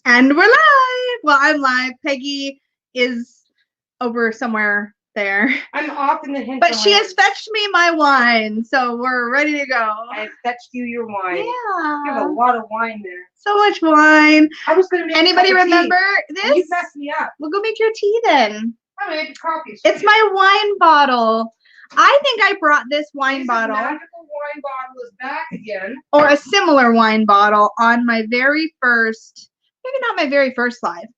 And we're live. Well, I'm live. Peggy is over somewhere there. I'm off in the hinterland. But she has fetched me my wine, so we're ready to go. I have fetched you your wine. Yeah. You have a lot of wine there. So much wine. I was going to make Anybody a cup of remember tea, this? and you messed me up. We'll go make your tea then. I'm going to make coffee. It's my wine bottle. I think I brought this wine bottle. This magical wine bottle is back again. Or a similar wine bottle on my very first, maybe not my very first live,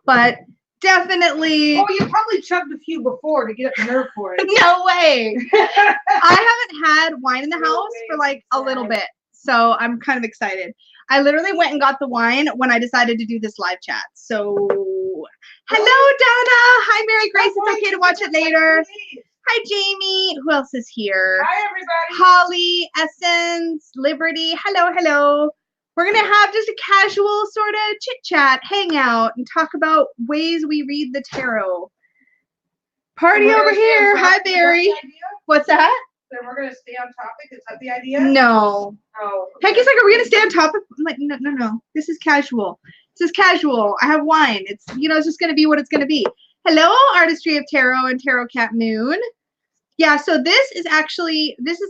but definitely. Oh, you probably chugged a few before to get up the nerve for it. No way. I haven't had wine in the house for like a little bit, so I'm kind of excited. I literally went and got the wine when I decided to do this live chat. So, hello, Donna. Hi, Mary Grace. It's okay to watch it later. Hi, Jamie. Who else is here? Hi, everybody. Holly, Essence, Liberty. Hello, hello. We're going to have just a casual sort of chit-chat, hang out, and talk about ways we read the tarot. Party over here. Hi, Barry. What's that? Then we're going to stay on topic. Is that the idea? No. Oh. Okay. Peggy's like, are we going to stay on topic? I'm like, no. This is casual. This is casual. I have wine. It's, it's just going to be what it's going to be. Hello, Artistry of Tarot and Tarot Cat Moon. Yeah, so this is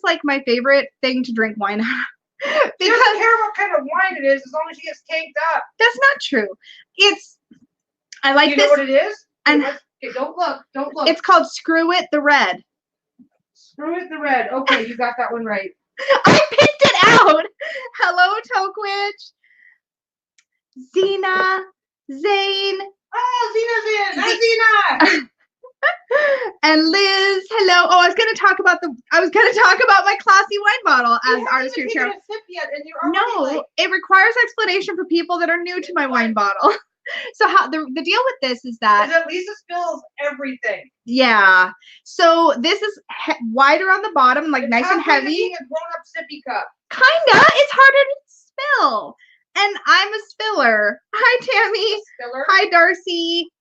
like my favorite thing to drink wine out of. She doesn't care what kind of wine it is as long as she gets tanked up. That's not true. I like this. You know what it is? And okay, don't look. It's called Screw It the Red. Screw It the Red. Okay, you got that one right. I picked it out. Hello, Tokwitch. Zena. Zane. Oh, Zena's in. Hi, Zena. And Liz, hello. Oh, I was gonna talk about my classy wine bottle as Artistry of Tarot. No, it requires explanation for people that are new to my wine bottle. So how the deal with this is that Lisa spills everything. Yeah. So this is wider on the bottom, like nice and heavy. A grown-up sippy cup. Kinda. It's harder to spill. And I'm a spiller. Hi, Tammy. Spiller. Hi, Darcy.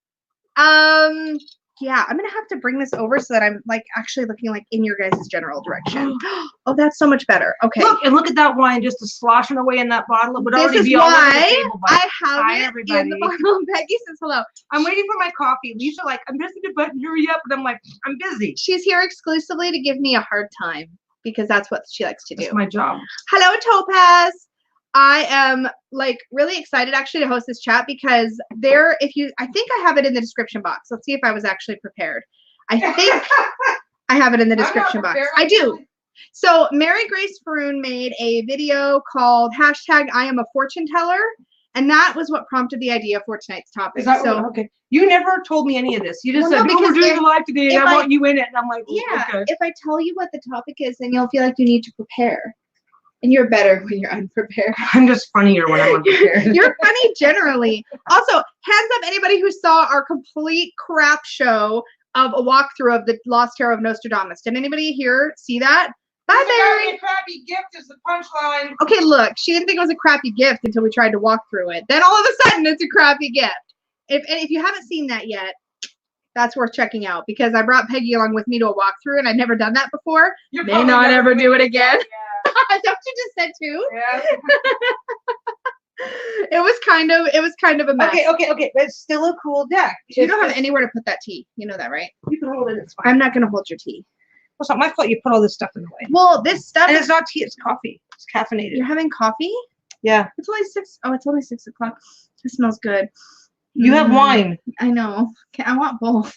Yeah, I'm gonna have to bring this over so that I'm like actually looking like in your guys' general direction. Oh, that's so much better. Okay. Look at that wine just sloshing away in that bottle. It would already be all over the why table, I have hi, it everybody. in the bottle. Peggy says hello. I'm waiting for my coffee. Lisa, like, I'm busy, but hurry up. And I'm like, I'm busy. She's here exclusively to give me a hard time because that's what she likes to do. That's my job. Hello, Topaz. I am like really excited actually to host this chat because I think I have it in the description box. Let's see if I was actually prepared. I think I have it in the description box. I do. So Mary Grace Faroon made a video called #I am a fortune teller. And that was what prompted the idea for tonight's topic. Okay. You never told me any of this. You just said, because we're doing a live today and I want you in it. And I'm like, yeah, okay. If I tell you what the topic is, then you'll feel like you need to prepare. And you're better when you're unprepared. I'm just funnier when I'm unprepared. You're funny generally. Also, hands up anybody who saw our complete crap show of a walkthrough of the Lost Tarot of Nostradamus. Did anybody here see that? Bye, Barry. A crappy gift is the punchline. Okay, look, she didn't think it was a crappy gift until we tried to walk through it. Then all of a sudden, it's a crappy gift. If you haven't seen that yet, that's worth checking out because I brought Peggy along with me to a walkthrough and I'd never done that before. May not ever do it again. Yeah. That's what you just said too. Yeah. It was kind of a mess. Okay. But it's still a cool deck. You don't have anywhere to put that tea. You know that, right? You can hold it. It's fine. I'm not gonna hold your tea. Well, it's not my fault you put all this stuff in the way. Well, this stuff and it's not tea, it's coffee. It's caffeinated. You're having coffee? Yeah. It's only 6. Oh, it's only 6 o'clock. It smells good. You have wine. I know. Okay, I want both.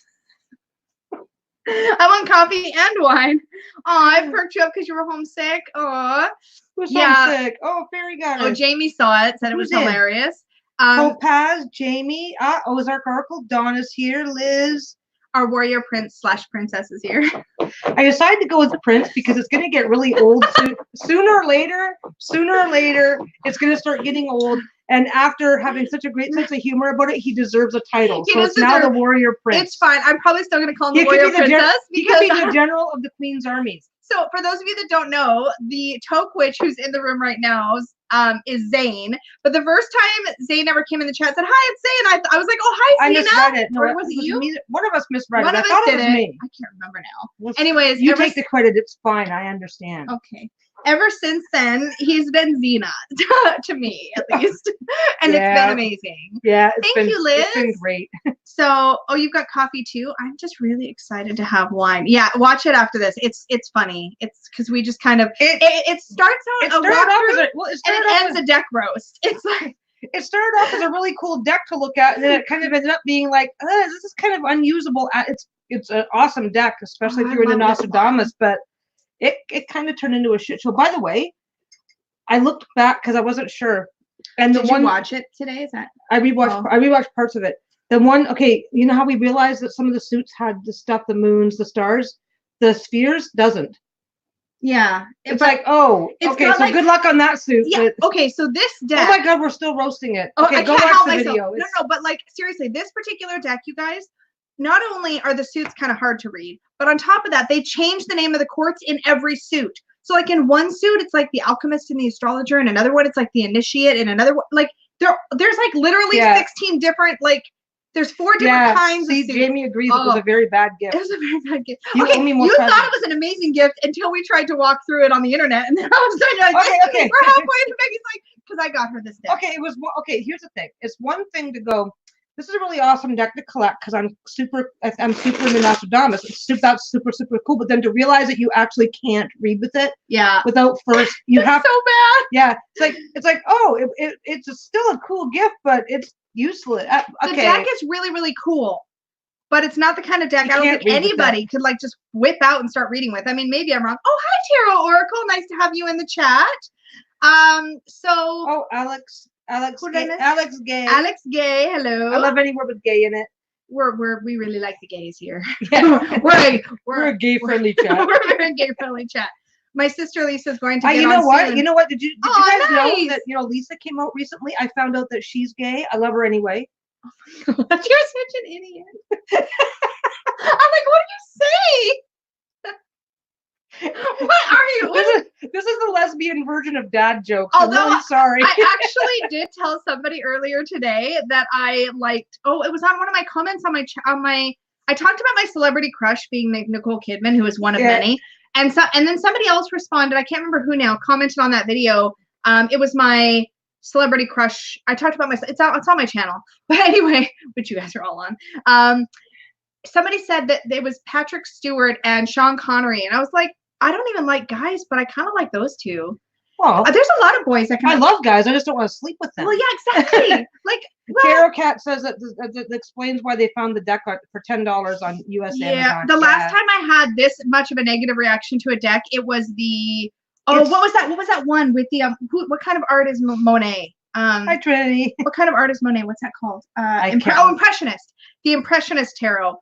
I want coffee and wine. Oh, I perked you up because you were homesick. Oh, who's homesick? Oh, Fairy got it. Oh, Jamie saw it. Said it was hilarious. Topaz, Jamie, Ozark Oracle, Donna's here, Liz. Our warrior prince / princess is here. I decided to go with the prince because it's going to get really old sooner or later, it's going to start getting old. And after having such a great sense of humor about it, he deserves a title. So it's now the warrior prince. It's fine. I'm probably still going to call him the warrior princess. He could be the general of the queen's armies. So for those of you that don't know, the Toke Witch who's in the room right now is Zane. But the first time Zane ever came in the chat said, "Hi, it's Zane." I was like, "Oh, hi, Zena." I misread it. No, or was it you? One of us misread it. One of us did it. I can't remember now. Anyways, you take the credit. It's fine. I understand. Okay. ever since then, he's been Xena to me, at least. And it's been amazing. Yeah. Thank you, Liz. It's been great. So, oh, you've got coffee too? I'm just really excited to have wine. Yeah, watch it after this. It's funny. It's because we just kind of, it starts out a walkthrough and it ends a deck roast. It's like, it started off as a really cool deck to look at, and then it kind of ended up being like, this is kind of unusable. It's an awesome deck, especially if you're into Nostradamus, but it kind of turned into a shit show. By the way, I looked back because I wasn't sure. And did you watch it today? Is that I rewatched parts of it. The one, okay, you know how we realized that some of the suits had the stuff, the moons, the stars, the spheres doesn't. Yeah. It's like, oh, okay, so good luck on that suit. Yeah, okay, so this deck. Oh my God, we're still roasting it. Oh, Okay, I go can't watch help the myself. video. No, but like, seriously, this particular deck, you guys, not only are the suits kind of hard to read, but on top of that, they changed the name of the courts in every suit. So like in one suit, it's like the alchemist and the astrologer, and another one, it's like the initiate, and another one, like there's like literally 16 different, like, there's 4 different kinds of suits. Jamie agrees it was a very bad gift. It was a very bad gift. You owe me more you presents. thought it was an amazing gift until we tried to walk through it on the internet, and then all of a sudden you're like, okay. we're halfway, and Peggy's like, because I got her this deck. Okay, here's the thing. It's one thing to go, this is a really awesome deck to collect because I'm super into Nostradamus. That's super cool. But then to realize that you actually can't read with it, without first you have so bad. Yeah, it's like oh, it's still a cool gift, but it's useless. The deck is really, really cool, but it's not the kind of deck I don't think anybody could like just whip out and start reading with. I mean, maybe I'm wrong. Oh, hi, Tarot Oracle. Nice to have you in the chat. So Alex Gay. Alex Gay, hello. I love anywhere with gay in it. We really like the gays here. Yeah. we're a gay friendly chat. We're a very gay friendly chat. My sister Lisa is going to get you know what? Did you guys nice. know that Lisa came out recently? I found out that she's gay. I love her anyway. Oh my God, you're such an idiot. I'm like, what are you saying? What are you? This is the lesbian version of dad jokes. Although I'm really sorry. I actually did tell somebody earlier today that I liked. Oh, it was on one of my comments on my. I talked about my celebrity crush being Nicole Kidman, who is one of many. And then somebody else responded. I can't remember who now. Commented on that video. It was my celebrity crush. I talked about it's on my channel. But anyway, which you guys are all on. Somebody said that it was Patrick Stewart and Sean Connery, and I was like, I don't even like guys, but I kind of like those two. Well, there's a lot of boys that can. I love guys. I just don't want to sleep with them. Well, yeah, exactly. Like, Tarot Cat says that explains why they found the deck for $10 on US Amazon. The last time I had this much of a negative reaction to a deck, it was the what was that? What was that one with the what kind of art is Monet? Hi Trinity. What kind of art is Monet? What's that called? Impressionist. The Impressionist tarot.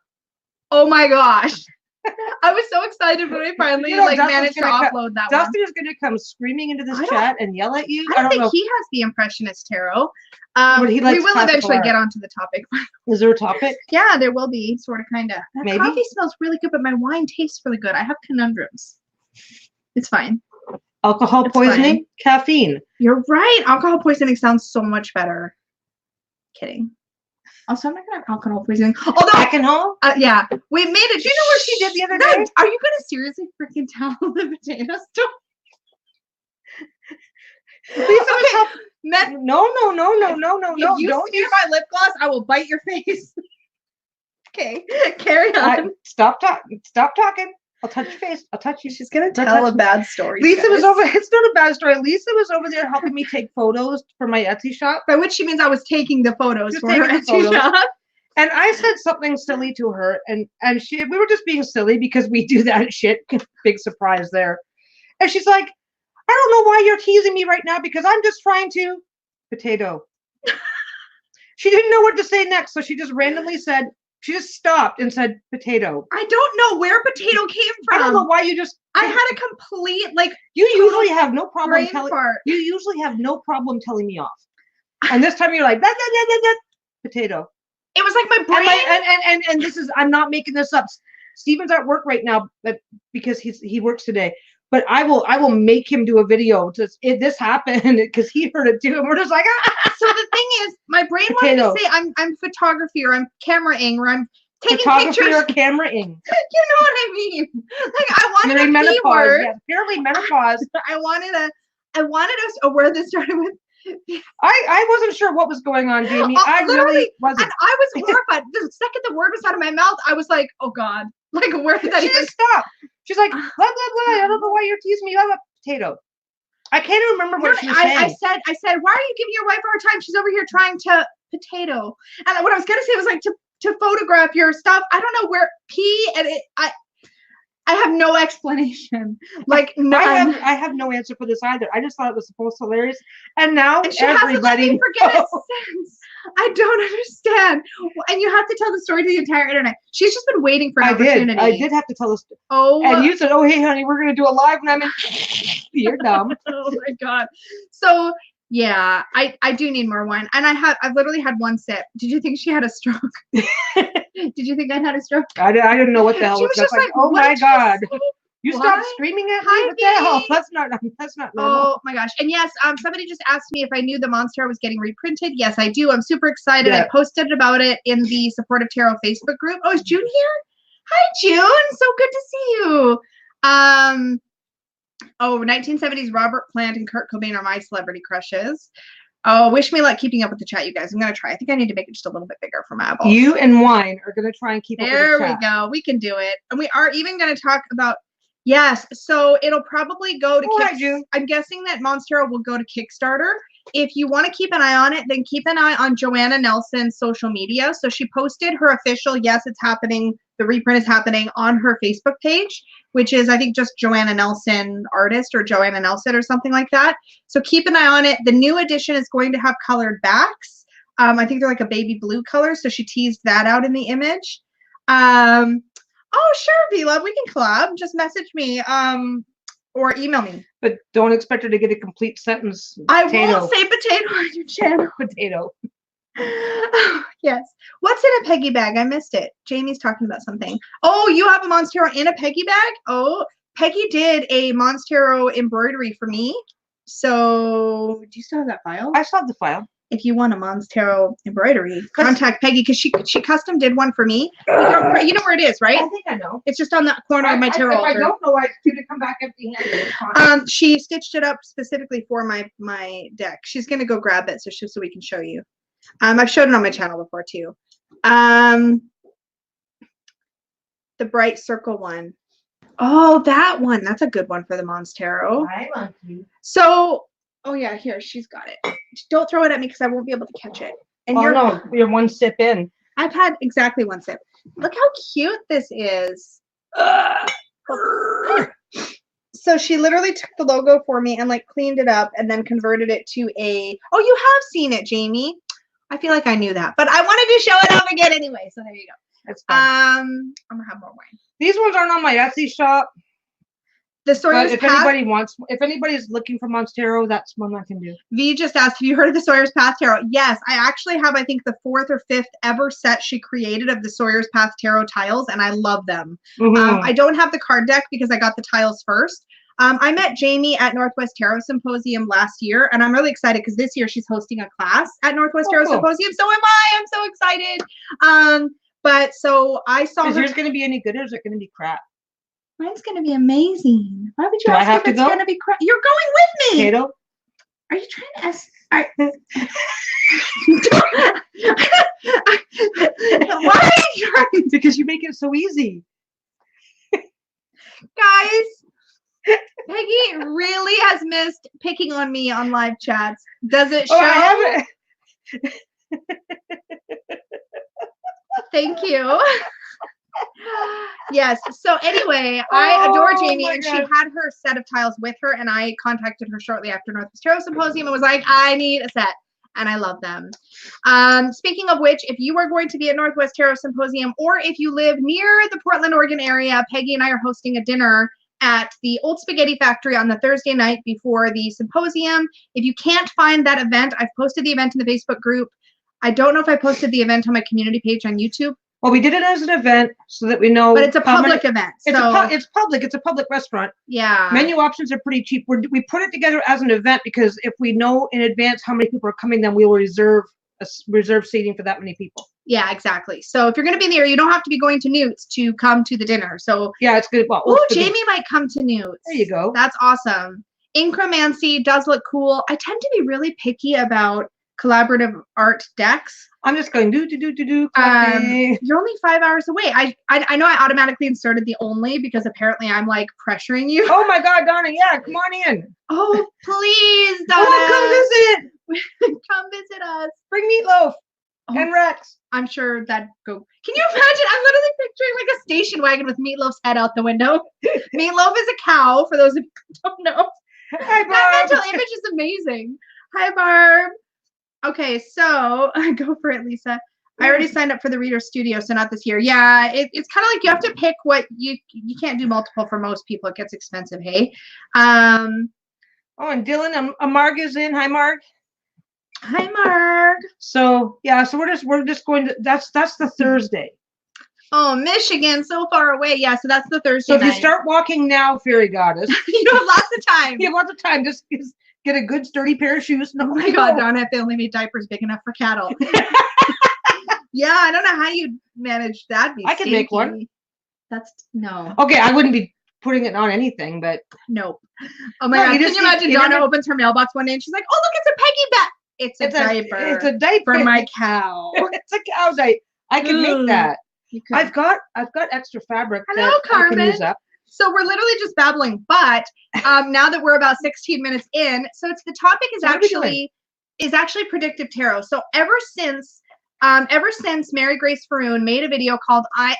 Oh my gosh. I was so excited when I finally managed to upload that one. Dustin is going to come screaming into this chat and yell at you. I don't think he has the Impressionist tarot. We will eventually get onto the topic. Is there a topic? Yeah, there will be, sort of, kind of. Maybe. Coffee smells really good, but my wine tastes really good. I have conundrums. It's fine. Alcohol poisoning? Caffeine. You're right. Alcohol poisoning sounds so much better. Kidding. Also, I'm not gonna have alcohol poisoning. Although alcohol, yeah, we made it. Do you know what she did the other day? Are you gonna seriously freaking tell the potato story? No. If you smear my lip gloss, I will bite your face. Okay, carry on. Stop talking. I'll touch your face. I'll touch you. She's gonna tell a bad story. Lisa was over. It's not a bad story. Lisa was over there helping me take photos for my Etsy shop. By which she means I was taking the photos for her Etsy shop. And I said something silly to her, and we were just being silly because we do that shit. Big surprise there. And she's like, I don't know why you're teasing me right now because I'm just trying to potato. She didn't know what to say next, so she just randomly said. She just stopped and said potato. I don't know where potato came from. I don't know why you just. I had a complete You usually have no problem telling. You usually have no problem telling me off. And this time you're like potato. It was like my brain. And this is. I'm not making this up. Steven's at work right now, but because he works today. But I will make him do a video. This happened because he heard it too, and we're just like, ah. So the thing is, my brain wanted to say I'm photography or I'm cameraing or I'm taking photography pictures. or camera ing. You know what I mean? Like I wanted During a menopause. keyword. Yeah, purely menopause. I wanted us. Oh, where this started with. I wasn't sure what was going on, Jamie. I Literally, really wasn't. and I was horrified. The second the word was out of my mouth, I was like, "Oh God!" Like, where did that She even just stopped. She's like, blah blah blah. I don't know why you're teasing me about potato. I can't even remember what she was saying. I said, "Why are you giving your wife a hard time? She's over here trying to potato." And what I was gonna say was like to photograph your stuff. I don't know where P and it. I have no explanation. Like none. I have no answer for this either. I just thought it was supposed to be hilarious, and now and she hasn't let me forget it since. I don't understand. And you have to tell the story to the entire internet. She's just been waiting for an opportunity. I did have to tell us. Oh. And you said, "Oh, hey, honey, we're gonna do a live," and I'm in. You're dumb. Oh my God. So yeah, I do need more wine, and I've literally had one sip. Did you think she had a stroke? Did you think I had a stroke? I didn't know what the hell she was just like, oh my God. You What? stopped screaming at me? What the hell? That's not normal. Oh my gosh. And yes, somebody just asked me if I knew the Monstera was getting reprinted. Yes, I do. I'm super excited. Yeah. I posted about it in the Supportive Tarot Facebook group. Oh, is June here? Hi, June. So good to see you. 1970s Robert Plant and Kurt Cobain are my celebrity crushes. Oh, wish me luck keeping up with the chat, you guys. I'm going to try. I think I need to make it just a little bit bigger for my eyeballs. You and wine are going to try and keep up with the chat. There we go. We can do it. And we are even going to talk about, yes, so it'll probably go to June. I'm guessing that Monstera will go to Kickstarter. If you want to keep an eye on it, then keep an eye on Joanna Nelson's social media. So she posted her official, yes, it's happening, the reprint is happening on her Facebook page, which is, I think, just Joanna Nelson Artist or Joanna Nelson or something like that. So keep an eye on it. The new edition is going to have colored backs. I think they're like a baby blue color. So she teased that out in the image. Oh, sure, V-Love, we can collab. Just message me or email me. But don't expect her to get a complete sentence. I won't say potato on your channel. Potato. Oh, yes. What's in a Peggy bag? I missed it. Jamie's talking about something. Oh, you have a Monstera in a Peggy bag? Oh, Peggy did a Monstera embroidery for me. So, do you still have that file? I still have the file. If you want a Monstera embroidery, contact Peggy because she custom did one for me. You know where it is, right? I think I know. It's just on that corner of my tarot altar. I don't know, I do to come back empty-handed. She stitched it up specifically for my deck. She's gonna go grab it so we can show you. I've showed it on my channel before too. The bright circle one. Oh, that one. That's a good one for the Monstera. I love you. So, oh yeah, here, she's got it. Don't throw it at me because I won't be able to catch it. And you're one sip in. I've had exactly one sip. Look how cute this is. So she literally took the logo for me and like cleaned it up and then converted it to a, oh, you have seen it, Jamie. I feel like I knew that, but I wanted to show it off again anyway. So there you go. That's fine. I'm gonna have more wine. These ones aren't on my Etsy shop. The Sawyer's Path. If anybody's looking for Monstera, that's one I can do. V just asked, have you heard of the Sawyer's Path Tarot? Yes, I actually have, I think, the 4th or 5th ever set she created of the Sawyer's Path Tarot tiles, and I love them. I don't have the card deck because I got the tiles first. I met Jamie at Northwest Tarot Symposium last year, and I'm really excited because this year she's hosting a class at Northwest Tarot Symposium. So am I. I'm so excited. But so I saw. Is yours going to be any good, or is it going to be crap? Mine's going to be amazing. Why would you Do I ask have if to it's go? going to be crap? You're going with me. Potato? Are you trying to ask? Why are you trying? Because you make it so easy. Guys, Peggy really has missed picking on me on live chats. Does it show? Oh, I haven't. Thank you. Yes. So anyway, I adore Jamie, and she had her set of tiles with her, and I contacted her shortly after Northwest Tarot Symposium and was like, I need a set, and I love them. Speaking of which, if you are going to be at Northwest Tarot Symposium, or if you live near the Portland, Oregon area, Peggy and I are hosting a dinner at the Old Spaghetti Factory on the Thursday night before the symposium. If you can't find that event, I've posted the event in the Facebook group. I don't know if I posted the event on my community page on YouTube. Well, we did it as an event so that we know. But it's a public event. It's public. It's a public restaurant. Yeah. Menu options are pretty cheap. We put it together as an event because if we know in advance how many people are coming, then we will reserve seating for that many people. Yeah, exactly. So if you're going to be there, you don't have to be going to Newt's to come to the dinner. So yeah, it's good. Well, oh, Jamie might come to Newt's. There you go. That's awesome. Incromancy does look cool. I tend to be really picky about collaborative art decks. I'm just going do. You're only 5 hours away. I know I automatically inserted the only because apparently I'm like pressuring you. Oh my God, Donna, yeah, come on in. Oh, please, Donna. Oh, come visit. Come visit us. Bring meatloaf and Rex. I'm sure that go. Can you imagine? I'm literally picturing like a station wagon with Meatloaf's head out the window. Meatloaf is a cow, for those who don't know. Hi, Barb. That mental image is amazing. Hi, Barb. Okay, so go for it, Lisa. I already signed up for the Reader Studio, so not this year. Yeah, it's kind of like you have to pick what you can't do multiple for most people. It gets expensive, hey. Oh, and Dylan, Marg is in. Hi, Marg. Hi, Marg. So yeah, so we're just going to. That's the Thursday. Oh, Michigan, so far away. Yeah, so that's the Thursday. So if you start walking now, Fairy Goddess, you have lots of time. You have lots of time. Just get a good sturdy pair of shoes. Oh my God, Donna, if they only made diapers big enough for cattle. Yeah, I don't know how you manage that. I could make one. That's no. Okay, I wouldn't be putting it on anything, but nope. Oh my God, can you imagine Donna opens her mailbox one day and she's like, "Oh, look, it's a Peggy bag. It's a diaper. It's a diaper for my cow. It's a cow diaper. I can make that. I've got extra fabric. Hello, that Carmen. I can use up. So we're literally just babbling, but now that we're about 16 minutes in, so it's the topic is actually predictive tarot. So ever since Mary Grace Faroon made a video called I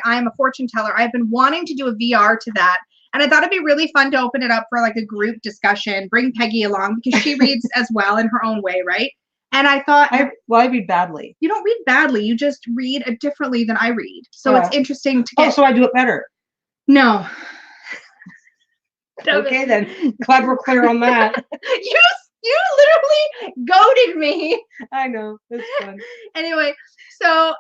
am a fortune teller, I've been wanting to do a VR to that. And I thought it'd be really fun to open it up for like a group discussion, bring Peggy along because she reads as well in her own way, right? And I thought, I read badly. You don't read badly. You just read it differently than I read. So it's interesting to get. Oh, so I do it better. No. Okay, then. Glad we're clear on that. You literally goaded me. I know. It's fun. Anyway, so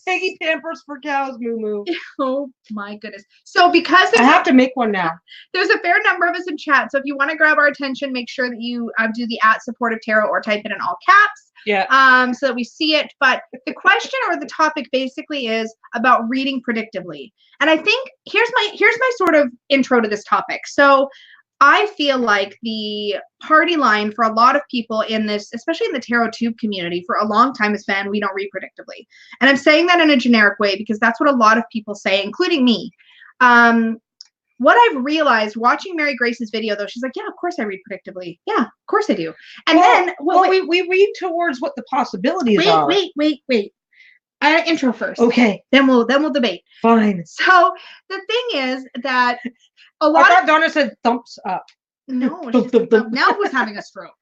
Peggy Pampers for cows, moo moo. Oh my goodness. So because I have to make one now. There's a fair number of us in chat. So if you want to grab our attention, make sure that you do the @supportive-tarot or type it in all caps. Yeah. So that we see it. But the question or the topic basically is about reading predictively. And I think here's my sort of intro to this topic. So I feel like the party line for a lot of people in this, especially in the tarot tube community, for a long time has been we don't read predictively. And I'm saying that in a generic way because that's what a lot of people say, including me. What I've realized watching Mary Grace's video, though, she's like, yeah, of course I read predictively. Yeah, of course I do. And we read towards what the possibilities are. Wait. Intro first. Okay. Then we'll debate. Fine. So the thing is that I thought Donna said thumps up. No, now who's having a stroke?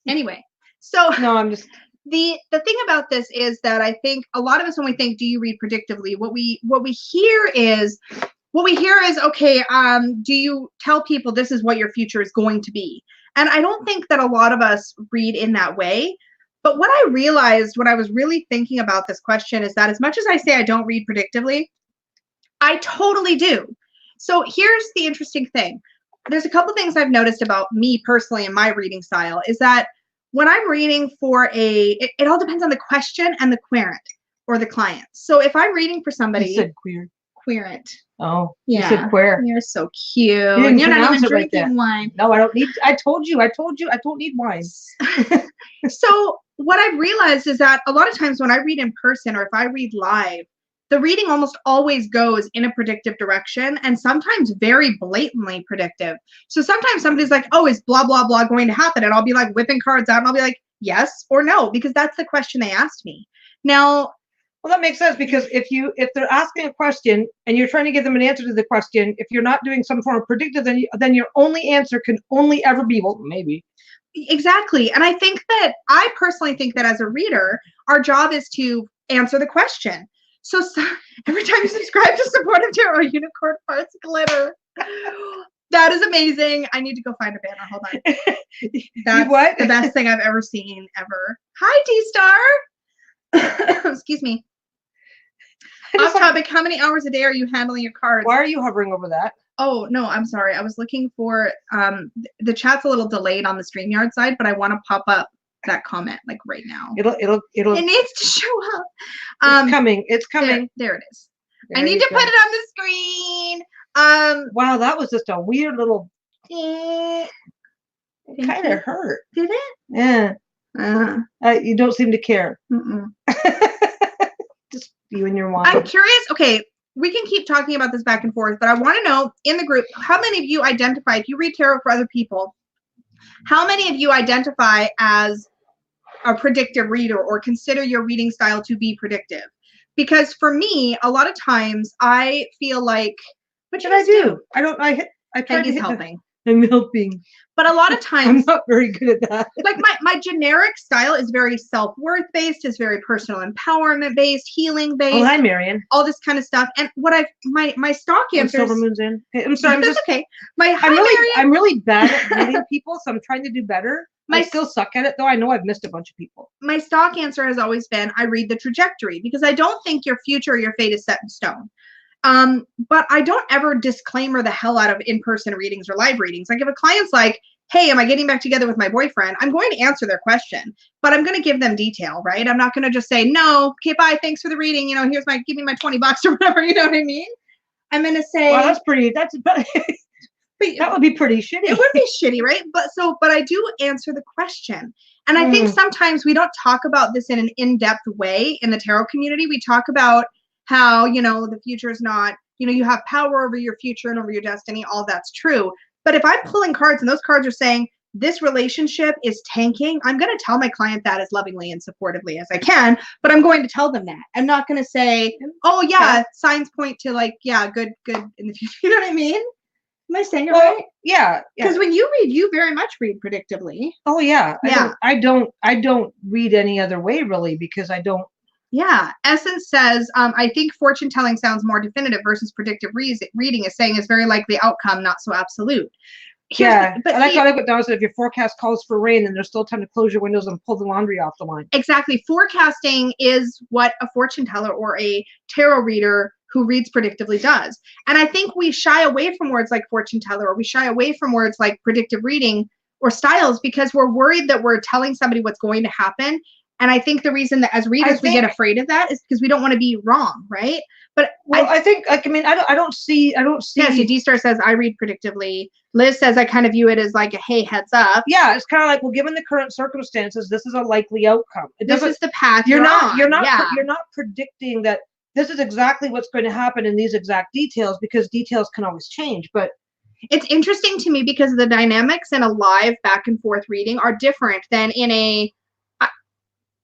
Anyway, so no, I'm just the thing about this is that I think a lot of us, when we think, do you read predictively? What we hear is okay, do you tell people this is what your future is going to be? And I don't think that a lot of us read in that way. But what I realized when I was really thinking about this question is that as much as I say I don't read predictively, I totally do. So here's the interesting thing. There's a couple things I've noticed about me personally and my reading style is that when I'm reading for it all depends on the question and the querent or the client. So if I'm reading for somebody. You said queer. Querent. Oh, yeah. You said queer. You're so cute. And you're not even drinking wine. No, I don't need. I told you. I don't need wine. So what I've realized is that a lot of times when I read in person or if I read live, the reading almost always goes in a predictive direction and sometimes very blatantly predictive. So sometimes somebody's like, oh, is blah, blah, blah going to happen? And I'll be like whipping cards out and I'll be like, yes or no, because that's the question they asked me. Now, well, that makes sense because if they're asking a question and you're trying to give them an answer to the question, if you're not doing some form of predictive, then your only answer can only ever be, well, maybe. Exactly. And I personally think that as a reader, our job is to answer the question. So every time you subscribe to Supportive Tarot, Unicorn Parts Glitter. That is amazing. I need to go find a banner. Hold on. That's the best thing I've ever seen ever. Hi, T-Star. Excuse me. Off topic, how many hours a day are you handling your cards? Why are you hovering over that? Oh, no, I'm sorry. I was looking for, the chat's a little delayed on the StreamYard side, but I want to pop up that comment like right now. It'll. It needs to show up. It's coming. It's coming. There it is. There I need to go. put it on the screen. Wow, that was just a weird little. It Kind of hurt. Did it? Yeah. You don't seem to care. Just you and your wine. I'm curious. Okay, we can keep talking about this back and forth, but I want to know in the group, how many of you identify, if you read tarot for other people, how many of you identify as a predictive reader or consider your reading style to be predictive? Because for me, a lot of times I feel like, what should I do? I don't. I tried Peggy's to hit helping. I'm helping. But a lot of times, I'm not very good at that. Like my generic style is very self-worth based, is very personal empowerment based, healing based. Oh, hi, Marion. All this kind of stuff. And what my stock answers. Silver Moon's in. Okay, I'm sorry. That's okay. I'm really bad at reading people, so I'm trying to do better. I still suck at it, though. I know I've missed a bunch of people. My stock answer has always been, I read the trajectory, because I don't think your future or your fate is set in stone. But I don't ever disclaimer the hell out of in-person readings or live readings. Like if a client's like, hey, am I getting back together with my boyfriend? I'm going to answer their question, but I'm going to give them detail, right? I'm not going to just say, no, okay, bye, thanks for the reading. You know, give me my $20 or whatever, you know what I mean? I'm going to say. Well, that would be pretty shitty. It would be shitty, right? But I do answer the question. And I think sometimes we don't talk about this in an in-depth way in the tarot community. We talk about how, you know, the future is not, you know, you have power over your future and over your destiny. All that's true. But if I'm pulling cards and those cards are saying this relationship is tanking, I'm going to tell my client that as lovingly and supportively as I can, but I'm going to tell them that. I'm not going to say, oh yeah, signs point to like, yeah, good in the future. You know what I mean? Am I saying it right? Yeah. Because when you read, you very much read predictively. Oh yeah. I don't read any other way really, because I don't. Yeah. Essence says, I think fortune telling sounds more definitive versus predictive reading is saying is very likely outcome, not so absolute. But I like what Donna said. If your forecast calls for rain, then there's still time to close your windows and pull the laundry off the line. Exactly. Forecasting is what a fortune teller or a tarot reader who reads predictively does. And I think we shy away from words like fortune teller, or we shy away from words like predictive reading or styles because we're worried that we're telling somebody what's going to happen. And I think the reason that as readers we get afraid of that is because we don't want to be wrong, right? But I think, like, I mean, I don't see. Yeah, so D-Star says, I read predictively. Liz says, I kind of view it as like a, hey, heads up. Yeah, it's kind of like, well, given the current circumstances, this is a likely outcome. This is the path you're not predicting that this is exactly what's going to happen in these exact details, because details can always change. But it's interesting to me because the dynamics in a live back and forth reading are different than in a,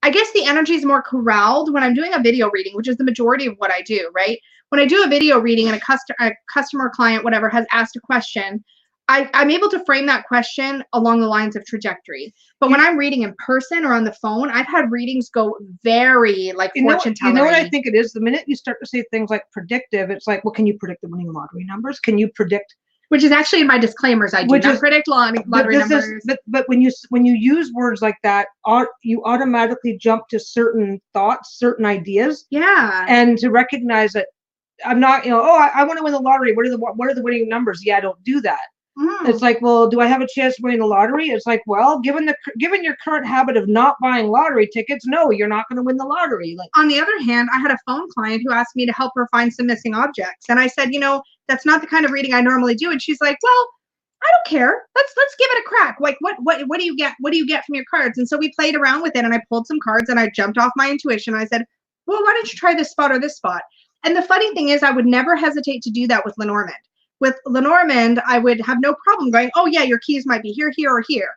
I guess the energy is more corralled when I'm doing a video reading, which is the majority of what I do, right? When I do a video reading and a customer, client, whatever, has asked a question, I'm able to frame that question along the lines of trajectory. But when I'm reading in person or on the phone, I've had readings go very like fortune telling. You know what I think it is? The minute you start to say things like predictive, it's like, well, can you predict the winning lottery numbers? Can you predict? Which is actually in my disclaimers. I do not predict lottery numbers. But when you use words like that, you automatically jump to certain thoughts, certain ideas. Yeah. And to recognize that I'm not, I want to win the lottery. What are the winning numbers? Yeah, I don't do that. It's like, well, do I have a chance to win the lottery? It's like, well, given your current habit of not buying lottery tickets, no, you're not going to win the lottery. Like, on the other hand, I had a phone client who asked me to help her find some missing objects, and I said, that's not the kind of reading I normally do. And she's like, well, I don't care. Let's give it a crack. Like, what do you get? What do you get from your cards? And so we played around with it, and I pulled some cards, and I jumped off my intuition. I said, well, why don't you try this spot or this spot? And the funny thing is, I would never hesitate to do that with Lenormand. With Lenormand, I would have no problem going, oh yeah, your keys might be here, here, or here.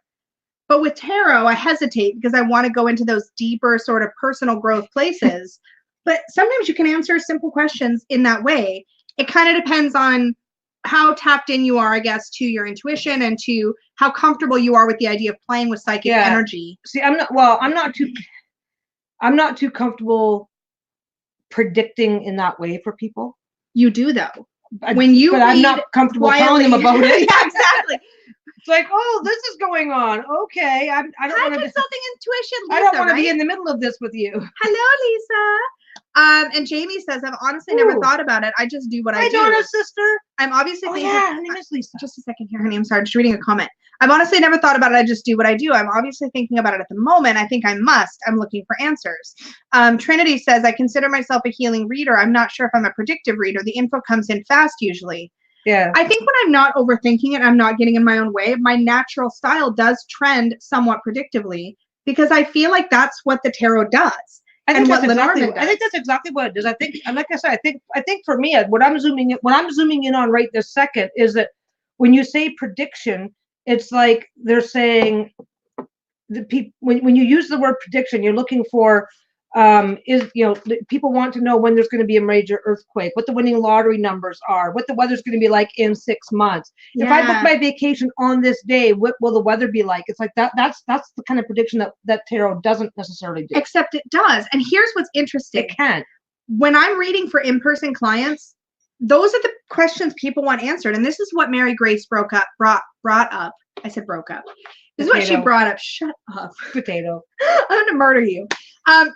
But with tarot, I hesitate because I want to go into those deeper sort of personal growth places. But sometimes you can answer simple questions in that way. It kind of depends on how tapped in you are, I guess, to your intuition and to how comfortable you are with the idea of playing with psychic energy. See, I'm not too comfortable predicting in that way for people. You do though. But I'm not comfortable telling them about it. Yeah, exactly. It's like, oh, this is going on. Okay, I don't want to. Consulting intuition, Lisa, I don't want to be in the middle of this with you. Hello, And Jamie says, I've honestly never Ooh. thought about it. I just do what I Hi, do. Donna's sister. I'm obviously thinking. Yeah, her name is Lisa. Just a second here, honey. I'm sorry. Just reading a comment. I've honestly never thought about it. I just do what I do. I'm obviously thinking about it at the moment. I think I must. I'm looking for answers. Trinity says, I consider myself a healing reader. I'm not sure if I'm a predictive reader. The info comes in fast usually. Yeah. I think when I'm not overthinking it, I'm not getting in my own way, my natural style does trend somewhat predictively because I feel like that's what the tarot does. I think that's exactly what it does. I think, and like I said, I think for me, what I'm zooming in on right this second is that when you say prediction, it's like they're saying the people when you use the word prediction, you're looking for people want to know when there's going to be a major earthquake, what the winning lottery numbers are, what the weather's going to be like in 6 months. Yeah. If I book my vacation on this day, what will the weather be like? It's like that's the kind of prediction that tarot doesn't necessarily do. Except it does. And here's what's interesting. It can. When I'm reading for in-person clients, those are the questions people want answered. And this is what Mary Grace brought up. I said broke up. This is what she brought up. Shut up. Potato. I'm going to murder you.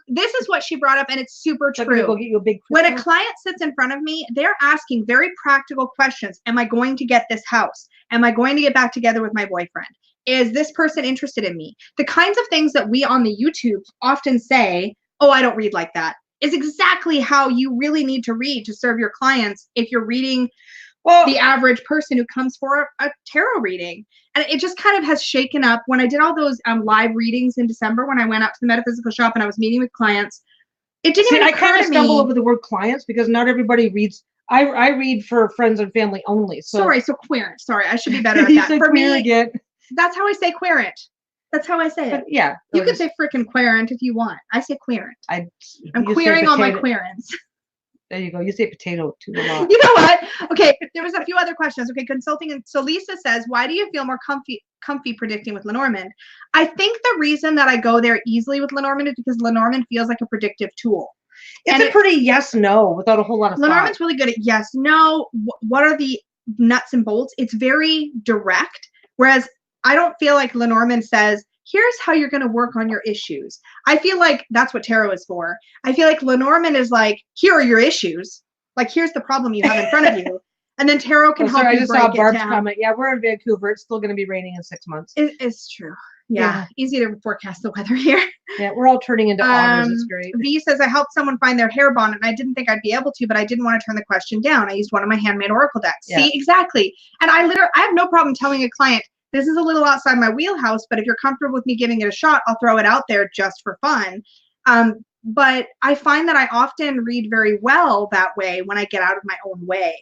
This is what she brought up, and it's super true. Go get you a big when a client sits in front of me, they're asking very practical questions. Am I going to get this house? Am I going to get back together with my boyfriend? Is this person interested in me? The kinds of things that we on the YouTube often say, oh, I don't read like that, is exactly how you really need to read to serve your clients if you're reading the average person who comes for a tarot reading. And it just kind of has shaken up. When I did all those live readings in December, when I went out to the metaphysical shop and I was meeting with clients, it didn't even occur to me. I kind of stumble over the word clients because not everybody reads. I read for friends and family only. So querent. Sorry, I should be better at that. For me, again. That's how I say querent. That's how I say it. Yeah. You can say frickin' querent if you want. I say querent. I'm queering all my querents. There you go. You say potato too a lot. You know what? Okay, there was a few other questions. Okay, consulting. And so Lisa says, why do you feel more comfy predicting with Lenormand? I think the reason that I go there easily with Lenormand is because Lenormand feels like a predictive tool. It's a pretty yes/no without a whole lot of Lenormand's really good at yes, no. What are the nuts and bolts? It's very direct. Whereas I don't feel like Lenormand says, here's how you're going to work on your issues. I feel like that's what tarot is for. I feel like Lenormand is like, here are your issues. Like, here's the problem you have in front of you. And then tarot can help you break it down. I just saw Barb's comment. Yeah, we're in Vancouver. It's still going to be raining in 6 months. It's true. Yeah. Easy to forecast the weather here. Yeah, we're all turning into otters. It's great. V says, I helped someone find their hair bonnet, and I didn't think I'd be able to, but I didn't want to turn the question down. I used one of my handmade oracle decks. Yeah. See, exactly. And I have no problem telling a client, this is a little outside my wheelhouse, but if you're comfortable with me giving it a shot, I'll throw it out there just for fun. But I find that I often read very well that way when I get out of my own way.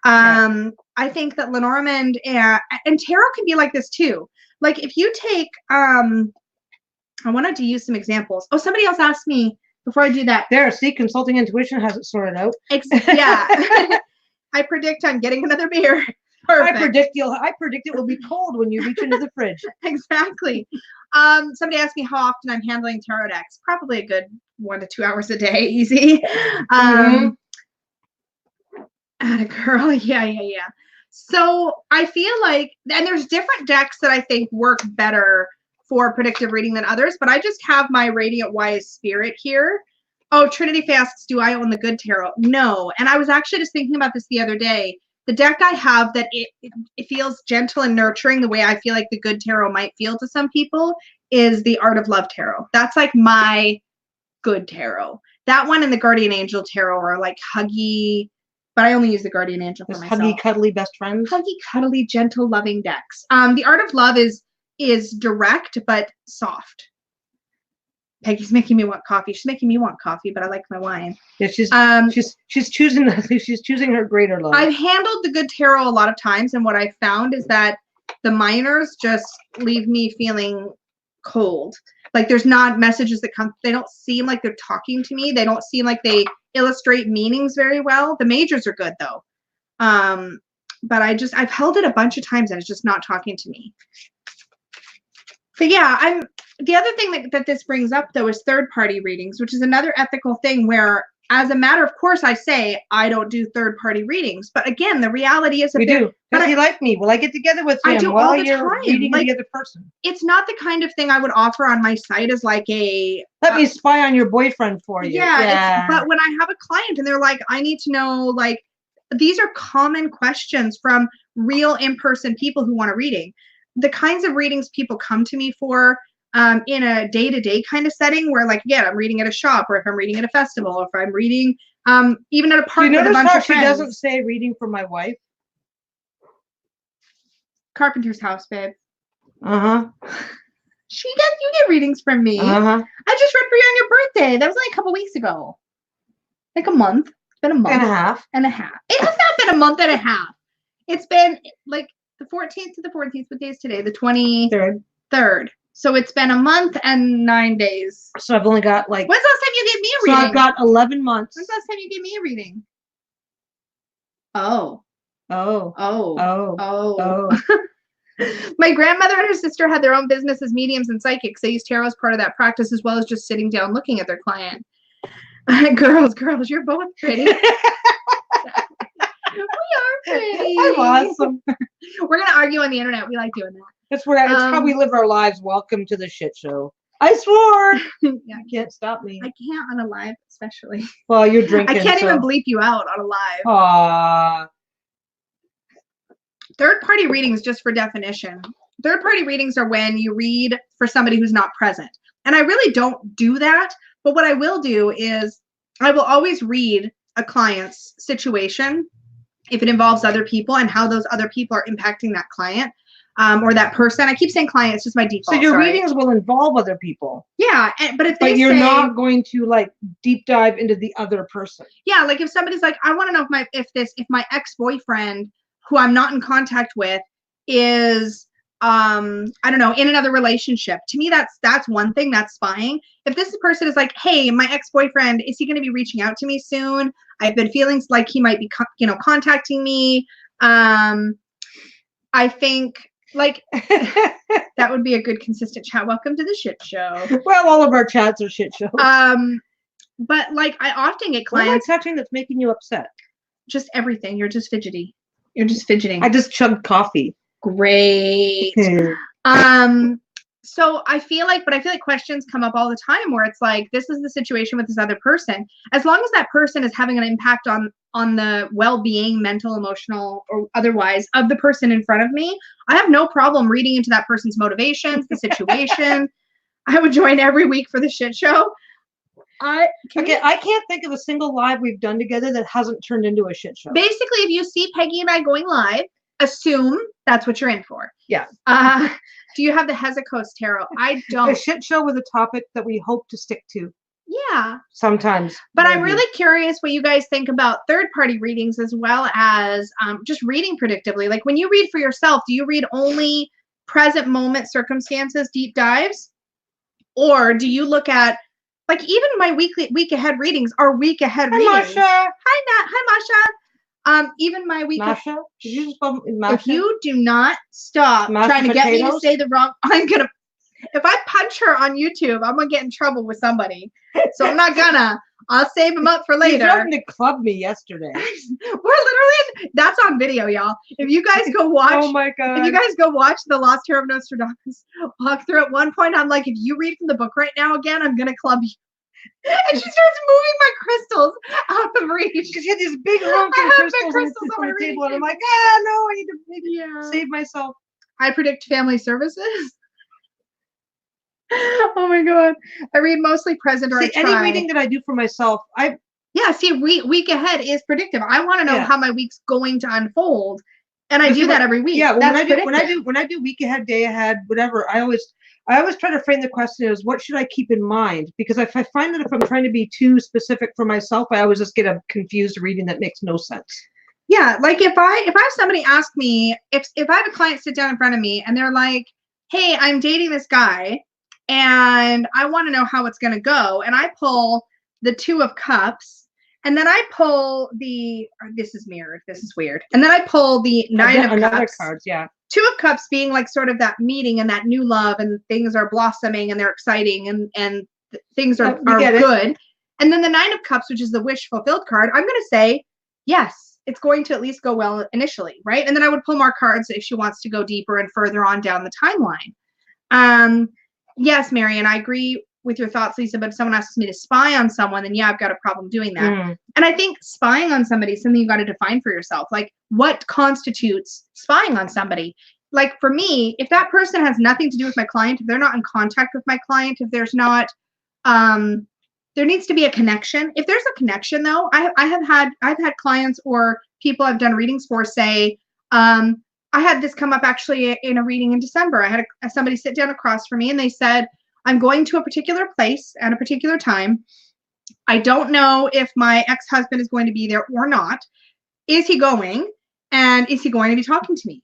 I think that Lenormand and tarot can be like this too. Like if you take, I wanted to use some examples. Oh, somebody else asked me before I do that. There, see, Consulting Intuition has it sorted out. Yeah. I predict I'm getting another beer. Perfect. I predict it will be cold when you reach into the fridge. Exactly. Somebody asked me how often I'm handling tarot decks. Probably a good 1 to 2 hours a day, easy. Atta girl, yeah. So I feel like, and there's different decks that I think work better for predictive reading than others, but I just have my Radiant Wise Spirit here. Oh, Trinity Faye asks, do I own the good tarot? No. And I was actually just thinking about this the other day. The deck I have that it feels gentle and nurturing the way I feel like the good tarot might feel to some people is the Art of Love tarot. That's like my good tarot. That one and the Guardian Angel tarot are like huggy, but I only use the Guardian Angel for myself. Huggy, cuddly best friends. Huggy, cuddly, gentle, loving decks. The Art of Love is direct but soft. Peggy's making me want coffee. She's making me want coffee, but I like my wine. Yeah, she's choosing her greater love. I've handled the good tarot a lot of times, and what I found is that the minors just leave me feeling cold. Like there's not messages that come. They don't seem like they're talking to me. They don't seem like they illustrate meanings very well. The majors are good though. But I've held it a bunch of times and it's just not talking to me. But yeah, the other thing that this brings up though is third-party readings, which is another ethical thing where as a matter of course, I say I don't do third-party readings. But again, the reality is, We do. Does he like me? Will I get together with him I do while all the you're time. reading Like, the other person? It's not the kind of thing I would offer on my site as like a let me spy on your boyfriend for you. Yeah. But when I have a client and they're like, I need to know, like, these are common questions from real in-person people who want a reading. The kinds of readings people come to me for in a day-to-day kind of setting where, like, again, I'm reading at a shop, or if I'm reading at a festival, or if I'm reading even at a park with a bunch of friends. She doesn't say reading for my wife? Carpenter's house, babe. Uh-huh. You get readings from me. Uh-huh. I just read for you on your birthday. That was like a couple weeks ago. Like a month. It's been a month. And a half. And a half. It has not been a month and a half. It's been like the 14th to the 14th. What day is today? The 23rd. So it's been a month and 9 days. So I've only got like... When's the last time you gave me a reading? So I've got 11 months. When's the last time you gave me a reading? Oh. Oh. Oh. Oh. Oh. Oh. My grandmother and her sister had their own business as mediums and psychics. They used tarot as part of that practice, as well as just sitting down looking at their client. Girls, you're both pretty. We are pretty. I'm awesome. We're gonna argue on the internet. We like doing that. That's where it's how we live our lives. Welcome to the shit show. I swore. Yeah, you can't stop me. I can't on a live, especially. Well, you're drinking. I can't even bleep you out on a live. Aww. Third-party readings, just for definition. Third-party readings are when you read for somebody who's not present. And I really don't do that. But what I will do is I will always read a client's situation if it involves other people and how those other people are impacting that client or that person. I keep saying client, it's just my default. So your readings will involve other people. Yeah, but if they you're not going to like deep dive into the other person. Yeah, like if somebody's like, I want to know if my ex-boyfriend, who I'm not in contact with, is I don't know, in another relationship. To me, that's one thing, that's spying. If this person is like, hey, my ex-boyfriend, is he going to be reaching out to me soon? I've been feeling like he might be, contacting me. I think like that would be a good consistent chat. Welcome to the shit show. Well, all of our chats are shit shows. But like I often get clients. What am I touching that's making you upset? Just everything. You're just fidgety. You're just fidgeting. I just chugged coffee. Great. So I feel like questions come up all the time where it's like, this is the situation with this other person. As long as that person is having an impact on the well-being, mental, emotional, or otherwise of the person in front of me, I have no problem reading into that person's motivations, the situation. I would join every week for the shit show. I can't think of a single live we've done together that hasn't turned into a shit show. Basically, if you see Peggy and I going live, assume that's what you're in for. Yeah. Do you have the Hesychos tarot? I don't. A shit show with a topic that we hope to stick to. Yeah. Sometimes. But maybe. I'm really curious what you guys think about third-party readings as well as just reading predictively. Like when you read for yourself, do you read only present moment circumstances, deep dives? Or do you look at, like, even my week ahead readings are week ahead readings. Masha. Hi, Nat. Hi, Masha. Even my week. Masha? Did you just call me Masha? If you do not stop trying to get me to say the wrong, I'm going to, if I punch her on YouTube, I'm going to get in trouble with somebody. So I'm not gonna. I'll save them up for later. You threatened to club me yesterday. We're literally, that's on video, y'all. If you guys go watch, oh my God. If you guys go watch The Lost Hero of Nostradamus walkthrough, at one point, I'm like, if you read from the book right now again, I'm going to club you. And she starts moving my crystals out of reach. Because she had these big honking crystals on the table. And I'm like, no, I need to maybe save myself. I predict family services. Oh my God. I read mostly present or any reading that I do for myself, week ahead is predictive. I want to know how my week's going to unfold. And I do that every week. Yeah, when I do week ahead, day ahead, whatever, I always try to frame the question as what should I keep in mind? Because if I find that if I'm trying to be too specific for myself, I always just get a confused reading that makes no sense. Yeah, like if I have somebody ask me, if I have a client sit down in front of me and they're like, hey, I'm dating this guy and I want to know how it's going to go. And I pull the 2 of Cups and then I pull this is mirrored. This is weird. And then I pull the 9 of Cups. Cards, yeah. 2 of Cups being like sort of that meeting and that new love and things are blossoming and they're exciting and things are good. And then the 9 of Cups, which is the wish fulfilled card, I'm going to say, yes, it's going to at least go well initially, right? And then I would pull more cards if she wants to go deeper and further on down the timeline. Yes, Marian, I agree with your thoughts, Lisa, but if someone asks me to spy on someone, then yeah, I've got a problem doing that. And I think spying on somebody is something you got to define for yourself. Like, what constitutes spying on somebody? Like, for me, if that person has nothing to do with my client, if they're not in contact with my client, if there's not, there needs to be a connection. If there's a connection, though, I've had clients or people I've done readings for say, I had this come up actually in a reading in December. I had somebody sit down across from me and they said, I'm going to a particular place at a particular time. I don't know if my ex-husband is going to be there or not. Is he going? And is he going to be talking to me?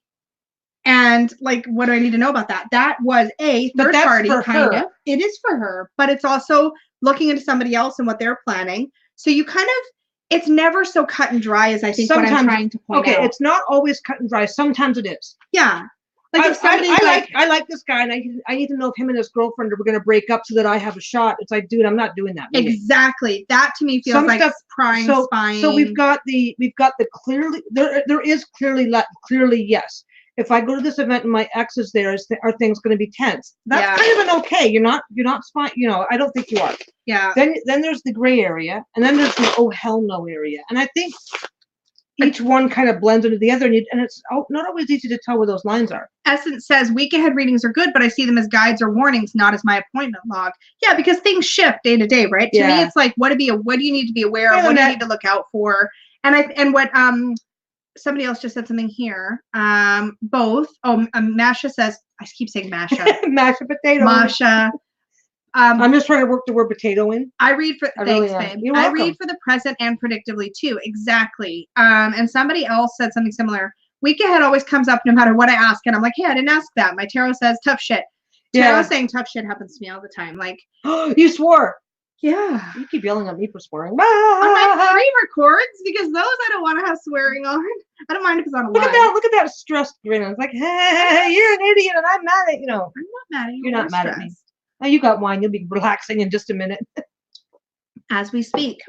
And like, what do I need to know about that? That was a third party kind of. It is for her, but it's also looking into somebody else and what they're planning. So you kind of, it's never so cut and dry as I think sometimes, what I'm trying to point out. Okay, it's not always cut and dry. Sometimes it is. Yeah. Like if I like this guy, and I need to know if him and his girlfriend are going to break up so that I have a shot. It's like, dude, I'm not doing that. Exactly. That to me feels like prying, spying. So we've got the clearly there is clearly yes. If I go to this event and my ex is there, are things going to be tense? That's kind of an okay. You're not spying. You know, I don't think you are. Yeah. Then there's the gray area, and then there's the oh hell no area, and I think each one kind of blends into the other, and it's not always easy to tell where those lines are. Essence says week ahead readings are good, but I see them as guides or warnings, not as my appointment log. Yeah, because things shift day to day, right? To me, it's like what do you need to be aware of? What do you need to look out for? And what somebody else just said something here. Both. Oh, Masha says, I keep saying Masha. Masha potato. Masha. I'm just trying to work the word potato in. I read for thanks, babe. I read for the present and predictively too. Exactly. And somebody else said something similar. Week ahead always comes up no matter what I ask, and I'm like, hey, I didn't ask that. My tarot says tough shit. Tarot saying tough shit happens to me all the time. Like, you swore. Yeah. You keep yelling at me for swearing. On my free records, because those I don't want to have swearing on. I don't mind if it's on a Look at that stressed grin. I was like, hey, you're an idiot, and I'm mad at you. Know. I'm not mad at you. You're not mad at me. Oh, you got wine. You'll be relaxing in just a minute. As we speak.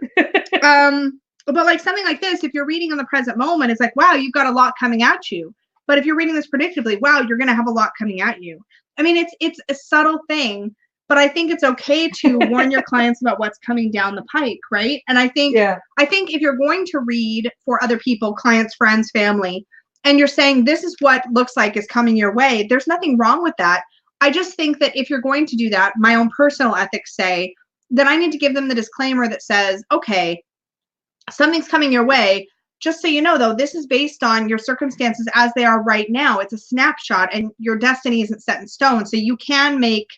But like something like this, if you're reading in the present moment, it's like, wow, you've got a lot coming at you. But if you're reading this predictably, wow, you're going to have a lot coming at you. I mean, it's a subtle thing, but I think it's okay to warn your clients about what's coming down the pike, right? And I think if you're going to read for other people, clients, friends, family, and you're saying this is what looks like is coming your way, there's nothing wrong with that. I just think that if you're going to do that, my own personal ethics say that I need to give them the disclaimer that says, okay, something's coming your way. Just so you know, though, this is based on your circumstances as they are right now. It's a snapshot, and your destiny isn't set in stone. So you can make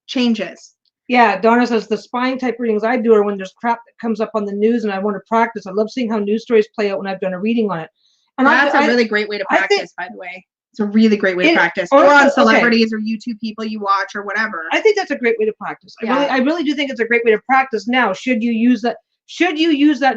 changes. Yeah, Donna says the spying type readings I do are when there's crap that comes up on the news and I want to practice. I love seeing how news stories play out when I've done a reading on it. And that's a really great way to practice, by the way. It's a really great way to practice. Or on celebrities or YouTube people you watch or whatever. I think that's a great way to practice. I really do think it's a great way to practice. Now, should you use that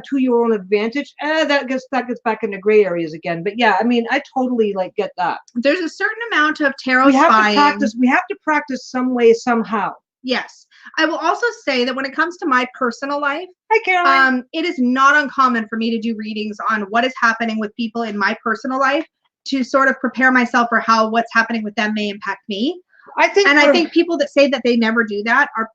to your own advantage? That gets back into gray areas again. But yeah, I mean, I totally get that. There's a certain amount of tarot spying. We have to practice some way, somehow. Yes. I will also say that when it comes to my personal life, hi, Caroline. It is not uncommon for me to do readings on what is happening with people in my personal life to sort of prepare myself for how what's happening with them may impact me. I think people that say that they never do that are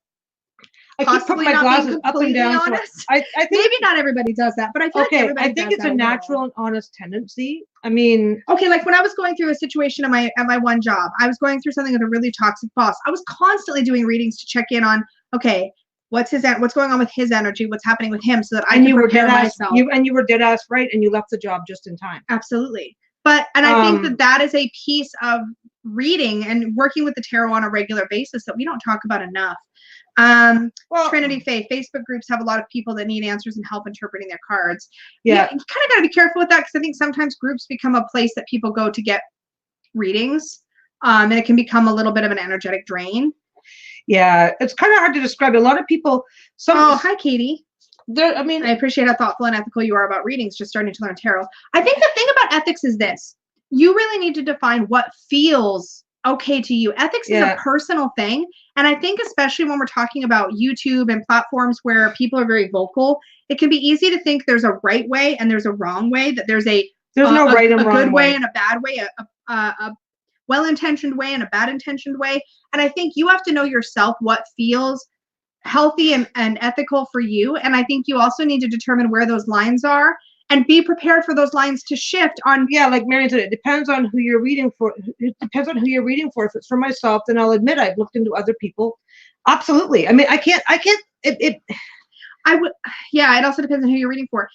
I keep putting my glasses up and down. So I think maybe not everybody does that, but I feel like everybody I think it's a natural and honest tendency. I mean, okay, like when I was going through a situation at my one job, I was going through something with a really toxic boss. I was constantly doing readings to check in on, okay, what's going on with his energy, what's happening with him, so that I can prepare myself. You were dead ass right, and you left the job just in time. Absolutely. But I think that is a piece of reading and working with the tarot on a regular basis that we don't talk about enough. Trinity Faith, Facebook groups have a lot of people that need answers and help interpreting their cards. Yeah. You kind of got to be careful with that, because I think sometimes groups become a place that people go to get readings, and it can become a little bit of an energetic drain. Yeah, it's kind of hard to describe. A lot of people. Hi, Katie. I appreciate how thoughtful and ethical you are about readings, just starting to learn tarot. I think the thing about ethics is this. You really need to define what feels okay to you. Ethics is a personal thing. And I think especially when we're talking about YouTube and platforms where people are very vocal, it can be easy to think there's a right way and there's a wrong way, that there's no right and a wrong good way and a bad way, a well-intentioned way and a bad-intentioned way. And I think you have to know yourself what feels healthy and ethical for you. And I think you also need to determine where those lines are and be prepared for those lines to shift on. Yeah, like Marian said, it depends on who you're reading for. It depends on who you're reading for. If it's for myself, then I'll admit I've looked into other people. Absolutely. I mean, I would, yeah, it also depends on who you're reading for.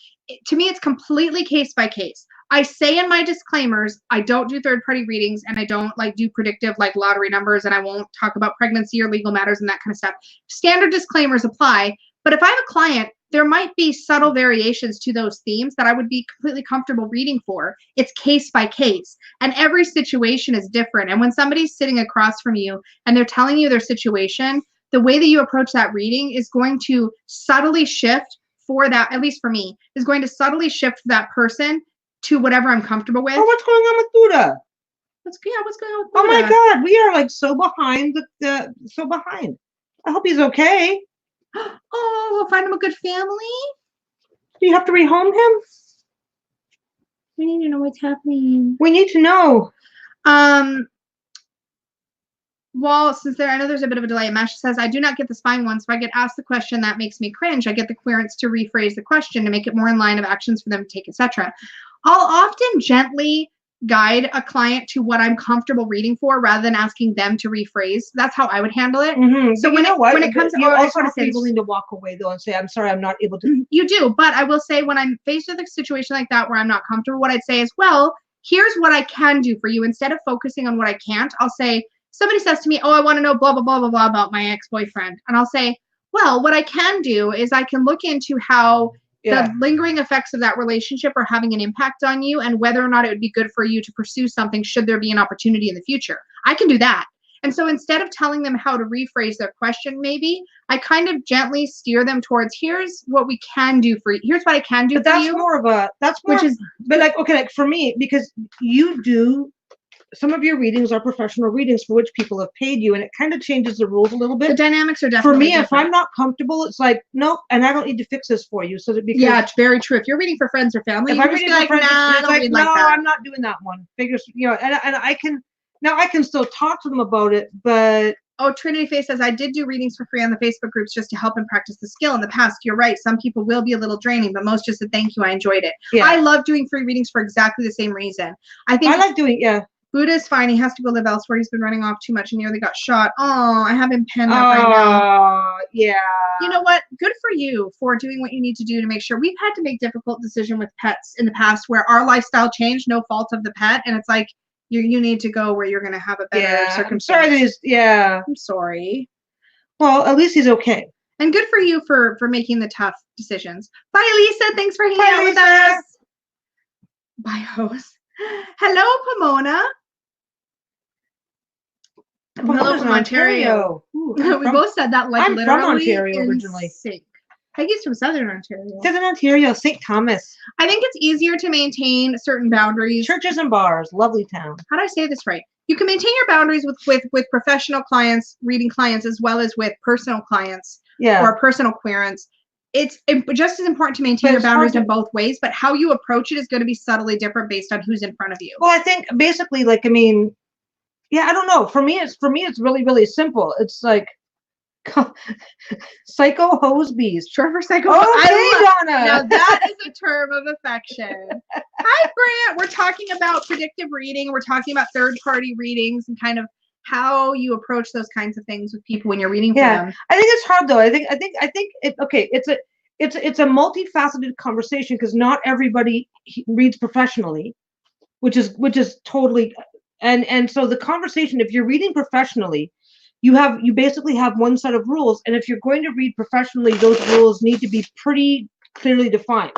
To me, it's completely case by case. I say in my disclaimers, I don't do third-party readings, and I don't do predictive lottery numbers, and I won't talk about pregnancy or legal matters and that kind of stuff. Standard disclaimers apply, but if I have a client, there might be subtle variations to those themes that I would be completely comfortable reading for. It's case by case, and every situation is different. And when somebody's sitting across from you and they're telling you their situation, the way that you approach that reading is going to subtly shift for that, at least for me, is going to subtly shift that person to whatever I'm comfortable with. Oh, what's going on with Buddha? What's going on with Buddha? Oh my God, we are so behind. So behind. I hope he's okay. Oh, we'll find him a good family. Do you have to rehome him? We need to know what's happening. We need to know. Well, since I know there's a bit of a delay, Masha says, I do not get the spying one, so I get asked the question that makes me cringe. I get the clearance to rephrase the question to make it more in line of actions for them to take, etc. I'll often gently guide a client to what I'm comfortable reading for rather than asking them to rephrase. That's how I would handle it. Mm-hmm. So when it comes to, you also have to be willing to walk away though and say, I'm sorry, I'm not able to. You do, but I will say when I'm faced with a situation like that where I'm not comfortable, what I'd say is, well, here's what I can do for you. Instead of focusing on what I can't, I'll say, somebody says to me, oh, I want to know blah, blah, blah, blah, blah about my ex-boyfriend. And I'll say, well, what I can do is I can look into how the lingering effects of that relationship are having an impact on you and whether or not it would be good for you to pursue something should there be an opportunity in the future. I can do that. And so instead of telling them how to rephrase their question, maybe, I kind of gently steer them towards, here's what we can do for you. Here's what I can do for you. But like for me, because you do, some of your readings are professional readings for which people have paid you, and it kind of changes the rules a little bit. The dynamics are definitely for me. different. If I'm not comfortable, it's like nope, and I don't need to fix this for you. So that because yeah, it's very true. If you're reading for friends or family, if I'm reading for friends, nah, it's like no, I'm not doing that one. Figures, and I can still talk to them about it, but. Oh, Trinity Faye says, I did do readings for free on the Facebook groups just to help and practice the skill in the past. You're right. Some people will be a little draining, but most just said, thank you. I enjoyed it. Yeah. I love doing free readings for exactly the same reason. I like doing, Buddha's fine. He has to go live elsewhere. He's been running off too much and nearly got shot. Oh, I have him pinned up right now. Yeah. You know what? Good for you for doing what you need to do to make sure. We've had to make difficult decisions with pets in the past where our lifestyle changed, no fault of the pet. And it's like, you need to go where you're going to have a better circumstance. I'm sorry. Well, at least he's okay. And good for you for making the tough decisions. Bye, Lisa. Thanks for hanging out with us. Bye, host. Hello, Pomona. Hello from Ontario. Ooh, we both said that like I'm literally from Ontario originally. Sync. Peggy's from Southern Ontario. Southern Ontario, St. Thomas. I think it's easier to maintain certain boundaries. Churches and bars, lovely town. How do I say this right? You can maintain your boundaries with professional clients, reading clients, as well as with personal clients or personal querents. It's just as important to maintain your boundaries in both ways, but how you approach it is going to be subtly different based on who's in front of you. Well, I think basically, I don't know. For me, it's really, really simple. It's like psycho hose bees. Short for psycho. Donna. Now that is a term of affection. Hi, Brant. We're talking about predictive reading. We're talking about third-party readings and kind of how you approach those kinds of things with people when you're reading for them. I think it's hard though. I think it's a multifaceted conversation because not everybody reads professionally, which is totally and so the conversation, if you're reading professionally, you basically have one set of rules, and if you're going to read professionally, those rules need to be pretty clearly defined.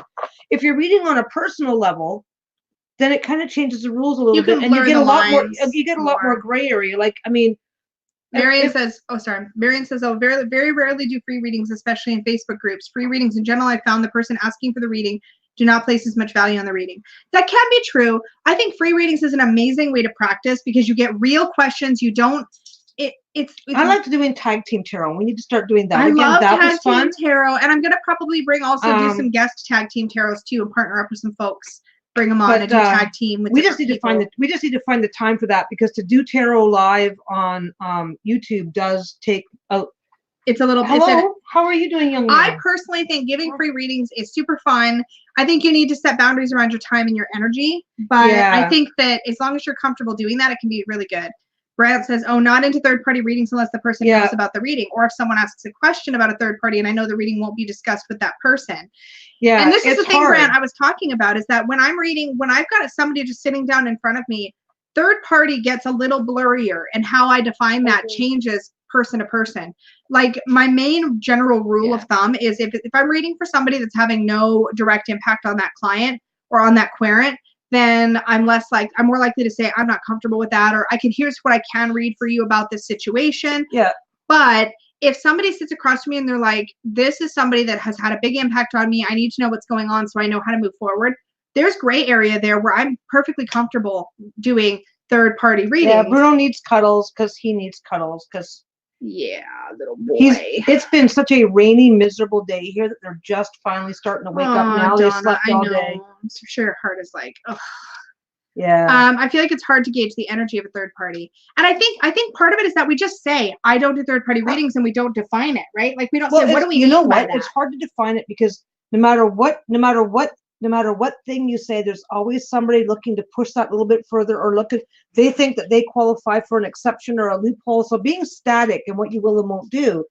If you're reading on a personal level, then it kind of changes the rules a little bit, and you get a lot more gray area. Marian says, very, very rarely do free readings, especially in Facebook groups. Free readings in general, I found the person asking for the reading do not place as much value on the reading. That can be true. I think free readings is an amazing way to practice because you get real questions. You don't. I like doing tag team tarot. We need to start doing that I again. love That tag was fun. team tarot, and I'm gonna probably bring do some guest tag team tarots too, and partner up with some folks. Bring them on and do tag team with. We just need to find the time for that, because to do tarot live on YouTube does take a. It's a little. Hello, how are you doing, young man? I personally think giving free readings is super fun. I think you need to set boundaries around your time and your energy, but I think that as long as you're comfortable doing that, it can be really good. Brant says, oh, not into third-party readings unless the person knows about the reading, or if someone asks a question about a third party and I know the reading won't be discussed with that person. Yeah, and this is the thing, Brant, I was talking about, is that when I'm reading, when I've got somebody just sitting down in front of me, third party gets a little blurrier, and how I define that changes person to person. Like, my main general rule of thumb is if I'm reading for somebody that's having no direct impact on that client or on that querent, then I'm more likely to say I'm not comfortable with that, or here's what I can read for you about this situation. Yeah. But if somebody sits across from me and they're like, this is somebody that has had a big impact on me, I need to know what's going on so I know how to move forward, there's gray area there where I'm perfectly comfortable doing third party readings. Yeah, Bruno needs cuddles because he needs cuddles because. Yeah, little boy. It's been such a rainy, miserable day here that they're just finally starting to wake up now. Donna, they slept all day. I'm sure your heart is like, ugh. Yeah. I feel like it's hard to gauge the energy of a third party. And I think part of it is that we just say, I don't do third party readings, and we don't define it, right? Like, we don't say, what do we mean by that? It's hard to define it because no matter what thing you say, there's always somebody looking to push that a little bit further, or they think that they qualify for an exception or a loophole. So being static in what you will and won't do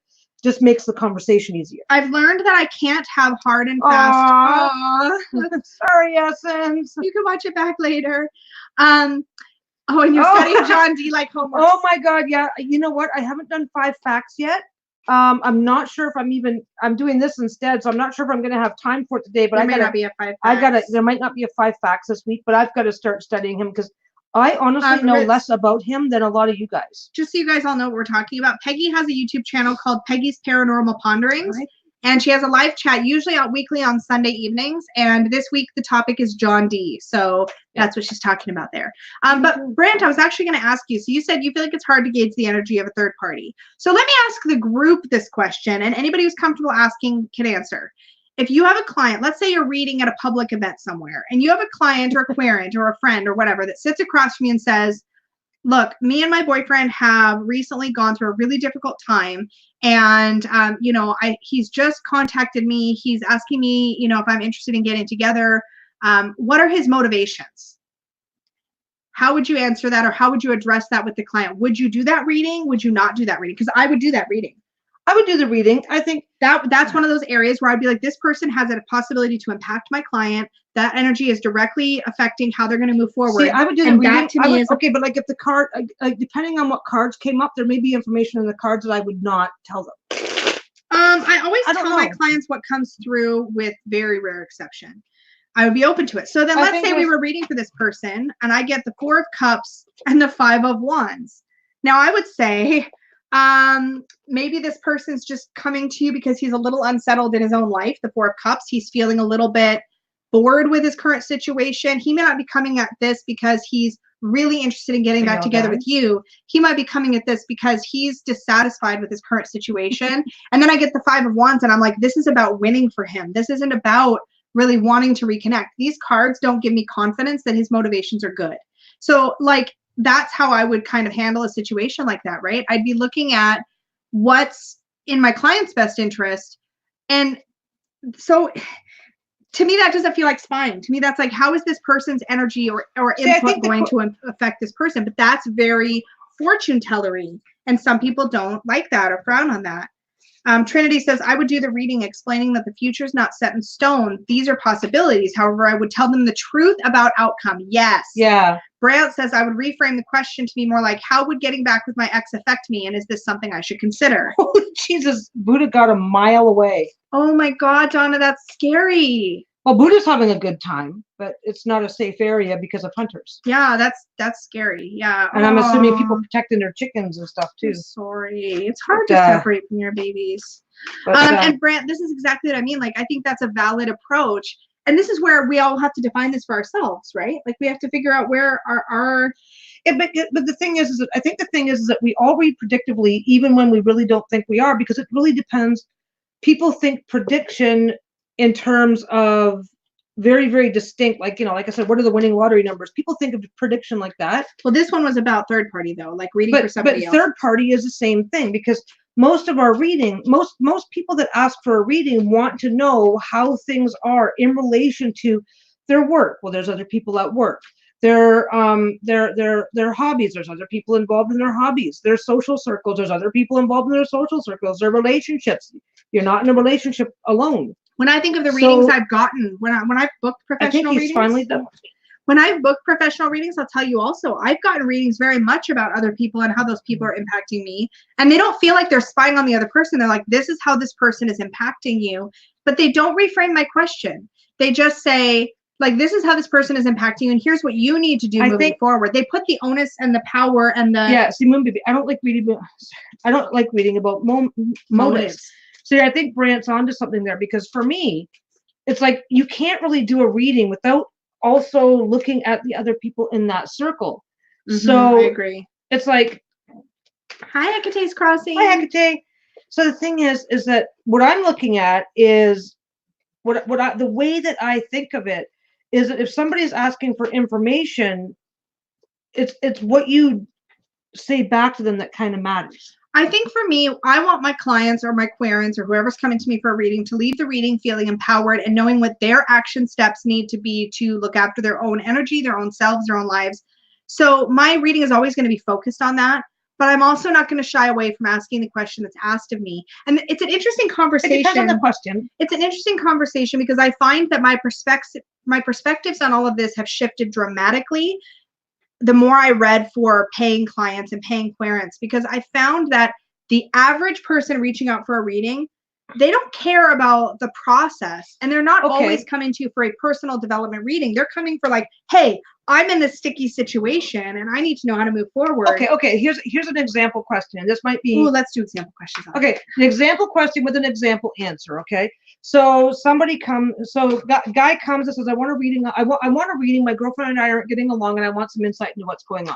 just makes the conversation easier. I've learned that I can't have hard and fast. Sorry, Essence. You can watch it back later. And you're studying John D. like homework. Oh my God, yeah. You know what? I haven't done 5 facts yet. I'm not sure if I'm doing this instead, so I'm not sure if I'm going to have time for it today, but there might not be a 5 facts. There might not be a 5 facts this week, but I've got to start studying him because I honestly know less about him than a lot of you guys. Just so you guys all know what we're talking about, Peggy has a YouTube channel called Peggy's Paranormal Ponderings. Right. And she has a live chat, usually weekly on Sunday evenings. And this week, the topic is John D. So that's what she's talking about there. But Brant, I was actually going to ask you. So you said you feel like it's hard to gauge the energy of a third party. So let me ask the group this question, and anybody who's comfortable asking can answer. If you have a client, let's say you're reading at a public event somewhere, and you have a client or a querent or a friend or whatever that sits across from you and says, look, me and my boyfriend have recently gone through a really difficult time. And, he's just contacted me. He's asking me, if I'm interested in getting together. What are his motivations? How would you answer that, or how would you address that with the client? Would you do that reading? Would you not do that reading? Because I would do that reading. I would do the reading. I think that's one of those areas where I'd be like, this person has a possibility to impact my client. That energy is directly affecting how they're going to move forward. See, I would do the reading. That to me is okay, but like if the card, depending on what cards came up, there may be information in the cards that I would not tell them. I always tell my clients what comes through, with very rare exception. I would be open to it. So then let's say we were reading for this person and I get the 4 of Cups and the 5 of Wands. Now I would say, maybe this person's just coming to you because he's a little unsettled in his own life. The 4 of Cups, he's feeling a little bit bored with his current situation. He may not be coming at this because he's really interested in getting back together with you. He might be coming at this because he's dissatisfied with his current situation. And then I get the 5 of Wands and I'm like, this is about winning for him. This isn't about really wanting to reconnect. These cards don't give me confidence that his motivations are good. So like, that's how I would kind of handle a situation like that, right? I'd be looking at what's in my client's best interest. And so to me, that doesn't feel like spying. To me, that's like, how is this person's energy or input going to affect this person? But that's very fortune tellery. And some people don't like that or frown on that. Trinity says, I would do the reading explaining that the future is not set in stone. These are possibilities. However, I would tell them the truth about outcome. Yes. Yeah. Brant says, I would reframe the question to be more like, how would getting back with my ex affect me? And is this something I should consider? Holy Jesus, Buddha got a mile away. Oh my God, Donna, that's scary. Well, Buddha's having a good time, but it's not a safe area because of hunters. Yeah, that's scary. Yeah. And I'm assuming people protecting their chickens and stuff too. I'm sorry. It's hard to separate from your babies. And Brant, this is exactly what I mean. Like, I think that's a valid approach. and this is where we all have to define this for ourselves, right? Like we have to figure out where our but the thing is that I think the thing is that we all read predictively, even when we really don't think we are, because it really depends. People think prediction in terms of very, very distinct, like, you know, like I said, what are the winning lottery numbers? People think of prediction like that. Well, this one was about third party though, like reading for somebody else. But third party is the same thing, because most of our reading, most people that ask for a reading want to know how things are in relation to their work. Well, there's other people at work. Their hobbies. There's other people involved in their hobbies. Their social circles. There's other people involved in their social circles. Their relationships. You're not in a relationship alone. When I think of the readings I've gotten, when I've booked professional readings, finally done. When I've booked professional readings, I'll tell you also, I've gotten readings very much about other people and how those people are impacting me. And they don't feel like they're spying on the other person. They're like, this is how this person is impacting you. But they don't reframe my question. They just say, like, this is how this person is impacting you, and here's what you need to do moving forward. They put the onus and the power and the... Yeah, see, Moonbaby, I don't like reading about motives. See, I think Brant's onto something there, because for me, it's like you can't really do a reading without also looking at the other people in that circle. So I agree. It's like, hi, Hecate's Crossing. Hi, Hecate. So the thing is that what I'm looking at is the way that I think of it is that if somebody's asking for information, it's what you say back to them that kind of matters. I think for me, I want my clients or my querents or whoever's coming to me for a reading to leave the reading feeling empowered and knowing what their action steps need to be to look after their own energy, their own selves, their own lives. So my reading is always going to be focused on that, but I'm also not going to shy away from asking the question that's asked of me. And it's an interesting conversation. It depends on the question. It's an interesting conversation because I find that my perspectives on all of this have shifted dramatically the more I read for paying clients and paying querents, because I found that the average person reaching out for a reading, they don't care about the process, and they're not always coming to you for a personal development reading. They're coming for like, hey, I'm in this sticky situation and I need to know how to move forward. Okay. Here's an example question. This might be... Ooh, let's do example questions. Okay, an example question with an example answer. Okay, so guy comes and says, I want a reading. I want a reading. My girlfriend and I aren't getting along, and I want some insight into what's going on.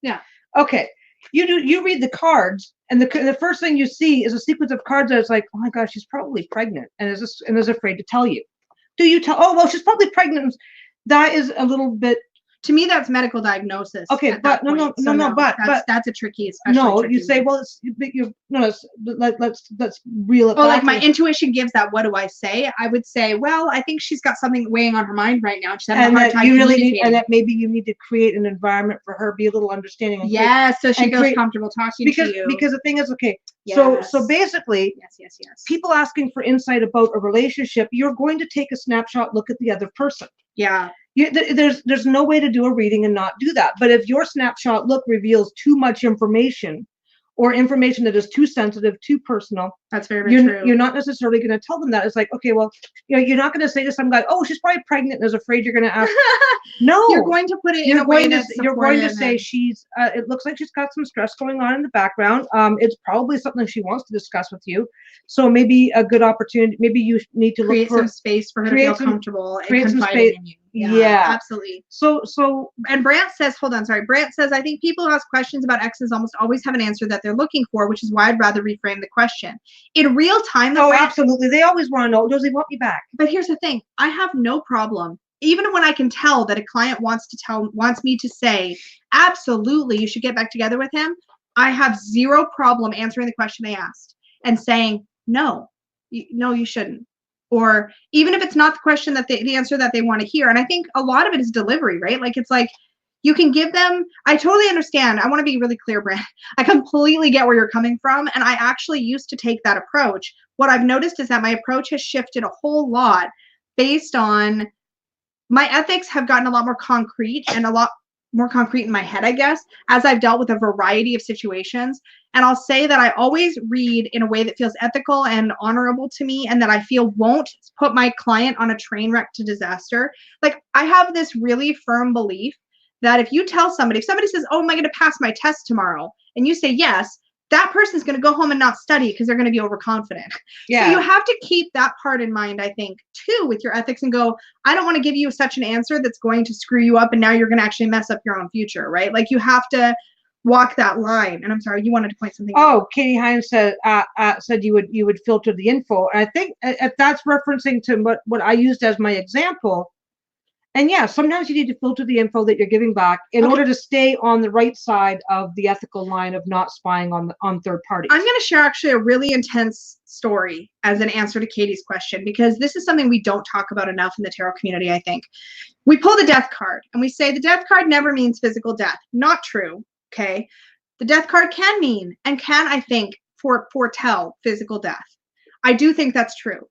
Yeah. Okay. You read the cards, and the first thing you see is a sequence of cards that's like, oh my gosh, she's probably pregnant, and is afraid to tell you. Do you tell? Oh well, she's probably pregnant. That is a little bit. To me, that's medical diagnosis. Okay, but that's a tricky. You say, well, let's reel it back. Like my intuition gives that. What do I say? I would say, well, I think she's got something weighing on her mind right now. She's having a hard time communicating. And that maybe you need to create an environment for her, be a little understanding. Yes, so she feels comfortable talking to you. Because the thing is, so basically, yes. People asking for insight about a relationship, you're going to take a snapshot look at the other person. Yeah. There's no way to do a reading and not do that. But if your snapshot look reveals too much information, or information that is too sensitive, too personal, that's very true. You're not necessarily going to tell them that. It's like, okay, well, you're not going to say to some guy, oh, she's probably pregnant and is afraid you're going to ask. No, you're going to put it in a way that's you're going to say she's. It looks like she's got some stress going on in the background. It's probably something she wants to discuss with you. So maybe a good opportunity. Maybe you need to create some space for her to feel comfortable and confiding in you. Yeah, absolutely. So and Brant says, Brant says, I think people who ask questions about exes almost always have an answer that they're looking for, which is why I'd rather reframe the question. In real time, absolutely. They always want to know, does he want me back? But here's the thing. I have no problem. Even when I can tell that a client wants me to say, absolutely, you should get back together with him, I have zero problem answering the question they asked and saying, no, you shouldn't. Or even if it's not the question that the answer that they want to hear. And I think a lot of it is delivery, right? Like, it's like, you can give them, I totally understand. I want to be really clear, Brent. I completely get where you're coming from. And I actually used to take that approach. What I've noticed is that my approach has shifted a whole lot based on my ethics have gotten a lot more concrete and a lot more concrete in my head, I guess, as I've dealt with a variety of situations. And I'll say that I always read in a way that feels ethical and honorable to me, and that I feel won't put my client on a train wreck to disaster. Like, I have this really firm belief that if you tell somebody, if somebody says, oh, am I going to pass my test tomorrow? And you say yes, that person's going to go home and not study because they're going to be overconfident. Yeah. So you have to keep that part in mind, I think, too, with your ethics and go, I don't want to give you such an answer that's going to screw you up and now you're going to actually mess up your own future, right? Like you have to walk that line. And I'm sorry, you wanted to point something out. Oh, Katie Hines said you would filter the info. And I think if that's referencing to what I used as my example. And yeah, sometimes you need to filter the info that you're giving back in order to stay on the right side of the ethical line of not spying on third parties. I'm going to share actually a really intense story as an answer to Katie's question, because this is something we don't talk about enough in the tarot community, I think. We pull the death card and we say the death card never means physical death. Not true, okay? The death card can mean and can, I think, foretell physical death. I do think that's true.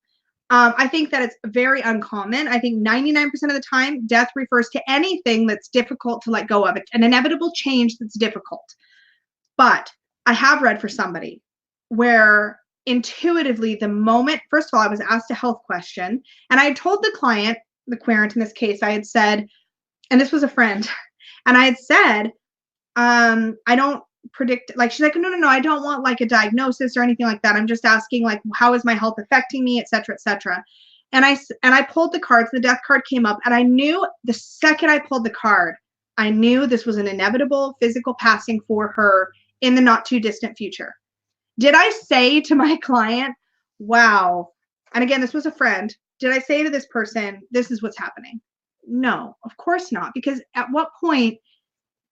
I think that it's very uncommon. I think 99% of the time, death refers to anything that's difficult to let go of, an inevitable change that's difficult. But I have read for somebody where intuitively the moment, first of all, I was asked a health question, and I had told the client, the querent in this case, I had said, and this was a friend, and I had said, I don't predict, like, she's like, no, I don't want like a diagnosis or anything like that. I'm just asking, like, how is my health affecting me, et cetera, et cetera. And I pulled the cards, the death card came up, and I knew the second I pulled the card, I knew this was an inevitable physical passing for her in the not too distant future. Did I say to my client, wow, and again, this was a friend, did I say to this person, this is what's happening? No, of course not, because at what point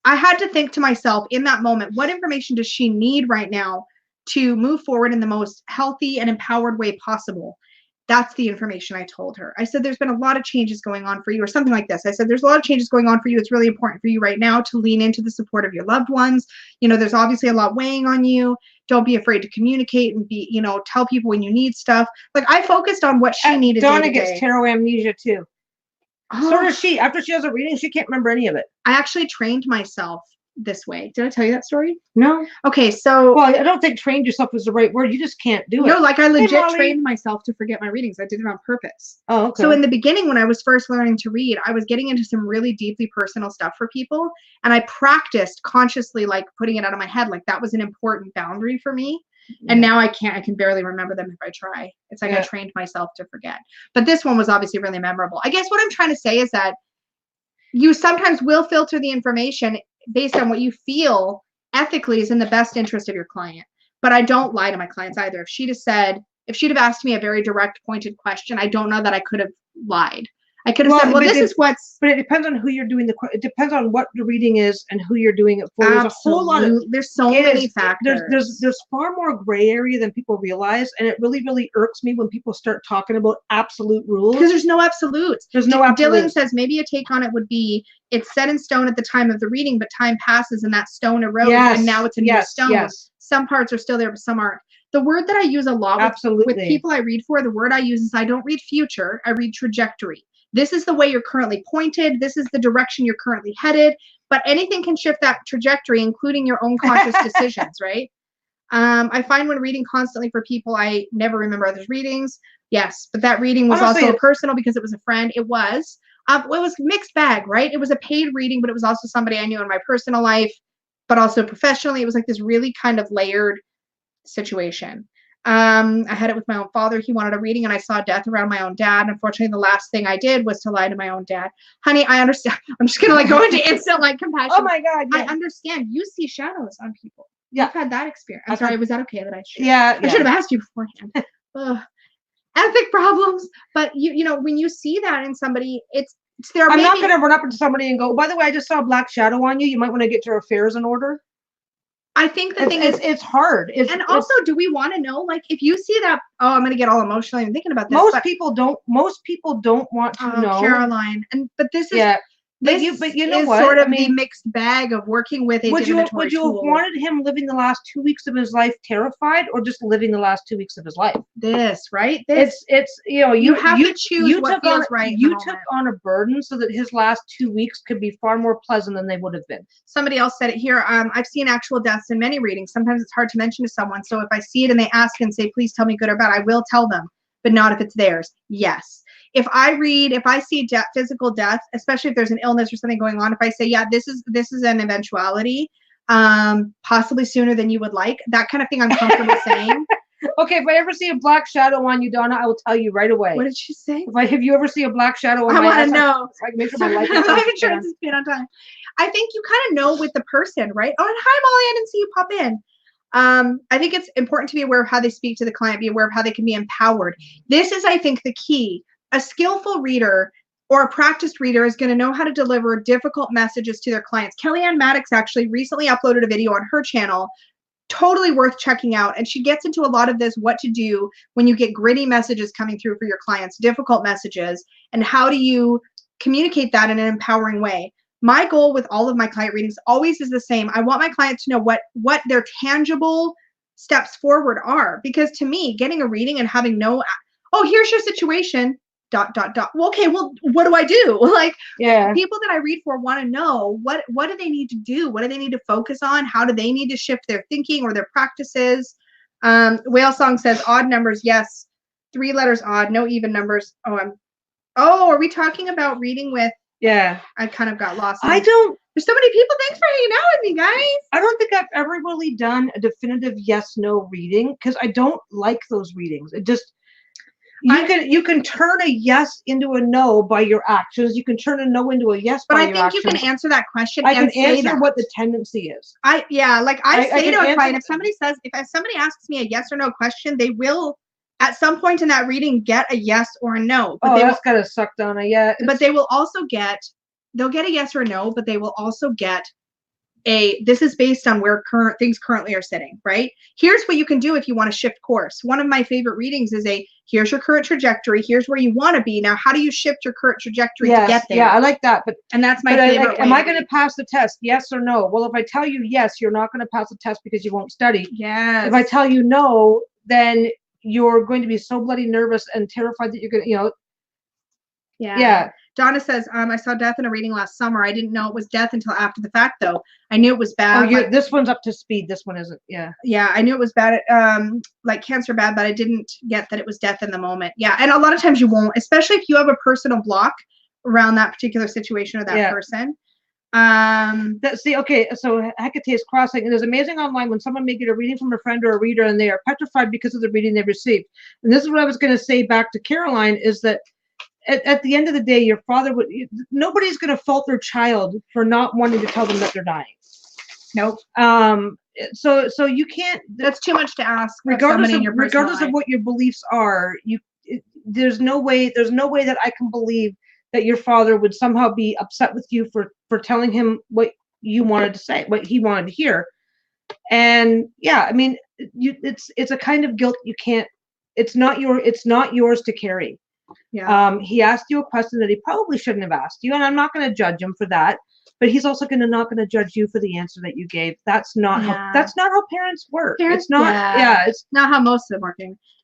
I had to think to myself in that moment, what information does she need right now to move forward in the most healthy and empowered way possible? That's the information I told her. I said, there's been a lot of changes going on for you, or something like this. I said, there's a lot of changes going on for you. It's really important for you right now to lean into the support of your loved ones. You know, there's obviously a lot weighing on you. Don't be afraid to communicate and be, you know, tell people when you need stuff. Like, I focused on what she needed. Donna gets tarot amnesia too. So does she. After she has a reading, she can't remember any of it. I actually trained myself this way. Did I tell you that story? No. Okay, so. Well, I don't think trained yourself is the right word. You just can't do it. No, like I legit trained myself to forget my readings. I did it on purpose. Oh, okay. So in the beginning, when I was first learning to read, I was getting into some really deeply personal stuff for people. And I practiced consciously, like putting it out of my head. Like that was an important boundary for me. And now I can barely remember them if I try. It's like I trained myself to forget. But this one was obviously really memorable. I guess what I'm trying to say is that you sometimes will filter the information based on what you feel ethically is in the best interest of your client. But I don't lie to my clients either. If she'd have asked me a very direct, pointed question, I don't know that I could have lied. I could have said, well, this is what's... But it depends on who you're doing it depends on what the reading is and who you're doing it for. There's a whole lot of... There's so many factors. There's far more gray area than people realize, and it really, really irks me when people start talking about absolute rules. Because there's no absolutes. There's no absolutes. Dylan says maybe a take on it would be, it's set in stone at the time of the reading, but time passes and that stone erodes, and now it's a new stone. Yes. Some parts are still there, but some aren't. The word that I use a lot with people I read for, the word I use is I don't read future, I read trajectory. This is the way you're currently pointed. This is the direction you're currently headed. But anything can shift that trajectory, including your own conscious decisions, right? I find when reading constantly for people, I never remember others' readings. Yes, but that reading was also personal because it was a friend. It was mixed bag, right? It was a paid reading, but it was also somebody I knew in my personal life, but also professionally. It was like this really kind of layered situation. I had it with my own father. He wanted a reading and I saw death around my own dad. Unfortunately, the last thing I did was to lie to my own dad. Honey, I understand. I'm just going to go into instant compassion. Oh my God. Yeah. I understand. You see shadows on people. Yeah. I've had that experience. I'm sorry. Was that okay that I shared? Yeah. I should have asked you beforehand. Ethic problems. But you know, when you see that in somebody, I'm not going to run up into somebody and go, by the way, I just saw a black shadow on you. You might want to get your affairs in order. I think the thing is, it's hard. Do we want to know, like, if you see that? Oh, I'm going to get all emotional even thinking about this. Most people don't want to know, Caroline. But this is But you know what? Sort of the mixed bag of working with a divinatory tool. Would you have wanted him living the last 2 weeks of his life terrified, or just living the last 2 weeks of his life? Right? It's you have to choose what feels right. You took on a burden so that his last 2 weeks could be far more pleasant than they would have been. Somebody else said it here. I've seen actual deaths in many readings. Sometimes it's hard to mention to someone. So if I see it and they ask and say, please tell me good or bad, I will tell them, but not if it's theirs. Yes. If I see physical death, especially if there's an illness or something going on, if I say, yeah, this is an eventuality, possibly sooner than you would like. That kind of thing I'm comfortable saying. Okay, if I ever see a black shadow on you, Donna, I will tell you right away. What did she say? If you ever see a black shadow on I my want ass, to know. I make sure my life Life insurance is paid on time. I think you kind of know with the person, right? Oh, and hi, Molly, I didn't see you pop in. I think it's important to be aware of how they speak to the client, be aware of how they can be empowered. This is, I think, the key. A skillful reader or a practiced reader is going to know how to deliver difficult messages to their clients. Kellyanne Maddox actually recently uploaded a video on her channel, totally worth checking out. And she gets into a lot of this, what to do when you get gritty messages coming through for your clients, difficult messages, and how do you communicate that in an empowering way. My goal with all of my client readings always is the same. I want my clients to know what their tangible steps forward are, because to me, getting a reading and having no, oh, here's your situation, ... Well, okay, well, what do I do? Like, yeah, people that I read for want to know what do they need to do? What do they need to focus on? How do they need to shift their thinking or their practices? Whale Song says odd numbers, yes. 3 letters odd, no even numbers. Are we talking about reading with? Yeah. I kind of got lost. There's so many people. Thanks for hanging out with me, guys. I don't think I've ever really done a definitive yes/no reading because I don't like those readings. It just you can turn a yes into a no by your actions. You can turn a no into a yes by your actions. But I think you can answer that question. I can answer what the tendency is. I say to a client, if somebody asks me a yes or no question, they will at some point in that reading get a yes or a no. But that's gotta suck down a yeah. But they will also they'll get a yes or a no, but they will also get this is based on where things currently are sitting, right? Here's what you can do if you want to shift course. One of my favorite readings is here's your current trajectory, here's where you want to be. Now, how do you shift your current trajectory to get there? Yeah, I like that. And that's my favorite. Am I going to pass the test? Yes or no? Well, if I tell you yes, you're not going to pass the test because you won't study. Yes. If I tell you no, then you're going to be so bloody nervous and terrified that you're going to, Yeah. Donna says, I saw death in a reading last summer. I didn't know it was death until after the fact, though. I knew it was bad. Oh, this one's up to speed. This one isn't. Yeah. Yeah, I knew it was bad. Like cancer bad, but I didn't get that it was death in the moment. Yeah, and a lot of times you won't, especially if you have a personal block around that particular situation or that person. So Hecate's crossing. It is amazing online when someone may get a reading from a friend or a reader and they are petrified because of the reading they've received. And this is what I was going to say back to Caroline is that at the end of the day, your father nobody's going to fault their child for not wanting to tell them that they're dying. Nope. So you can't. That's too much to ask. Regardless of what your beliefs are, there's no way that I can believe that your father would somehow be upset with you for telling him what you wanted to say, what he wanted to hear. And yeah, I mean, it's a kind of guilt you can't. It's not yours to carry. Yeah. He asked you a question that he probably shouldn't have asked you, and I'm not going to judge him for that. But he's also not going to judge you for the answer that you gave. That's not how parents work. It's not. Yeah, it's not how most of them work.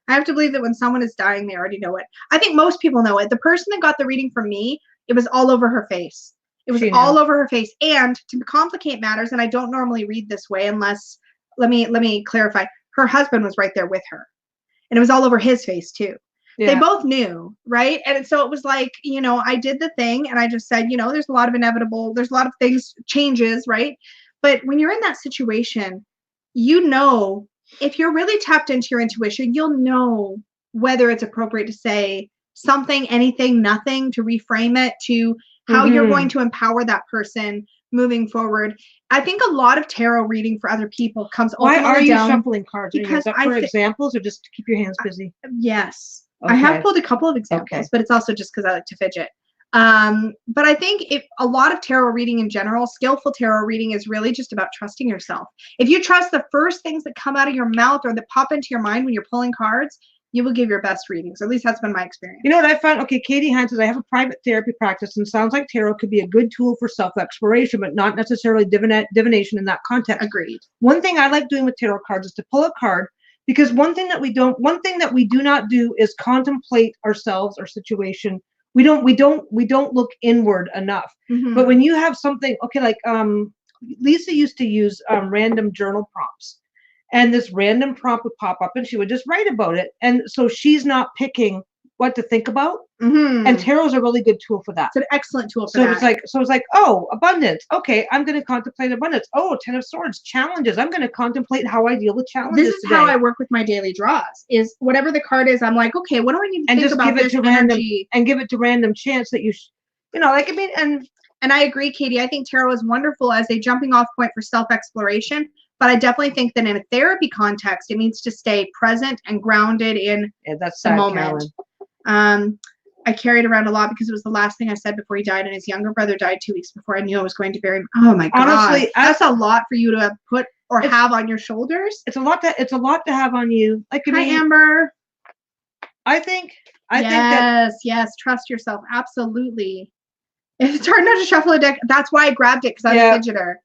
I have to believe that when someone is dying, they already know it. I think most people know it. The person that got the reading from me, it was all over her face. It was all over her face. And to complicate matters, and I don't normally read this way unless let me clarify. Her husband was right there with her, and it was all over his face too. Yeah. They both knew, right? And so it was like, I did the thing and I just said, there's a lot of things, changes, right? But when you're in that situation, if you're really tapped into your intuition, you'll know whether it's appropriate to say something, anything, nothing, to reframe it, to how you're going to empower that person moving forward. I think a lot of tarot reading for other people comes ultimately down. Why are you down shuffling cards? Because for examples or just to keep your hands busy? Yes. Okay. I have pulled a couple of examples, but it's also just because I like to fidget. But I think if a lot of tarot reading in general, skillful tarot reading is really just about trusting yourself. If you trust the first things that come out of your mouth or that pop into your mind when you're pulling cards, you will give your best readings. At least that's been my experience. You know what I found? Okay, Katie Hines says, I have a private therapy practice and sounds like tarot could be a good tool for self-exploration, but not necessarily divination in that context. Agreed. One thing I like doing with tarot cards is to pull a card, because one thing that we do not do is contemplate ourselves or situation. We don't look inward enough. Mm-hmm. But when you have something, okay, like Lisa used to use random journal prompts, and this random prompt would pop up and she would just write about it. And so she's not picking what to think about. Mm-hmm. And tarot's a really good tool for that. It's an excellent tool for so that. It's like, oh, abundance. Okay, I'm going to contemplate abundance. Oh, 10 of Swords, challenges. I'm going to contemplate how I deal with challenges. This is today. how I work with my daily draws. Is whatever the card is, I'm like, okay, what do I need to think about this energy? And give it to random chance that like, I mean, and I agree, Katie. I think tarot is wonderful as a jumping off point for self-exploration. But I definitely think that in a therapy context, it needs to stay present and grounded in that's the moment. I carried around a lot because it was the last thing I said before he died, and his younger brother died 2 weeks before I knew I was going to bury him. Oh my God. Honestly, that's a lot for you to put or have on your shoulders. It's a lot to have on you. Like, Hi, Amber. I think that yes, trust yourself. Absolutely. It's hard not to shuffle a deck. That's why I grabbed it, because I'm a fidgeter.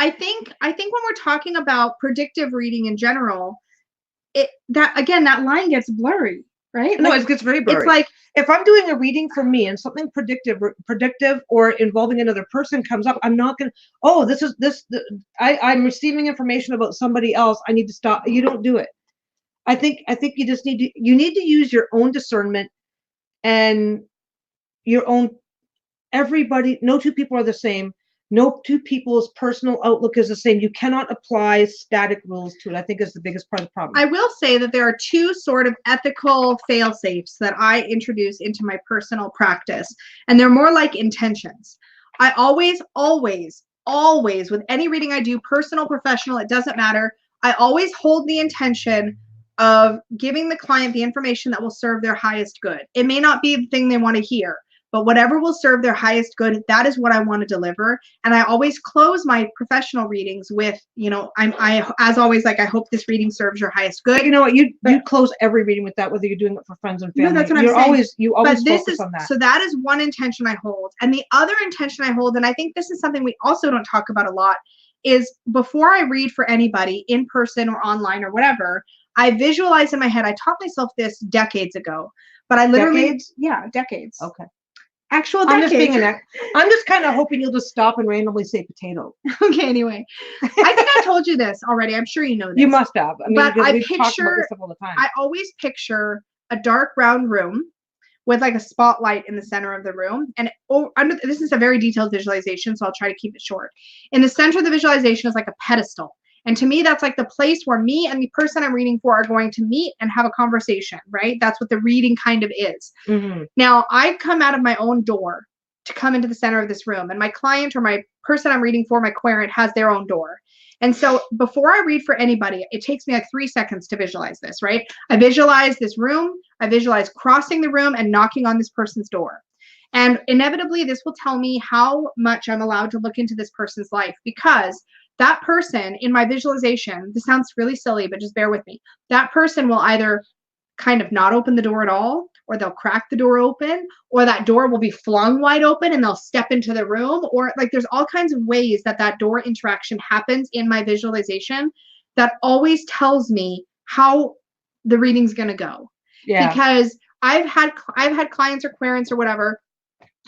I think when we're talking about predictive reading in general, that line gets blurry, right? No, it gets very blurry. It's like, if I'm doing a reading for me and something predictive or involving another person comes up, I'm not gonna. Oh, I'm receiving information about somebody else. I need to stop. You don't do it. I think you just need to use your own discernment and your own. Everybody, no two people are the same. No two people's personal outlook is the same. You cannot apply static rules to it. I think is the biggest part of the problem. I will say that there are two sort of ethical fail-safes that I introduce into my personal practice, and they're more like intentions. I always, with any reading I do, personal, professional, it doesn't matter, I always hold the intention of giving the client the information that will serve their highest good. It may not be the thing they want to hear, but whatever will serve their highest good, that is what I want to deliver. And I always close my professional readings with, I as always, like, I hope this reading serves your highest good. But you know what? You close every reading with that, whether you're doing it for friends and family. No, that's what I'm saying. You always focus on that. So that is one intention I hold. And the other intention I hold, and I think this is something we also don't talk about a lot, is before I read for anybody in person or online or whatever, I visualize in my head. I taught myself this decades ago, but I literally, decades. Okay. Actual decades. I'm just kind of hoping you'll just stop and randomly say potato. Okay, anyway. I think I told you this already. I'm sure you know this. You must have. I mean, but I always picture a dark brown room with like a spotlight in the center of the room. And this is a very detailed visualization, so I'll try to keep it short. In the center of the visualization is like a pedestal. And to me, that's like the place where me and the person I'm reading for are going to meet and have a conversation, right? That's what the reading kind of is. Mm-hmm. Now, I've come out of my own door to come into the center of this room, and my client or my person I'm reading for, my querent, has their own door. And so before I read for anybody, it takes me like 3 seconds to visualize this, right? I visualize this room. I visualize crossing the room and knocking on this person's door. And inevitably, this will tell me how much I'm allowed to look into this person's life, because that person in my visualization, this sounds really silly, but just bear with me. That person will either kind of not open the door at all, or they'll crack the door open, or that door will be flung wide open and they'll step into the room, or like there's all kinds of ways that door interaction happens in my visualization that always tells me how the reading's going to go. Yeah. Because I've had clients or querents or whatever